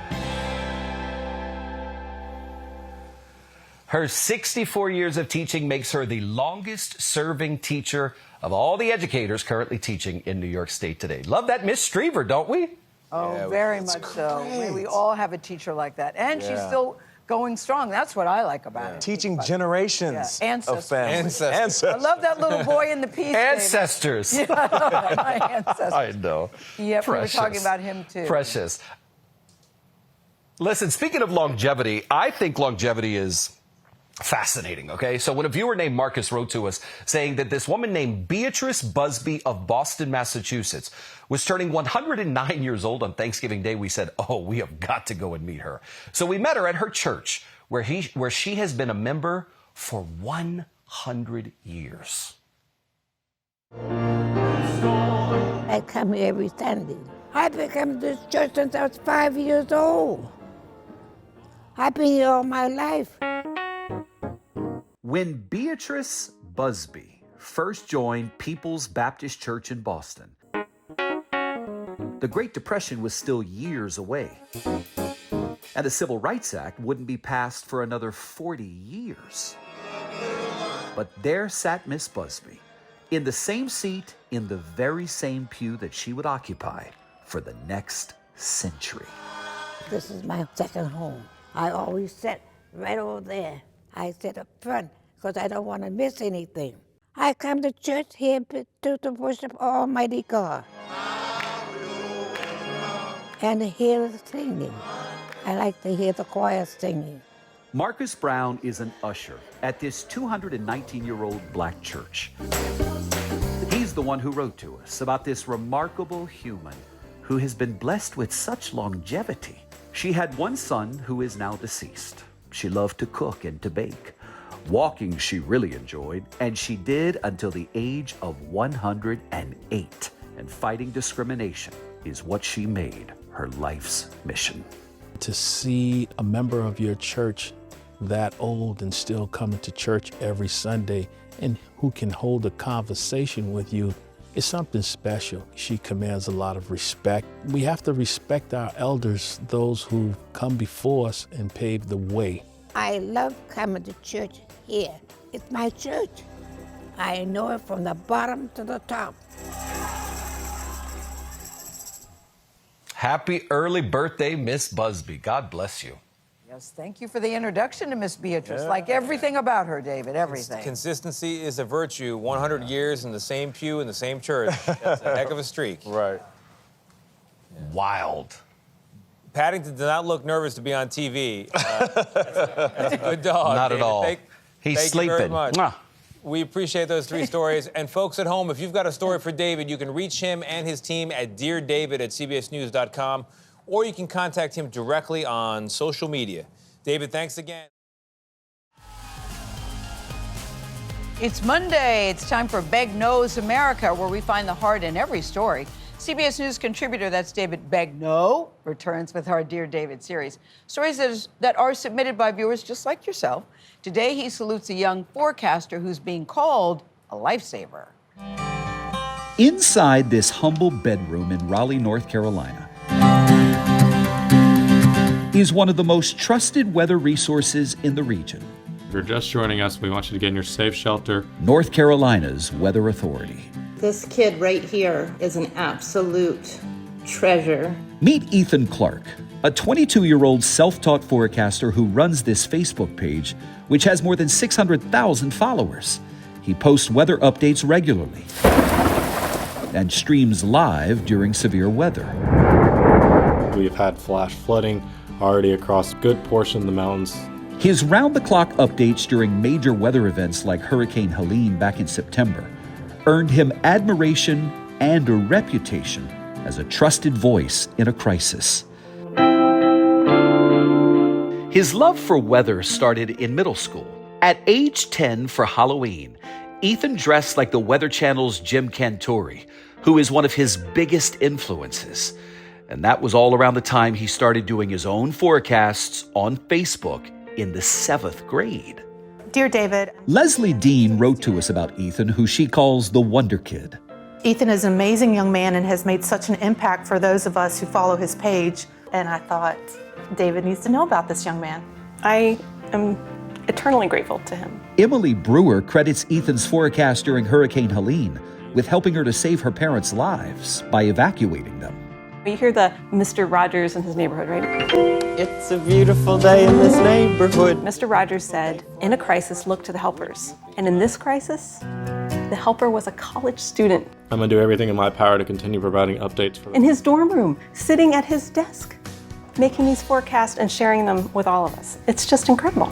Her 64 years of teaching makes her the longest-serving teacher of all the educators currently teaching in New York State today. Love that Miss Striever, don't we? Oh, yeah, very much so. May we all have a teacher like that. And she's still going strong. That's what I like about it. Teaching generations of families. Ancestors. I love that little boy in the piece. Ancestors. Yeah, I love that. My ancestors. I know. Yep, we were talking about him too. Precious. Listen, speaking of longevity, I think longevity is Fascinating, okay? So when a viewer named Marcus wrote to us saying that this woman named Beatrice Busby of Boston, Massachusetts was turning 109 years old on Thanksgiving Day, we said, oh, we have got to go and meet her. So we met her at her church where she has been a member for 100 years. I come here every Sunday. I've been coming to this church since I was 5 years old. I've been here all my life. When Beatrice Busby first joined People's Baptist Church in Boston, the Great Depression was still years away, and the Civil Rights Act wouldn't be passed for another 40 years. But there sat Miss Busby, in the same seat, in the very same pew that she would occupy for the next century. This is my second home. I always sit right over there. I sit up front because I don't want to miss anything. I come to church here to worship Almighty God and to hear the singing. I like to hear the choir singing. Marcus Brown is an usher at this 219-year-old black church. He's the one who wrote to us about this remarkable human who has been blessed with such longevity. She had one son who is now deceased. She loved to cook and to bake. Walking she really enjoyed, and she did until the age of 108. And fighting discrimination is what she made her life's mission. To see a member of your church that old and still coming to church every Sunday and who can hold a conversation with you is something special. She commands a lot of respect. We have to respect our elders, those who come before us and pave the way. I love coming to church here. It's my church. I know it from the bottom to the top. Happy early birthday, Miss Busby. God bless you. Yes, thank you for the introduction to Miss Beatrice. Like everything about her, David, everything. Consistency is a virtue. 100 years in the same pew in the same church. That's a heck of a streak. Right. Yeah. Wild. Paddington did not look nervous to be on TV. That's a good dog. Not David. at all. Thank He's you sleeping. very much. Mwah. We appreciate those 3 stories. And folks at home, if you've got a story for David, you can reach him and his team at deardavid@cbsnews.com, or you can contact him directly on social media. David, thanks again. It's Monday. It's time for Begnaud's America, where we find the heart in every story. CBS News contributor, that's David Begnaud, returns with our Dear David series. Stories that are submitted by viewers just like yourself. Today, he salutes a young forecaster who's being called a lifesaver. Inside this humble bedroom in Raleigh, North Carolina, is one of the most trusted weather resources in the region. If you're just joining us, we want you to get in your safe shelter. North Carolina's Weather Authority. This kid right here is an absolute treasure. Meet Ethan Clark, a 22-year-old self-taught forecaster who runs this Facebook page, which has more than 600,000 followers. He posts weather updates regularly and streams live during severe weather. We've had flash flooding already across a good portion of the mountains. His round-the-clock updates during major weather events like Hurricane Helene back in September earned him admiration and a reputation as a trusted voice in a crisis. His love for weather started in middle school. At age 10 for Halloween, Ethan dressed like the Weather Channel's Jim Cantore, who is one of his biggest influences. And that was all around the time he started doing his own forecasts on Facebook in the 7th grade. Dear David, Leslie Dean wrote to us about Ethan, who she calls the Wonder Kid. Ethan is an amazing young man and has made such an impact for those of us who follow his page. And I thought, David needs to know about this young man. I am eternally grateful to him. Emily Brewer credits Ethan's forecast during Hurricane Helene with helping her to save her parents' lives by evacuating them. You hear the Mr. Rogers in his neighborhood, right? It's a beautiful day in this neighborhood. Mr. Rogers said, in a crisis, look to the helpers. And in this crisis, the helper was a college student. I'm going to do everything in my power to continue providing updates for them. In his dorm room, sitting at his desk, making these forecasts and sharing them with all of us. It's just incredible.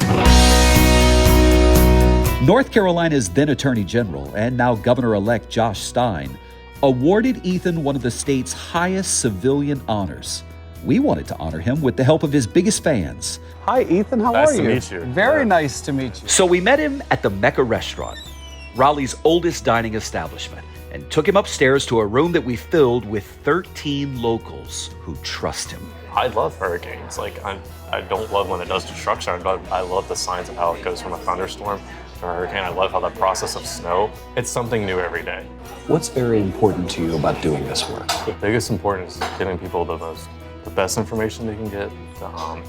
North Carolina's then Attorney General and now Governor-elect Josh Stein awarded Ethan one of the state's highest civilian honors. We wanted to honor him with the help of his biggest fans. Hi, Ethan. How Nice are to you? meet you. Very nice to meet you. So we met him at the Mecca Restaurant, Raleigh's oldest dining establishment, and took him upstairs to a room that we filled with 13 locals who trust him. I love hurricanes. Like, I don't love when it does destruction, but I love the signs of how it goes from a thunderstorm to a hurricane. I love how the process of snow, it's something new every day. What's very important to you about doing this work? The biggest importance is giving people the best information they can get,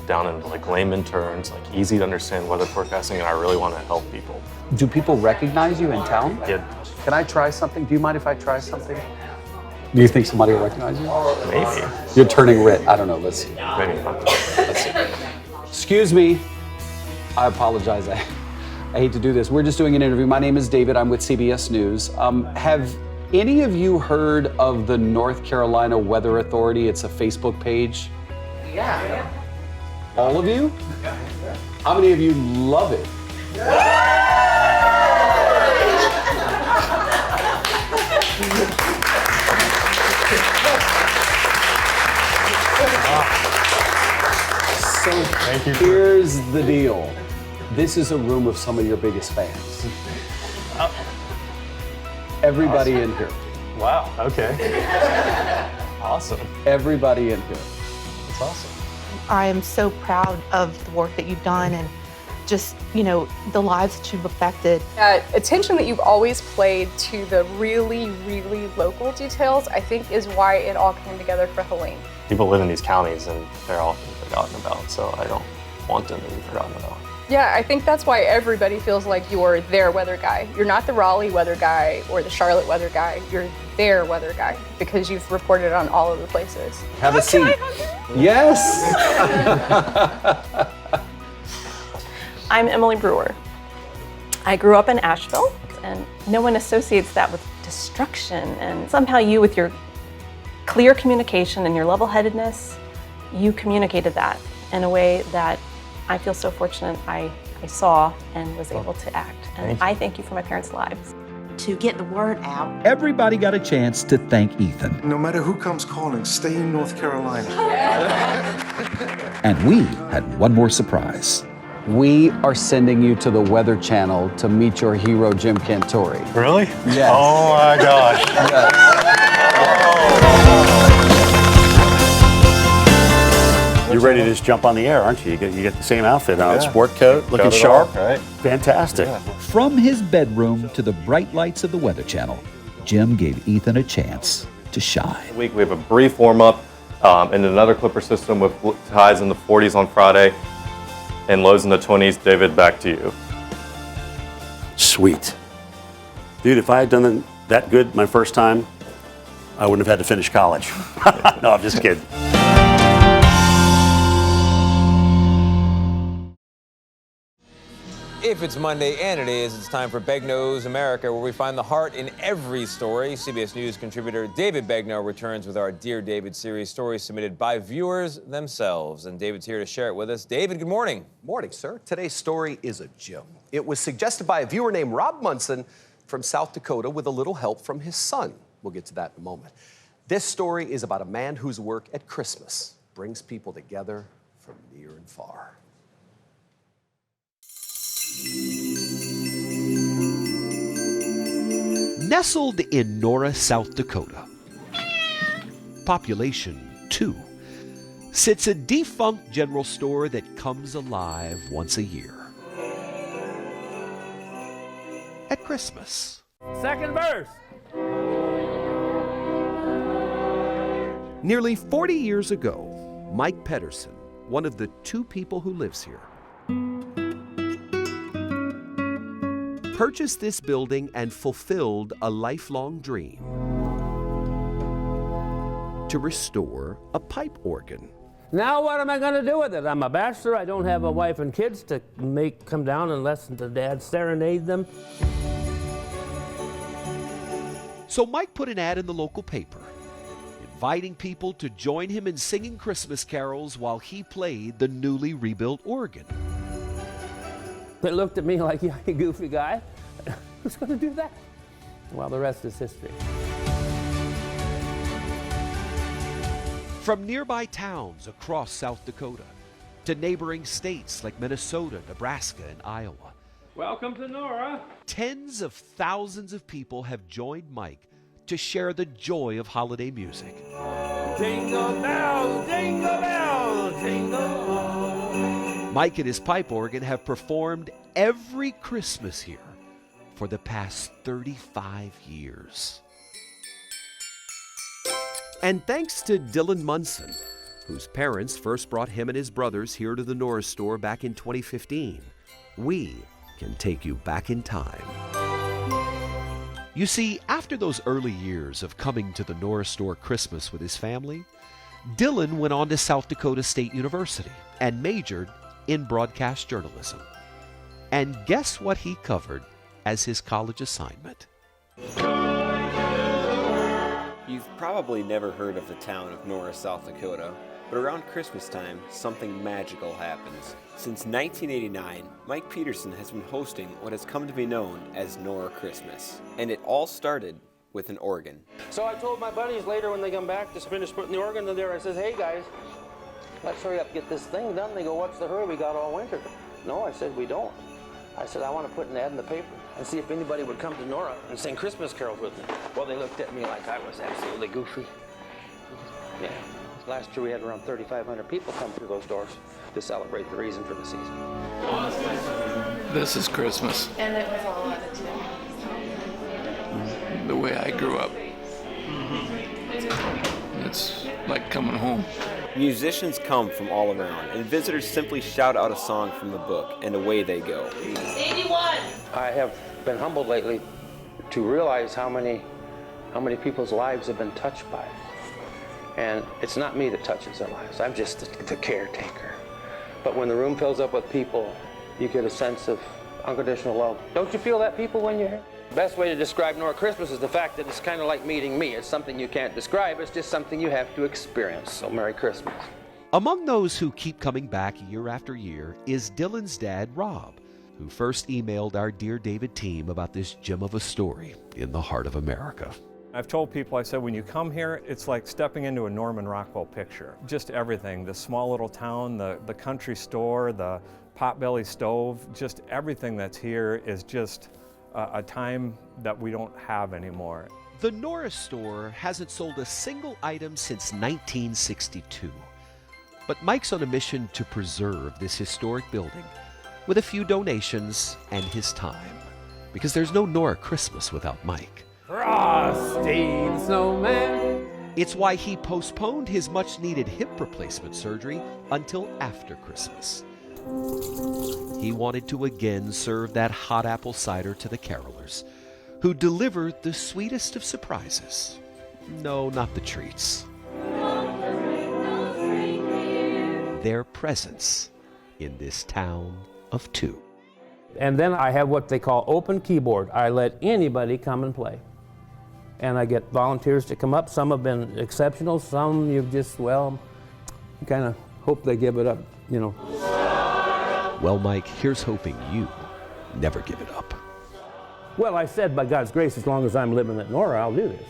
down in like layman terms, like easy to understand weather forecasting, and I really want to help people. Do people recognize you in town? Yeah. Can I try something? Do you mind if I try something? Do you think somebody will recognize you? Maybe. You're turning red. I don't know. Let's see. Maybe not. Let's see. Excuse me. I apologize. I hate to do this. We're just doing an interview. My name is David. I'm with CBS News. Have any of you heard of the North Carolina Weather Authority? It's a Facebook page. Yeah. All of you? How many of you love it? So here's the deal. This is a room of some of your biggest fans. Everybody Awesome. in here. Wow, okay. Awesome. Everybody in here. That's awesome. I am so proud of the work that you've done and just, the lives that you've affected. That attention that you've always played to the really, really local details, I think is why it all came together for Helene. People live in these counties and they're often forgotten about, so I don't want them to be forgotten about. Yeah, I think that's why everybody feels like you're their weather guy. You're not the Raleigh weather guy or the Charlotte weather guy. You're their weather guy because you've reported on all of the places. Have a seat. Yes. I'm Emily Brewer. I grew up in Asheville, and no one associates that with destruction. And somehow you, with your clear communication and your level-headedness, you communicated that in a way that I feel so fortunate I saw and was able to act. And I thank you for my parents' lives. To get the word out. Everybody got a chance to thank Ethan. No matter who comes calling, stay in North Carolina. And we had one more surprise. We are sending you to the Weather Channel to meet your hero, Jim Cantore. Really? Yes. Oh my gosh. You're ready to just jump on the air, aren't you? You get the same outfit on, Yeah. sport coat, looking Got it sharp. all, right? Fantastic. Yeah. From his bedroom to the bright lights of the Weather Channel, Jim gave Ethan a chance to shine. Week we have a brief warm-up and another clipper system with highs in the 40s on Friday and lows in the 20s. David, back to you. Sweet. Dude, if I had done that good my first time, I wouldn't have had to finish college. No, I'm just kidding. If it's Monday, and it is, it's time for Begnauds America, where we find the heart in every story. CBS News contributor David Begnaud returns with our Dear David series, stories submitted by viewers themselves. And David's here to share it with us. David, good morning. Morning, sir. Today's story is a gem. It was suggested by a viewer named Rob Munson from South Dakota with a little help from his son. We'll get to that in a moment. This story is about a man whose work at Christmas brings people together from near and far. Nestled in Nora, South Dakota, population 2, sits a defunct general store that comes alive once a year. At Christmas. Second verse. Nearly 40 years ago, Mike Pedersen, one of the 2 people who lives here, purchased this building and fulfilled a lifelong dream to restore a pipe organ. Now what am I going to do with it? I'm a bachelor. I don't have a wife and kids to come down and listen to Dad serenade them. So Mike put an ad in the local paper, inviting people to join him in singing Christmas carols while he played the newly rebuilt organ. They looked at me like, yeah, you goofy guy. Who's going to do that? Well, the rest is history. From nearby towns across South Dakota to neighboring states like Minnesota, Nebraska, and Iowa, Welcome to Nora. tens of thousands of people have joined Mike to share the joy of holiday music. Jingle bells, jingle bells, jingle. Mike and his pipe organ have performed every Christmas here for the past 35 years. And thanks to Dylan Munson, whose parents first brought him and his brothers here to the Nora store back in 2015, we can take you back in time. You see, after those early years of coming to the Nora store Christmas with his family, Dylan went on to South Dakota State University and majored in broadcast journalism. And guess what he covered as his college assignment? You've probably never heard of the town of Nora, South Dakota, but around Christmas time, something magical happens. Since 1989, Mike Peterson has been hosting what has come to be known as Nora Christmas. And it all started with an organ. So I told my buddies later when they come back to finish putting the organ in there, I says, hey guys, let's hurry up, get this thing done. They go, what's the hurry? We got all winter. No, I said, we don't. I said, I want to put an ad in the paper and see if anybody would come to Nora and sing Christmas carols with me. Well, they looked at me like I was absolutely goofy. Yeah. Last year we had around 3,500 people come through those doors to celebrate the reason for the season. This is Christmas, And it was all out of the way I grew up. It's like coming home. Musicians come from all around, and visitors simply shout out a song from the book, and away they go. 81! I have been humbled lately to realize how many people's lives have been touched by it. And it's not me that touches their lives. I'm just the caretaker. But when the room fills up with people, you get a sense of unconditional love. Don't you feel that, people, when you're here? The best way to describe Nora Christmas is the fact that it's kind of like meeting me. It's something you can't describe. It's just something you have to experience. So Merry Christmas. Among those who keep coming back year after year is Dylan's dad, Rob, who first emailed our Dear David team about this gem of a story in the heart of America. I've told people, I said, when you come here, it's like stepping into a Norman Rockwell picture. Just everything, the small little town, the country store, the potbelly stove, just everything that's here is just a time that we don't have anymore. The Nora store hasn't sold a single item since 1962. But Mike's on a mission to preserve this historic building with a few donations and his time. Because there's no Nora Christmas without Mike. Frosty the Snowman. It's why he postponed his much-needed hip replacement surgery until after Christmas. He wanted to again serve that hot apple cider to the carolers, who delivered the sweetest of surprises. No, not the treats. Their presence in this town of two. And then I have what they call open keyboard. I let anybody come and play. And I get volunteers to come up. Some have been exceptional. Some you've just, well, you kind of hope they give it up, you know. Well, Mike, here's hoping you never give it up. Well, I said, by God's grace, as long as I'm living at Nora, I'll do this.